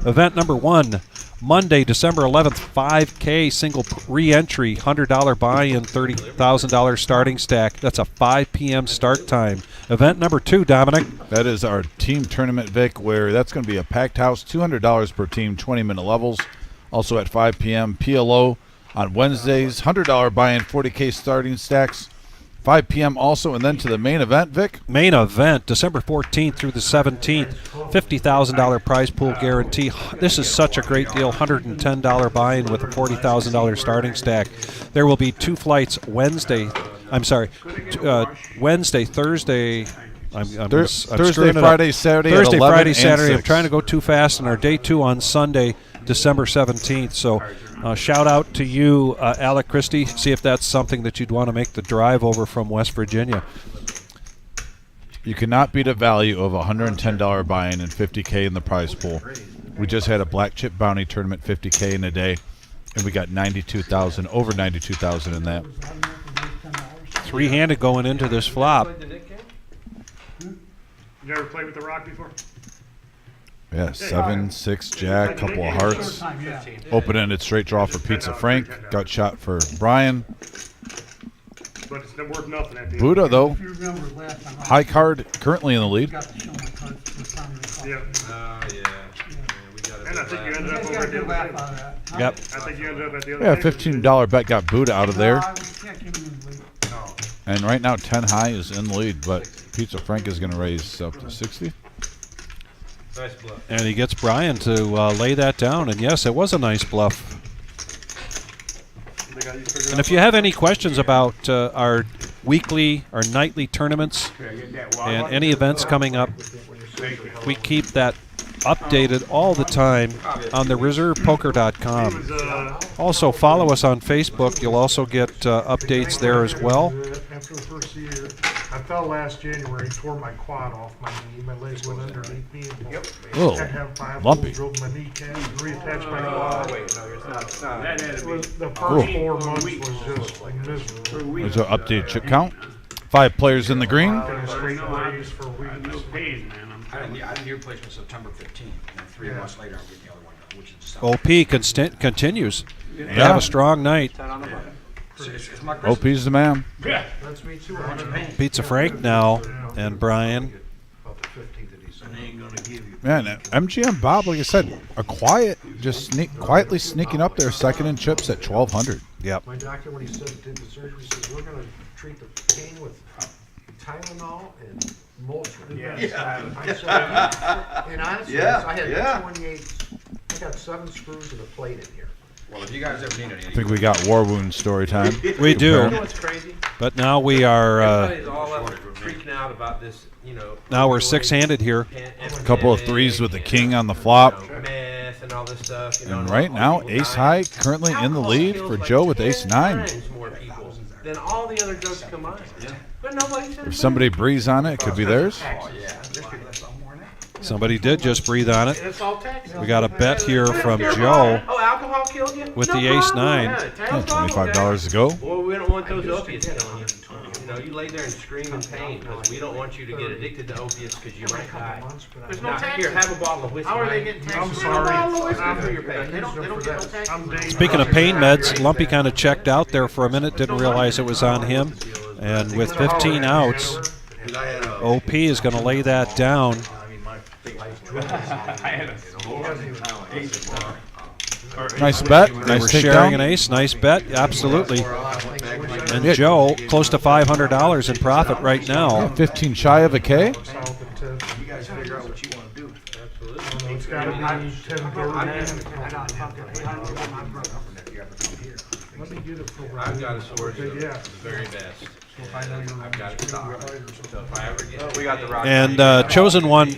Event number 1. Monday, December 11th, 5K single re-entry, $100 buy-in, $30,000 starting stack. That's a 5 p.m. start time. Event number 2, Dominic. That is our team tournament, Vic, where that's going to be a packed house, $200 per team, 20-minute levels. Also at 5 p.m. PLO on Wednesdays, $100 buy-in, 40K starting stacks. 5 p.m. also, and then to the main event, Vic. Main event, December 14th through the 17th, $50,000 prize pool guarantee. This is such a great deal, $110 buy-in with a $40,000 starting stack. There will be 2 flights Wednesday, Thursday. Thursday, Friday, Saturday. Thursday, at 11 Friday, and Saturday. I'm 6. trying to go too fast, and our day 2 on Sunday, December 17th. So Shout out to you, Alec Christie. See if that's something that you'd want to make the drive over from West Virginia. You cannot beat a value of $110 buy-in and $50K in the prize pool. We just had a black chip bounty tournament, $50K in a day, and we got $92,000, over $92,000 in that. Three-handed going into this flop. You ever played with the rock before? Yeah, 7, 6, jack, couple of hearts. Open-ended straight draw for Pizza Frank. Gut shot for Brian. But it's not worth nothing at the end. Buddha, though, high card, currently in the lead. Yeah. We got And I think you ended up over at the other table. Yep. I think you ended up at the other Yeah, table. $15 bet got Buddha out of there. And right now, 10 high is in the lead, but Pizza Frank is going to raise up to 60. Nice bluff. And he gets Brian to lay that down. And yes, it was a nice bluff. And if you have any questions about our weekly or nightly tournaments and any events coming up, we keep that updated all the time on the reservepoker.com. Also, follow us on Facebook. You'll also get updates there as well. After the first year, I fell last January, tore my quad off my knee. My leg went underneath me. Oh, Had to have 5 lumpy. holes drilled in my kneecap and reattached my quad. Wait, no, it's not. That had to be. The Cool. first 4 months was just miserable. There's our updated chip count. 5 players in the green. Got straight legs for weeks. No pain, man. I had your placement September 15th, and then 3 months later, I'm getting the other one done, which is December. OP continues to have a strong night. It's my OP's the man. That's me too. Pizza Frank now and Brian. About the 15th of December. Man, MGM Bob, like I said, a quiet, just quietly sneaking up there, second in chips at 1,200. Yep. My doctor, when he did the surgery, says, we're going to treat the pain with Tylenol and Motrin. Yeah. I said, and honestly, Yeah, I had yeah. 28, I got 7 screws and a plate in here. Well, if you guys ever need I any, think we got War Wound story time. We do. You know what's crazy? But now we are Everybody's all up freaking out about this, now we're six-handed here. A couple of threes with the king on the flop. Meth and all this stuff. And right now, ace high currently in the lead for Joe with ace 9. More people than all the other jokes combined. But nobody says If somebody breathes on it, it could be theirs. Somebody did just breathe on it. It's all Texas. We got a bet here from Joe Oh, alcohol killed you? with No the ace problem. 9. Yeah, Yeah, tails $25 to go. Well, we don't want those opiates killing you. You lay there and scream in pain because we don't want you to get addicted to opiates because you might die. There's no Now, tax. here, have a bottle of whiskey. How are they getting taxed? I'm sorry. After your pay. They don't get no tax. Speaking of pain meds, Lumpy kind of checked out there for a minute, didn't realize it was on him. And with 15 outs, OP is going to lay that down. I had a Nice bet. They Nice were sharing an takedown. ace. Nice bet. Absolutely. And Joe, close to $500 in profit right now. 15 shy of a K. South of Tiff. you guys figure out what you want to do. It's got to be 10 Let me get it for I've got a source of Yeah. the very best. I've got it stocked. So if I ever get We got the rock. And Chosen One,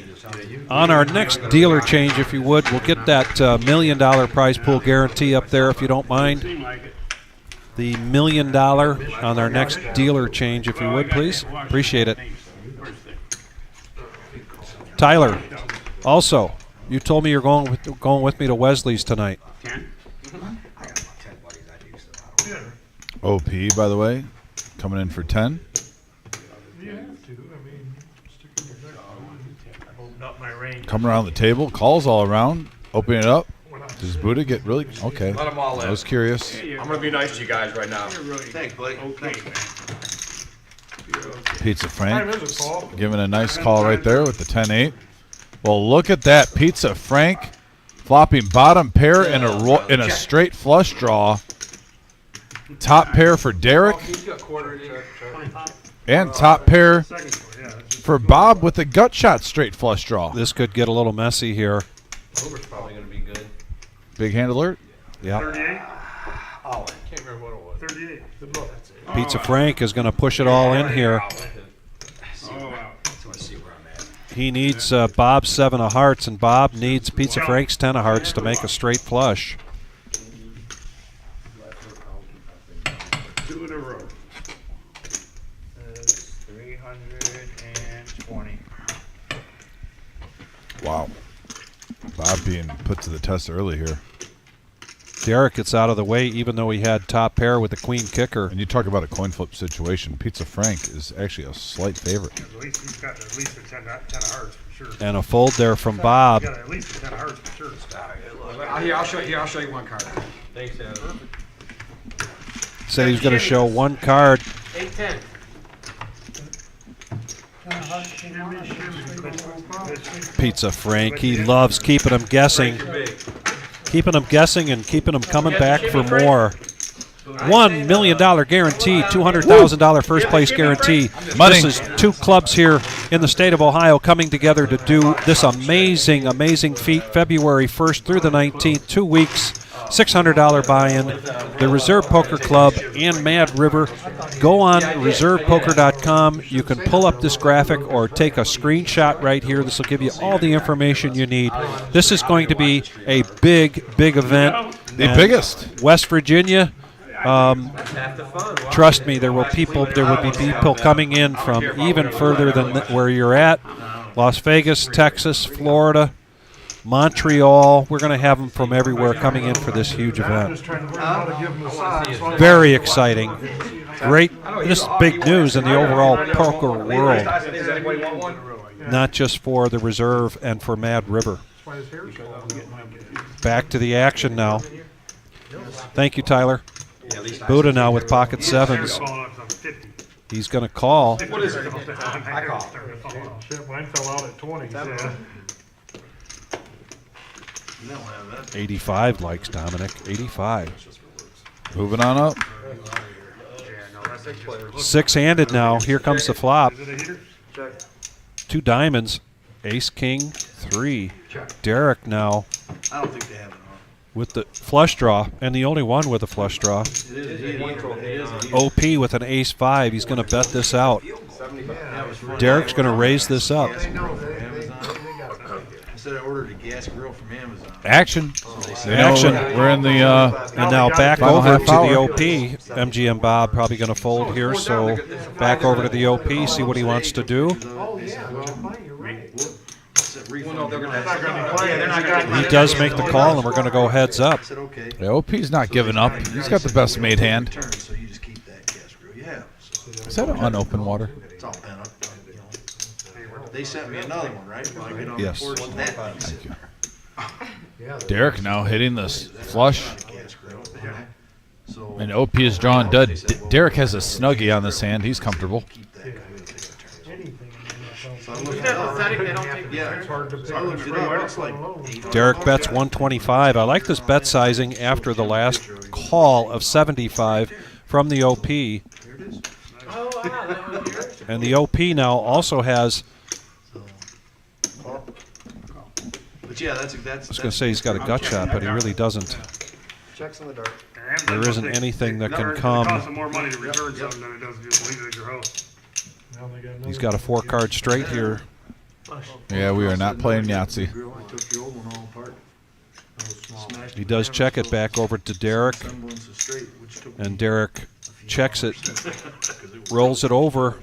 on our next dealer change, if you would, we'll get that $1 million prize pool guarantee up there if you don't mind. The $1 million on our next dealer change, if you would, please. Appreciate it. Tyler, also, you told me you're going with me to Wesley's tonight. OP, by the way, coming in for 10. You have to. I mean, stick in your neck. Open up my range. Coming around the table, calls all around. Opening it up. Does Buddha get really? Okay. Let 'em all I in. was curious. I'm going to be nice to you guys right now. Thanks, buddy. Okay, man. Pizza Frank Time is it, Paul? giving a nice call right there with the 10-8. Well, look at that. Pizza Frank flopping bottom pair in a straight flush draw. Top pair for Derek He's got quartered in. and top pair Second score, yeah. That's just for Bob with a gut shot straight flush draw. This could get a little messy here. Over's probably going to be good. Big hand alert. Yeah. 38. Can't remember what it was. 38. Good luck. Pizza Frank is going to push it all in here. Oh, wow. He needs Bob's 7 of hearts, and Bob needs Pizza Frank's 10 of hearts to make a straight flush. Wow. Bob being put to the test early here. Derek gets out of the way, even though he had top pair with the queen kicker. And you talk about a coin flip situation. Pizza Frank is actually a slight favorite. At least he's got at least a 10 of hearts for sure. And a fold there from Bob. He's got at least a 10 of hearts for sure. Here, I'll show you one card. Thanks, Adam. Said he was going to show one card. 8-10. Pizza Frank. He loves keeping them guessing. Keeping them guessing and keeping them coming back for more. $1 million guarantee, $200,000 first place guarantee. Money. This is two clubs here in the state of Ohio coming together to do this amazing, amazing feat. February 1st through the 19th, 2 weeks, $600 buy-in. The Reserve Poker Club and Mad River. Go on reservepoker.com. You can pull up this graphic or take a screenshot right here. This will give you all the information you need. This is going to be a big, big event. The biggest. West Virginia. Trust me, there will be people coming in from even further than where you're at. Las Vegas, Texas, Florida, Montreal. We're going to have them from everywhere coming in for this huge event. Very exciting. Great. This is big news in the overall poker world, not just for the Reserve and for Mad River. Back to the action now. Thank you, Tyler. Buddha now with pocket sevens. He's going to call. What is it? I call. Shit, mine fell out at 20. 85 likes Dominic. 85. Moving on up. Six-handed now. Here comes the flop. 2 diamonds. Ace, king, 3. Derek now I don't think they have it on. with the flush draw, and the only one with a flush draw. OP with an ace 5. He's going to bet this out. Derek's going to raise this up. I said I ordered a gas grill from Amazon. Action. Action. We're in the And now back final over half to the hour. OP. MGM Bob probably going to fold here, so back over to the OP, see what he wants to do. He does make the call, and we're going to go heads up. The OP's not giving up. He's got the best made hand. So you just keep that gas grill. Yeah. Is that an unopened water? It's all bent up. They sent me another one, right? When I get on Yes. the porch, that Thank you. Derek now hitting this flush. And OP is drawing dud. Derek has a snuggie on this hand. He's comfortable. Derek bets 125. I like this bet sizing after the last call of 75 from the OP. And the OP now also has, But yeah, that's. I was going to say he's got a gut shot, but he really doesn't. Checks in the dark. There isn't anything that can It costs come. them more money to return something than it does to just leave it at your house. He's got a 4-card straight here. Yeah, we are not playing Yahtzee. I took your old one all apart. He does check it back over to Derek, Semblance of straight, which took and Derek checks it, rolls it over.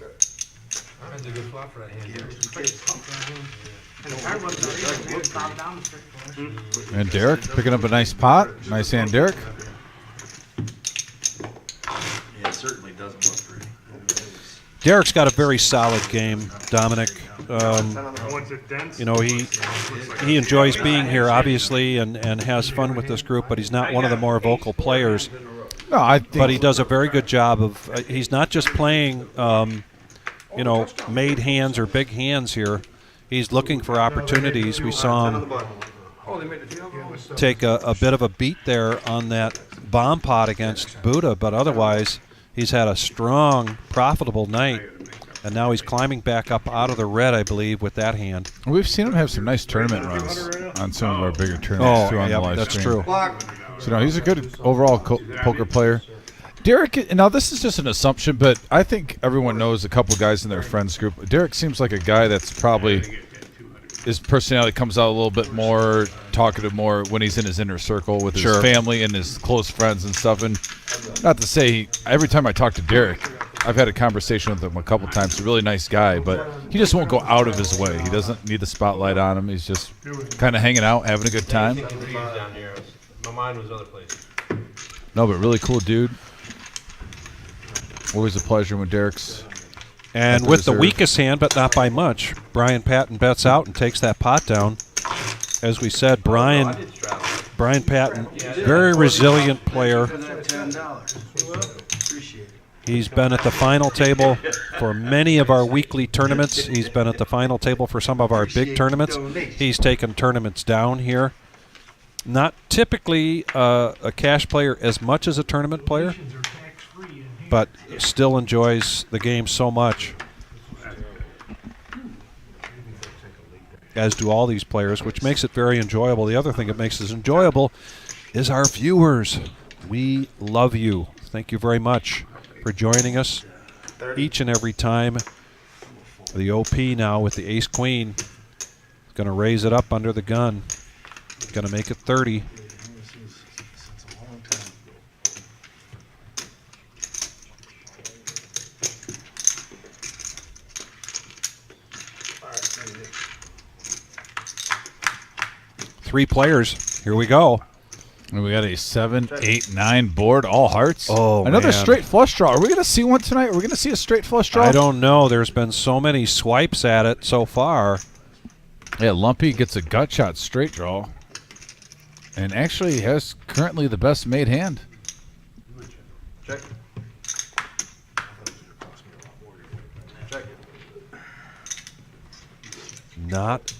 And Derek picking up a nice pot. Nice hand, Derek. Yeah, it certainly doesn't look pretty. Derek's got a very solid game, Dominic. Once it dents, You know, he enjoys being here, obviously, and has fun with this group, but he's not one of the more vocal players. No, I think But he does a very good job of, he's not just playing, made hands or big hands here. He's looking for opportunities. We saw him take a bit of a beat there on that bomb pot against Buddha, but otherwise he's had a strong, profitable night. And now he's climbing back up out of the red, I believe, with that hand. we've seen him have some nice tournament runs on some of our bigger tournaments too on the live that's stream. true. So no, he's a good overall poker player. Derek, now this is just an assumption, but I think everyone knows a couple guys in their friends group. Derek seems like a guy that's probably, his personality comes out a little bit more talkative more when he's in his inner circle with his family and his close friends and stuff. And not to say, every time I talk to Derek, I've had a conversation with him a couple times. He's a really nice guy, but he just won't go out of his way. He doesn't need the spotlight on him. He's just kind of hanging out, having a good time. Down here. My mind was other places. No, but really cool dude. Always a pleasure when Derek's. And with the weakest hand, but not by much, Brian Patton bets out and takes that pot down. As we said, Brian Patton, very resilient player. He's been at the final table for many of our weekly tournaments. He's been at the final table for some of our big tournaments. He's taken tournaments down here. Not typically a cash player as much as a tournament player, but still enjoys the game so much, as do all these players, which makes it very enjoyable. The other thing that makes it enjoyable is our viewers. We love you. Thank you very much for joining us each and every time. The OP now with the ace-queen is going to raise it up under the gun. Going to make it 30. Three players. Here we go. And we got a 7, 8, 9 board, all hearts. Oh, another man. straight flush draw. Are we going to see one tonight? Are we going to see a straight flush draw? I don't know. There's been so many swipes at it so far. Yeah, Lumpy gets a gut shot straight draw. And actually has currently the best made hand. Check. Check. Not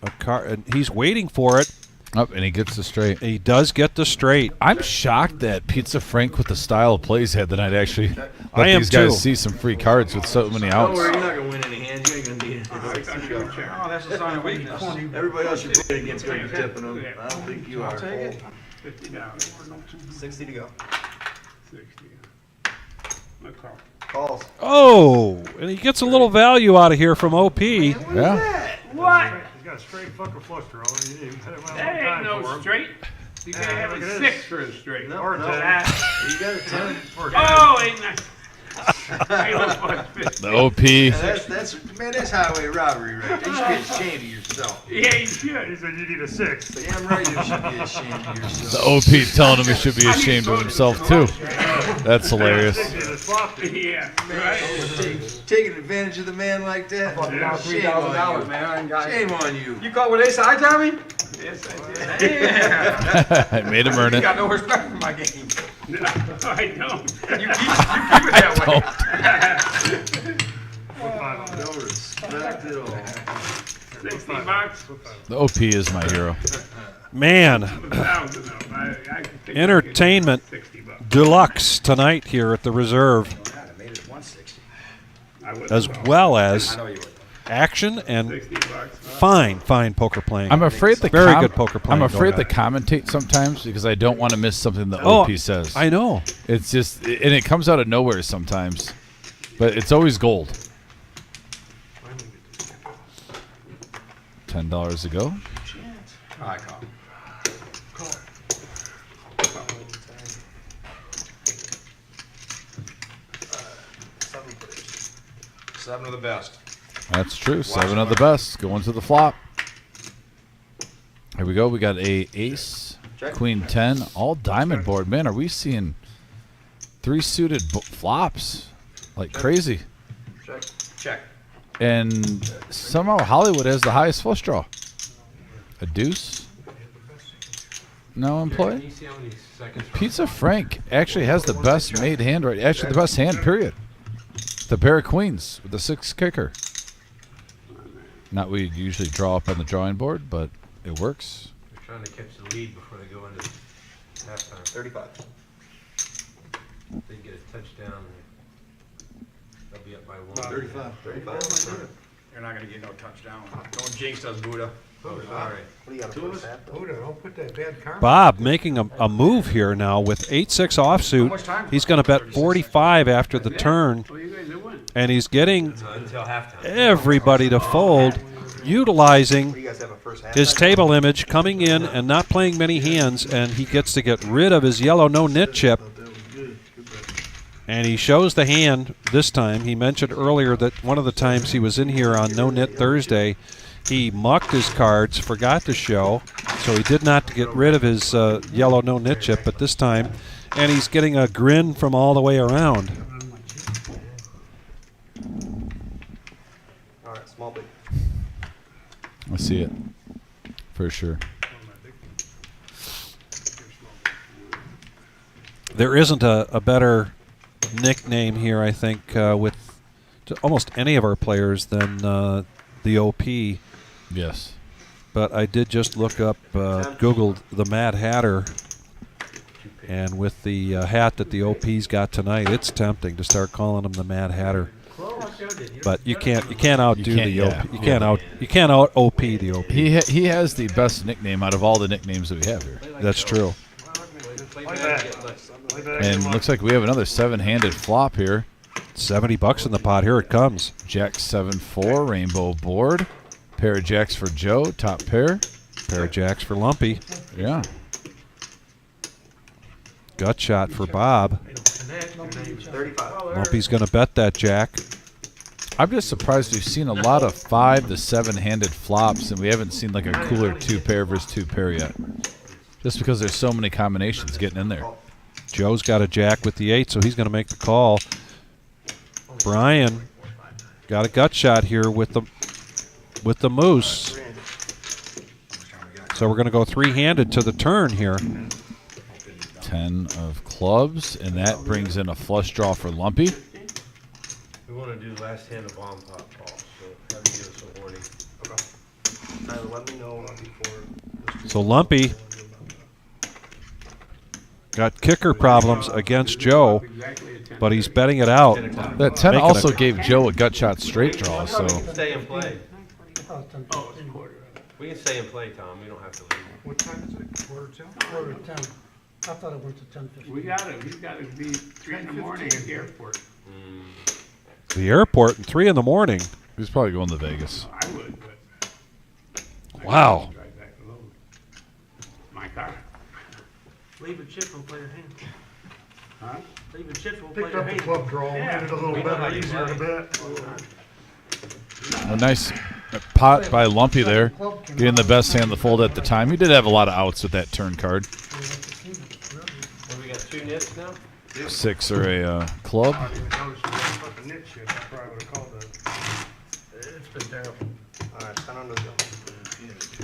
a card. And he's waiting for it. Up, and he gets the straight. He does get the straight. I'm shocked that Pizza Frank with the style of plays had that I'd actually I let am these guys too. see some free cards with so many Don't outs. worry, you're not going to win any hands. You ain't going to need it. Oh, that's a sign of weakness. Everybody else you're playing against going to be tipping them. I don't think you are. $50. 60 to go. 60. No call. Calls. Oh, and he gets a little value out of here from OP. Yeah. What? He's got a straight fucking flush draw. That ain't no straight. You gotta have a 6 for a straight. No, Or no. that. You got a 10. Oh, ain't that? Ain't no fuck 50. The OP. Man, that's highway robbery right there. You should be ashamed of yourself. Yeah, you should. He said you need a 6. Damn right you should be ashamed of yourself. The OP telling him he should be ashamed of himself, too. That's hilarious. Yeah, right. Taking advantage of the man like that. Shame on you. man. Shame on you. You caught with ace high, Tommy? Yes, I did. I made him earn You it. got no respect for my game. No, I don't. You keep it that way. No respect at all. $60. The OP is my hero. Man, 1,000 of them. I can think entertainment $60. deluxe tonight here at the Reserve, I made it 160. I wouldn't as know. well as I know you would. action and $60. fine poker playing. I'm afraid the Very good poker playing I'm afraid going to commentate sometimes because I don't want to miss something the Oh, OP says. I know. It's just, and it comes out of nowhere sometimes, but it's always gold. $10 to go. I call. 7 of the best. That's true. 7 of the best going to the flop. Here we go. We got a ace, Check. queen 10, all diamond board. Man, are we seeing 3 suited flops like crazy? Check. Check. And somehow Hollywood has the highest flush draw. A deuce. No in play. Can you see how many seconds? Pizza Frank actually has the best made hand right. Actually, the best hand. Period. The pair of queens with the 6 kicker. Not we usually draw up on the drawing board, but it works. They're trying to catch the lead before they go into halftime. 35. If they get a touchdown, they'll be up by 1. 35. 35. You're not going to get no touchdown. Don't jinx us, Buddha. Oh, sorry. What do you got? Buddha, don't put that bad karma. Bob making a move here now with 8-6 offsuit. He's going to bet 45 after the turn, Well, you guys are winning. and he's getting Until halftime. everybody to fold, utilizing You guys have a first half. his table image, coming in and not playing many hands, and he gets to get rid of his yellow no nit chip And he shows the hand this time. He mentioned earlier that one of the times he was in here on No Nit Thursday, he mucked his cards, forgot to show, so he did not get rid of his yellow no nit chip, but this time, and he's getting a grin from all the way around. All right, small big. I see it for sure. There isn't a better nickname here, I think, with almost any of our players than the OP. Yes. But I did just look up, Googled the Mad Hatter, and with the hat that the OP's got tonight, it's tempting to start calling him the Mad Hatter. But you can't outdo the OP. You can't out OP the OP. He has the best nickname out of all the nicknames that we have here. That's true. And looks like we have another 7-handed flop here. $70 in the pot. Here it comes. Jack 7-4, rainbow board. Pair of jacks for Joe, top pair. Pair of jacks for Lumpy. Yeah. Gut shot for Bob. Lumpy's going to bet that jack. I'm just surprised we've seen a lot of 5 to 7-handed flops, and we haven't seen like a cooler 2-pair versus 2-pair yet. Just because there's so many combinations getting in there. Joe's got a jack with the 8, so he's going to make the call. Brian got a gut shot here with the moose. So we're going to go 3-handed to the turn here. 10 of clubs, and that brings in a flush draw for Lumpy. We want to do last hand of bomb pot call, so have you give us a warning. Okay. Tyler, let me know before. So Lumpy got kicker problems against Joe, but he's betting it out. That 10 also gave Joe a gut shot straight draw, so. Stay and play. We can stay and play, Tom. We don't have to leave. What time is it? Quarter to 10? Quarter to 10. I thought it went to 10:50. We gotta be 3 in the morning at the airport. The airport at 3 in the morning. He's probably going to Vegas. I would, but. Wow. Drive back alone. My car. Leave a chip and play your hand. Huh? Leave a chip and play Picked your up the hand. club draw, made it a little better, easier to bet. A nice pot by Lumpy there, getting the best hand of the fold at the time. He did have a lot of outs with that turn card. What, we got 2 nits now? 6 or a club. I didn't notice the fucking nit shit. I probably would have called that. It's been terrible. All right, 10 under the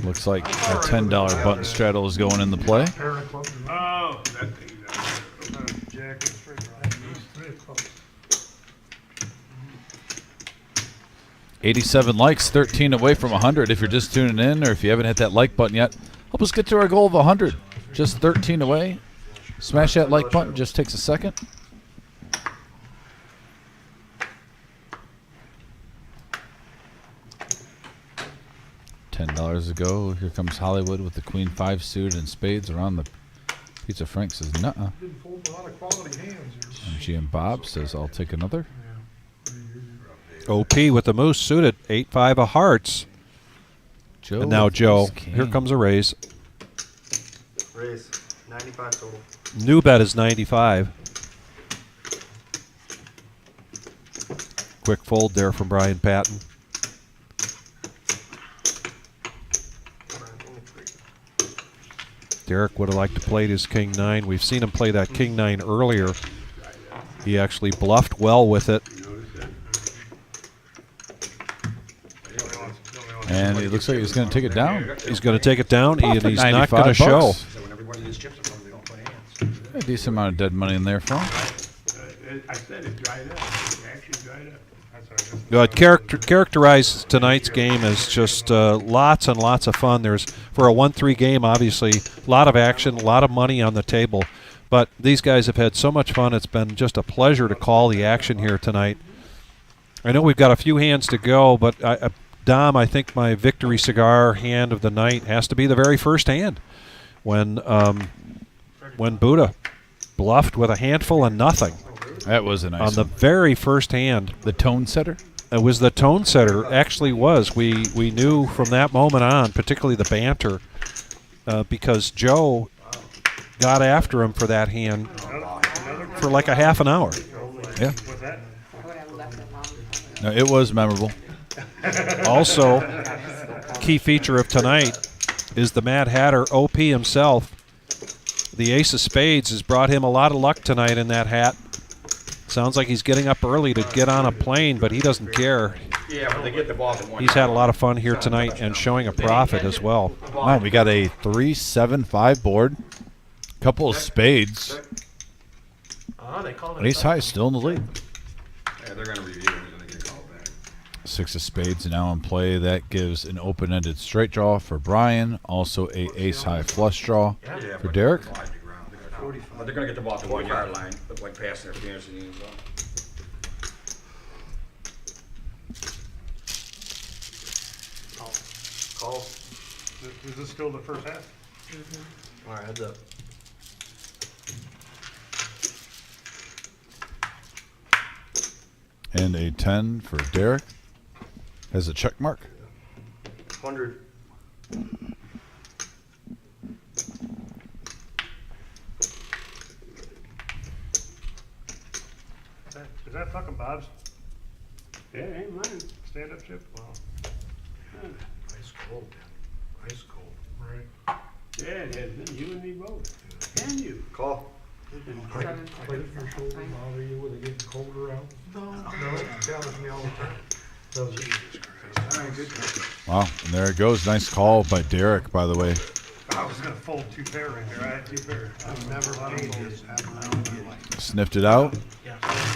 Looks like a $10 button straddle is going into play. Pair of clubs. Oh, that thing. Jack and straight draw. These 3 of clubs. 87 likes, 13 away from 100. If you're just tuning in or if you haven't hit that like button yet, help us get to our goal of 100. Just 13 away. Smash that like button, just takes a second. $10 to go. Here comes Hollywood with the Queen 5 suited and spades around the Pizza Frank says, nuh-uh. Didn't fold a lot of quality hands here. And GM Bob says, I'll take another. OP with the moose suited. 8-5 of hearts. Joe And now with Joe. ace king. Here comes a raise. raise. 95 total. New bet is 95. Quick fold there from Brian Patton. Derek would have liked to play his King 9. We've seen him play that King 9 earlier. He actually bluffed well with it. And it looks like he's going to take it down. He's going to take it down, and he's not going to $95. show. A decent amount of dead money in there for him. I said it dried up. It actually dried up. Characterize tonight's game as just lots and lots of fun. There's, for a 1-3 game, obviously, a lot of action, a lot of money on the table. But these guys have had so much fun. It's been just a pleasure to call the action here tonight. I know we've got a few hands to go, but Dom, I think my victory cigar hand of the night has to be the very first hand when Buddha bluffed with a handful and nothing. That was a nice on the very first hand. The tone setter? It was the tone setter, actually was. We knew from that moment on, particularly the banter, because Joe got after him for that hand for like a half an hour. Yeah. What's that? I would have left it long. No, it was memorable. Also, key feature of tonight is the Mad Hatter OP himself. The Ace of Spades has brought him a lot of luck tonight in that hat. Sounds like he's getting up early to get on a plane, but he doesn't care. Yeah, but they get the ball in one. He's had a lot of fun here tonight and showing a profit as well. Wow, we got a 3-7-5 board. Couple of spades. Oh, they called it. Ace high still in the lead. Yeah, they're gonna review it and they get called back. 6 of spades now in play. That gives an open-ended straight draw for Brian. Also a ace high flush draw for Derek. But they're gonna get the ball at the 1 yard line. Look like pass interference in the end zone. Call. Is this still the first half? All right, heads up. And a 10 for Derek. Has a check mark. 100. Is that fucking Bob's Yeah, it ain't mine. stand-up chip? Wow. Ice cold, man. Ice cold. Right. Yeah, it has been you and me both. And you. Call. Seven. Plate your shoulder bother you when they get colder out? No. No, it bothers me all the time. Does it? All right, good. Wow, and there it goes. Nice call by Derek, by the way. I was gonna fold 2 pair right here. I had 2 pair. I've never paid this ever in my life. Sniffed it out.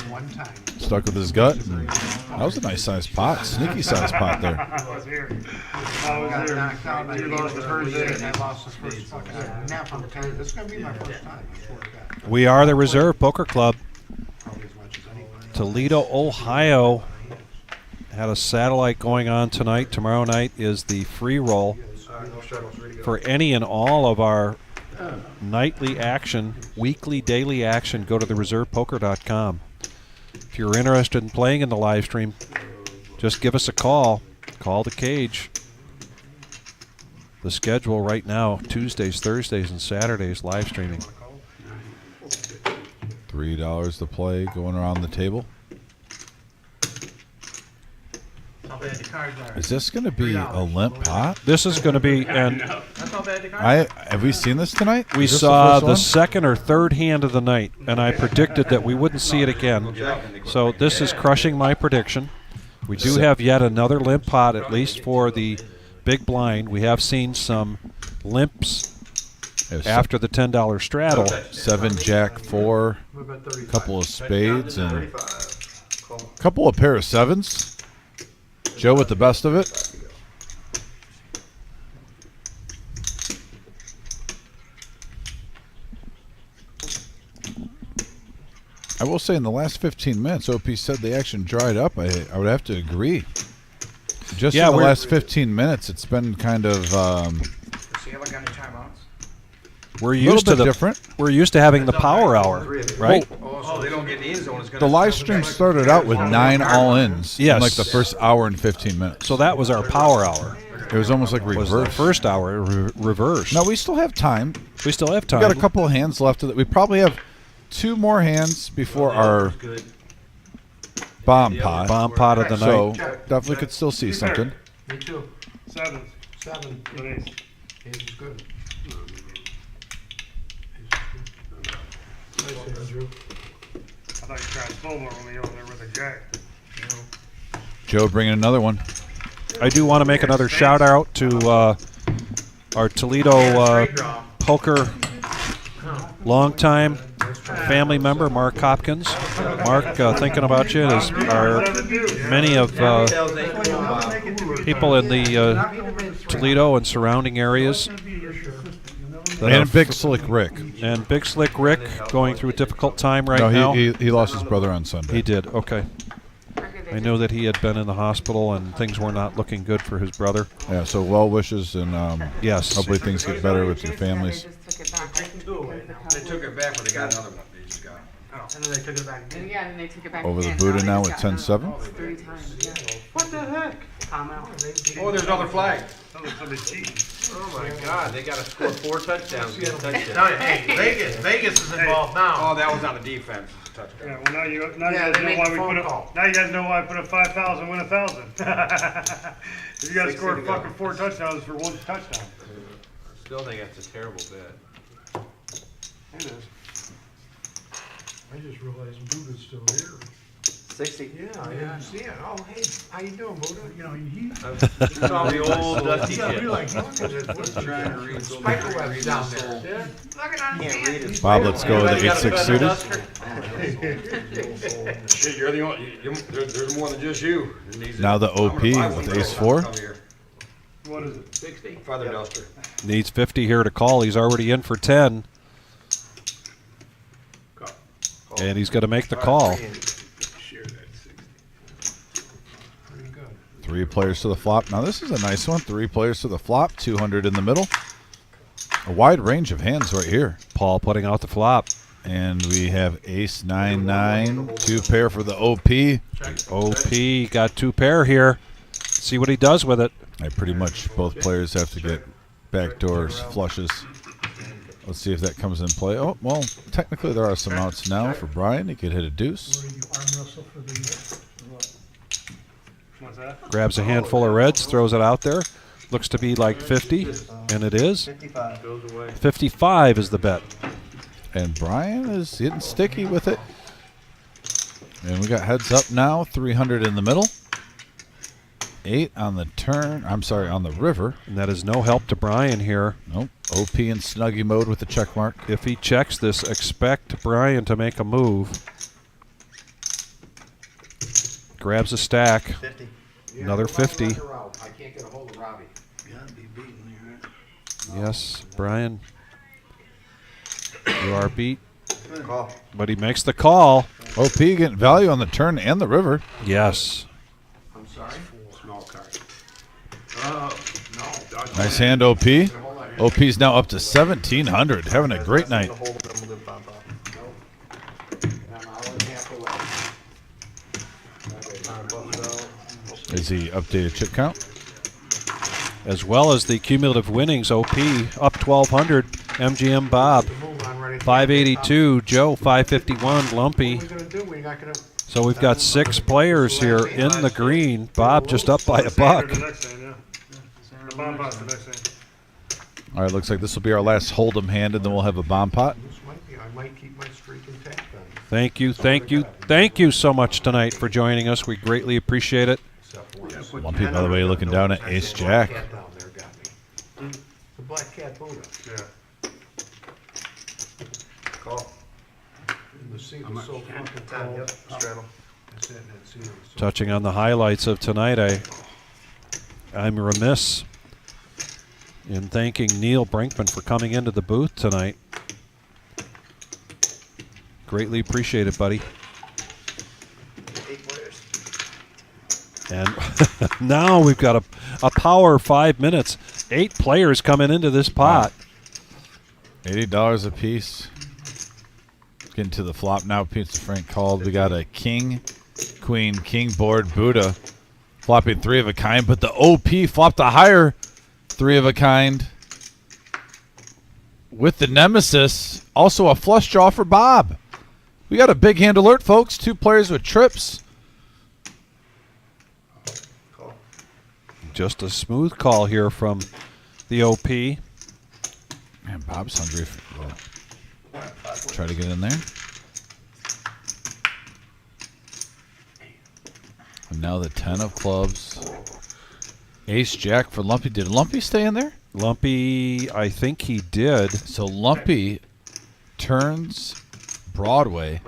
One time. Stuck with his gut. And that was a nice sized pot. Sneaky sized pot there. I was here. I Got was here. knocked out. I You lost the first day. and I lost the first fucking nap on the time. This is gonna be my first time. I swear to God. We are the Reserve Poker Club. Probably as much as anybody. Toledo, Ohio had a satellite going on tonight. Tomorrow night is the free roll No shuttles, ready to go. for any and all of our nightly action, weekly, daily action. Go to thereservepoker.com. If you're interested in playing in the live stream, just give us a call. Call the cage. The schedule right now, Tuesdays, Thursdays, and Saturdays, live streaming. $3 to play going around the table. How bad the cards are. Is this going to be a limp pot? This is going to be, and That's how bad the cards are. Have we seen this tonight? we Is this saw first the one? second or third hand of the night, and I predicted that we wouldn't see it again. So this is crushing my prediction. We do have yet another limp pot, at least for the big blind. We have seen some limps after the $10 straddle. 7 Jack 4, What about 35? couple of spades, and 35. Call. couple of pair of sevens. Joe with the best of it. I will say in the last 15 minutes, OP said the action dried up. I would have to agree. Just Yeah, in the we're- last 15 minutes, it's been kind of Does he ever got any timeouts? We're little used to bit the different. We're used to having the power hour, right? Oh, so they don't get in the end zone. It's gonna The live stream started out with 9 all-ins in Yes. like the first hour and 15 minutes. So that was our power hour. It was almost like Was the reverse. first hour reversed? No, we still have time. We still have We time. got a couple of hands left. We probably have 2 more hands before our bomb pot. Bomb pot of the So night. definitely could still see something. Me too. Sevens. 7. With ace. Ace is good. Nice hand, Drew. I thought you tried slow mo when we over there with a jack. Joe bringing another one. I do want to make another shout out to our Toledo poker longtime family member, Mark Hopkins. Mark, thinking about you, as are many of people in the Toledo and surrounding areas. And Big Slick Rick. And Big Slick Rick going through a difficult time right No, now. he lost his brother on Sunday. He did, okay. I know that he had been in the hospital and things were not looking good for his brother. Yeah, so well wishes and yes. hopefully things get better with your families. They took it back, but they got another one. They just got. And then they took it back. And yeah, and they took it back Over the again. Buddha now they at just got 10-7. another 3 times. Yeah. What the heck? Oh, there's another flag. Sounds like somebody cheating. Oh my God, they gotta score 4 touchdowns. to get a touchdown. No, hey, Vegas is involved now. Oh, that was on the defense. Yeah, Touchdown. well, now you guys they know made why the we phone put call. up, now you guys know why I put up 5,000, win 1,000. If you guys 60 scored to go. fucking 4 touchdowns for 1 touchdown. Still think that's a terrible bet. It is. I just realized Buddha's still here. 60. Yeah, I didn't see it. Oh, hey, how you doing, Buddha? You know, he. It's all the old dusty Yeah, shit. we like, look at it. What's Trying to read so Spider many webs down there. reasons. Yeah. Look at on Can't read it. Bob, let's go with the Everybody got a 8-6 feather suited. duster? Shit, you're the only, there's more than just you. that needs it. Now the I'm gonna OP buy with one for ace you. 4. Come here. What is it? 60? Feather duster. Needs 50 here to call. He's already in for 10. And he's going to make the call. Share that 60. Pretty good. 3 players to the flop. Now this is a nice one. 3 players to the flop. 200 in the middle. A wide range of hands right here. Paul putting out the flop. And we have ace 9-9. 2 pair for the OP. OP got 2 pair here. See what he does with it. Pretty much both players have to get backdoors, flushes. Let's see if that comes in play. Oh, well, technically there are some outs now for Brian. He could hit a deuce. What's that? Grabs a handful of reds, throws it out there. Looks to be like 50, and it is. 55. 55 is the bet. And Brian is getting sticky with it. And we got heads up now. 300 in the middle. 8 on the turn. I'm sorry, on the river. And that is no help to Brian here. Nope. OP in snuggie mode with the check mark. If he checks this, expect Brian to make a move. Grabs a stack. 50. Another 50. I can't get a hold of Robbie. Gotta be beaten here, right? Yes, Brian. You are beat. Call. But he makes the call. OP getting value on the turn and the river. Yes. I'm sorry? Small card. Oh, no. Nice hand, OP. OP's now up to 1,700. Having a great night. I'm an hour and a half away. Is he updated chip count? As well as the cumulative winnings. OP up 1,200. MGM Bob 582. Joe 551. Lumpy. What are we gonna do? We're not gonna. So we've got 6 players here in the green. Bob just up by a buck. The next thing, yeah. The bomb pot's the next thing. All right, looks like this will be our last hold'em hand, and then we'll have a bomb pot. This might be. I might keep my streak intact then. Thank you, thank you, thank you so much tonight for joining us. We greatly appreciate it. Lumpy, by the way, looking down at ace jack. The black cat down there got me. The black cat Buddha. Yeah. Call. The seat was so fucking cold. Straddle. I sat in that seat, it was so Touching on the highlights of tonight, I'm remiss in thanking Neil Brinkman for coming into the booth tonight. Greatly appreciate it, buddy. 8 players. And now we've got a power 5 minutes. 8 players coming into this pot. $80 a piece. Getting to the flop now. Pizza Frank called. We got a king, queen, king board, Buddha. Flopping 3 of a kind, but the OP flopped a higher 3 of a kind. With the nemesis, also a flush draw for Bob. We got a big hand alert, folks. 2 players with trips. Call. Just a smooth call here from the OP. Man, Bob's hungry. Try to get in there. And now the 10 of clubs. Ace jack for Lumpy. Did Lumpy stay in there? Lumpy, I think he did. So Lumpy turns Broadway.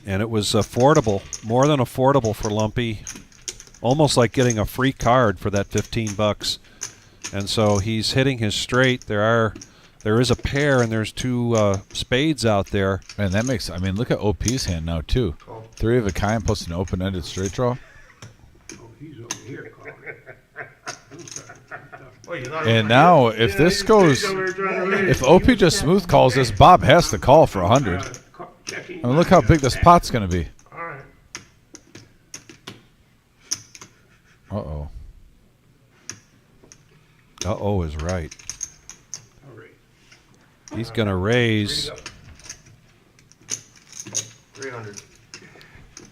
And it was affordable, more than affordable for Lumpy. Almost like getting a free card for that 15 bucks. And so he's hitting his straight. There is a pair and there's 2 spades out there. Man, that makes, I mean, look at OP's hand now, too. 3 of a kind plus an open-ended straight draw. Oh, he's over here calling. And now, if this goes, if OP just smooth calls this, Bob has to call for 100. I mean, look how big this pot's going to be. All right. Uh-oh is right. He's going to raise, 300.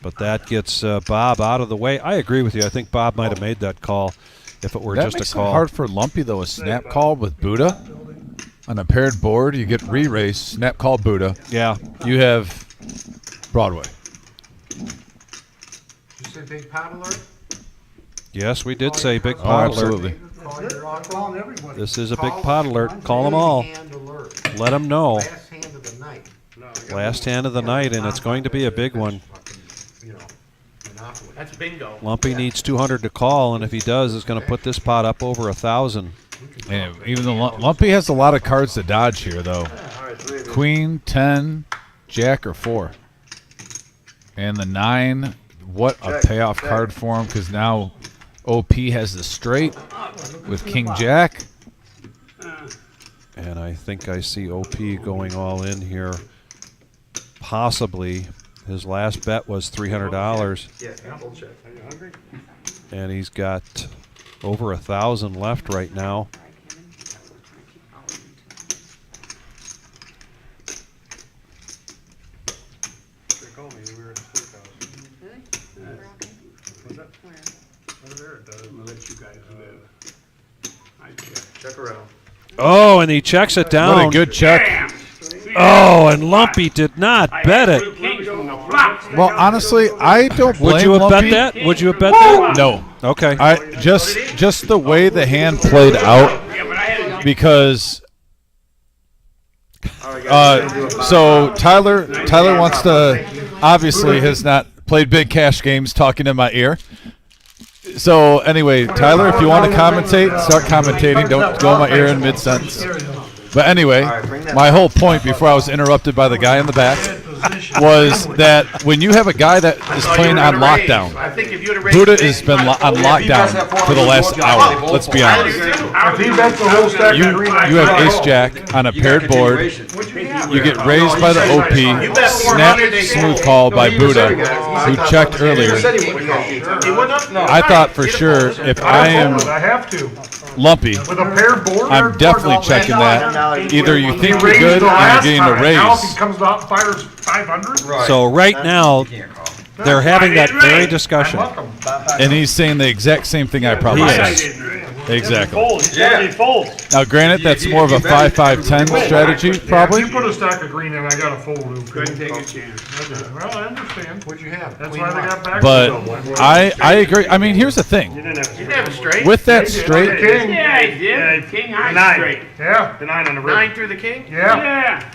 but that gets Bob out of the way. I agree with you. I think Bob might have made that call if it were That just makes a call. it hard for Lumpy, though, a snap call with Buddha. On a paired board, you get re-race, snap call Buddha. Yeah. You have Broadway. Did you say big pot alert? Yes, we did say big Oh, pot alert. absolutely. Call your calling everybody. This is a big pot alert. Call them all. Let them know. Last hand of the night. Last hand of the night, and it's going to be a big one. That's bingo. Lumpy needs 200 to call, and if he does, it's going to put this pot up over 1,000. And even though Lumpy has a lot of cards to dodge here, though. Queen, 10, Jack, or 4. And the 9, what a payoff card for him, because now OP has the straight with King Jack. And I think I see OP going all in here. Possibly. His last bet was $300. Yeah, full check. Are you hungry? And he's got over 1,000 left right now. They called me, we were at a steakhouse. Really? What's that? Where? Over there it does. I'll let you guys live. I check. Check around. Oh, and he checks it down. What a good check. Bam! Oh, and Lumpy did not bet it. Kings from the flop. Well, honestly, I don't blame Would you have Lumpy. bet that? Would you have bet that? No. Okay. I just the way the hand played out, Yeah, but I had because so Tyler wants to, obviously has not played big cash games, talking in my ear. So anyway, Tyler, if you want to commentate, start commentating. Don't go in my ear in mid-sentence. But anyway, my whole point before I was interrupted by the guy in the back was that when you have a guy that is playing on lockdown, I think if you'd have raised Buddha the has big- been on lockdown for the last hour. Let's be honest. If he bets the whole stack of green, You have ace jack on a paired board. You get raised by the OP. Snap smooth call by Buddha, who checked earlier. I thought for sure if I am I have to. Lumpy, With a paired board. I'm definitely checking that. Either you think you're Raised good the and you're last getting a time. Now if he raise. comes out and fires 500. So right now, they're having that very discussion. And he's saying the exact same thing I probably He said. is. Exactly. Folds. Yeah. He folds. Now, granted, that's more of a 5-5-10 strategy, probably. If you put a stack of green in, I got a fold. Couldn't take a chance. Well, I understand. What'd you have? That's why they got back. But I agree. I mean, here's the thing. You didn't have You didn't have a straight. With that straight, king. Yeah, he did. Yeah, King the high 9. straight. Yeah, the 9 on the river. 9 through the king. Yeah. Yeah.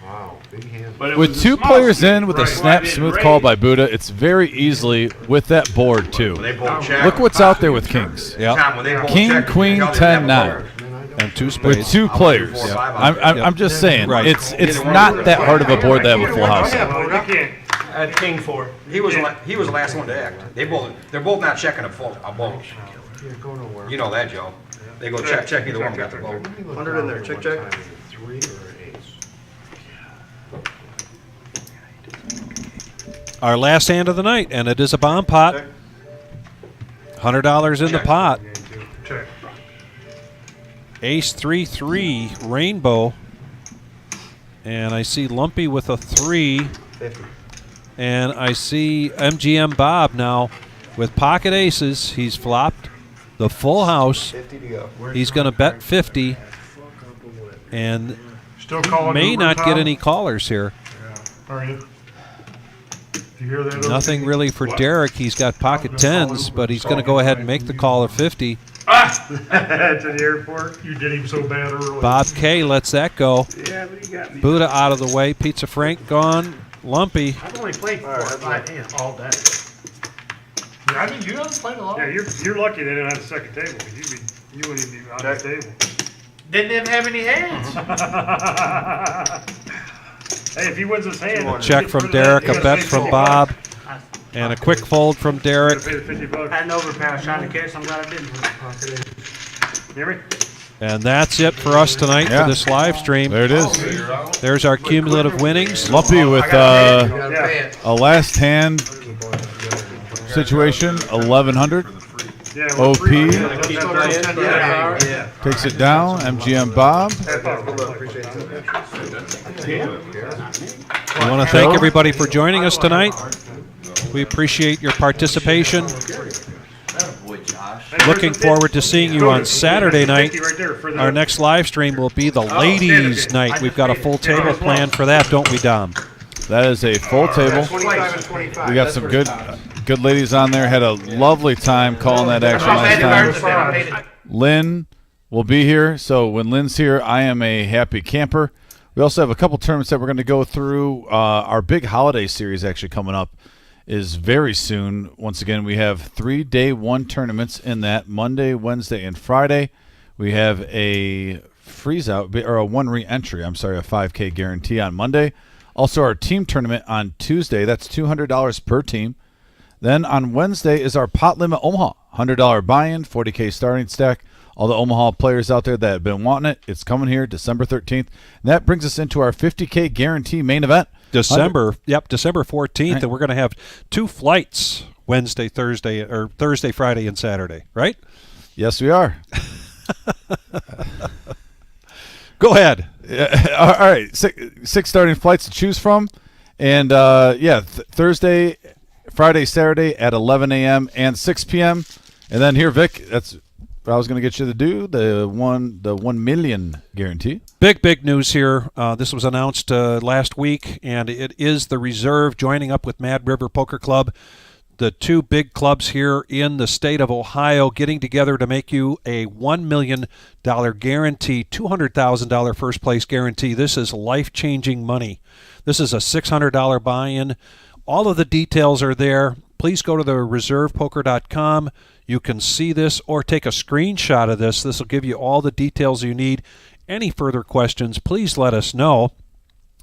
Wow, big hand. But it was with a two small players straight. in with a Right. snap Why they smooth didn't call raise. by Buddha, it's very easily with that board, too. They both check. Look what's out there with kings. Tom, when they both King, check, queen, you can 10, tell they don't 9. have a And 2 With spades. 2 players. Four, five, I'm just saying, Right. it's not that hard of a board to have a full house. Well, you can't. At king 4. He was the last one to act. They're both not checking a bolt. Can't go nowhere. You know that, Joe. They go check. Either one got the bolt. 100 in there. Check. 3 or an ace. Our last hand of the night, and it is a bomb pot. $100 in the pot. Check. Ace 3-3 rainbow, and I see Lumpy with a 3, 50. and I see MGM Bob now with pocket aces. He's flopped the full house. 50 to go. He's going to bet 50, and Still calling. may Uber, not Tom? get any callers here. Are you? You hear that? Nothing really for Derek. He's got pocket 10s, but he's going to go ahead and make the call at 50. To the airport. You did him so bad early. Bob K lets that go. Yeah, but he got me. Buddha out of the way. Pizza Frank gone. Lumpy. I've only played 4 or 5 hands all day. Yeah, I mean, you haven't played a lot. Yeah, you're lucky they didn't have a second table. You wouldn't even be on the table. Didn't even have any hands. Hey, if he wins his hand. Check from Derek, a bet from Bob, and a quick fold from Derek. Pay the $50. Had an overpass trying to catch. I'm glad I didn't. Hear me? And that's it for us tonight for this live stream. There it is. There's our cumulative winnings. Lumpy with Yeah. a last hand situation, 1,100. Yeah, OP Yeah. takes it down. MGM Bob. We want to thank everybody for joining us tonight. We appreciate your participation. Looking forward to seeing you on Saturday night. Our next live stream will be the ladies' night. We've got a full table planned for that, don't we, Dom? That is a full table. We got some good ladies on there. Had a lovely time calling that action last time. Lynn will be here, so when Lynn's here, I am a happy camper. We also have a couple tournaments that we're going to go through. Our big holiday series actually coming up is very soon. Once again, we have 3 day 1 tournaments in that, Monday, Wednesday, and Friday. We have a freeze out, or a 1 re-entry, a 5K guarantee on Monday. Also our team tournament on Tuesday, that's $200 per team. Then on Wednesday is our pot limit Omaha, $100 buy-in, 40K starting stack. All the Omaha players out there that have been wanting it, it's coming here December 13th. And that brings us into our 50K guarantee main event. December 14th, right. And we're going to have 2 flights, Wednesday, Thursday, Friday, and Saturday, right? Yes, we are. Go ahead. All right, 6 starting flights to choose from. And, Thursday, Friday, Saturday at 11 a.m. and 6 p.m. And then here, Vic, that's what I was going to get you to do, the 1 million guarantee. Big news here. This was announced last week, and it is the Reserve joining up with Mad River Poker Club. The 2 big clubs here in the state of Ohio getting together to make you a $1 million guarantee, $200,000 first place guarantee. This is life-changing money. This is a $600 buy-in. All of the details are there. Please go to the reservepoker.com. You can see this or take a screenshot of this. This will give you all the details you need. Any further questions, please let us know.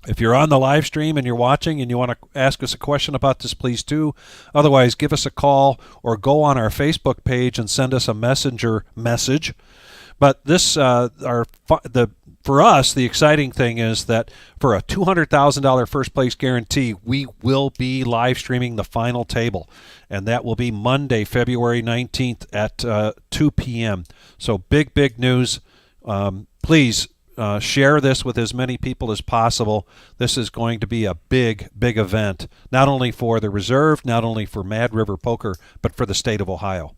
If you're on the live stream and you're watching and you want to ask us a question about this, please do. Otherwise, give us a call or go on our Facebook page and send us a messenger message. But this, for us, the exciting thing is that for a $200,000 first place guarantee, we will be live streaming the final table. And that will be Monday, February 19th at 2 p.m. So big news. Please share this with as many people as possible. This is going to be a big event, not only for the Reserve, not only for Mad River Poker, but for the state of Ohio.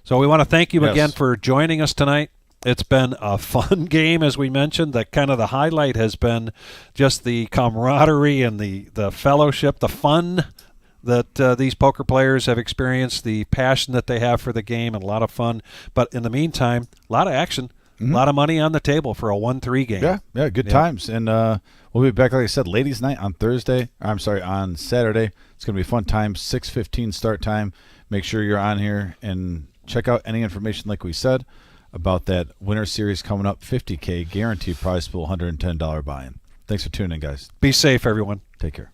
So we want to thank you again for joining us tonight. It's been a fun game, as we mentioned. The highlight has been just the camaraderie and the fellowship, the fun that these poker players have experienced, the passion that they have for the game, and a lot of fun. But in the meantime, a lot of action. Mm-hmm. A lot of money on the table for a 1-3 game. Yeah, good times. And we'll be back, like I said, ladies' night on on Saturday. It's going to be a fun time, 6:15 start time. Make sure you're on here and check out any information, like we said, about that winter series coming up, 50K guaranteed prize pool, $110 buy-in. Thanks for tuning in, guys. Be safe, everyone. Take care.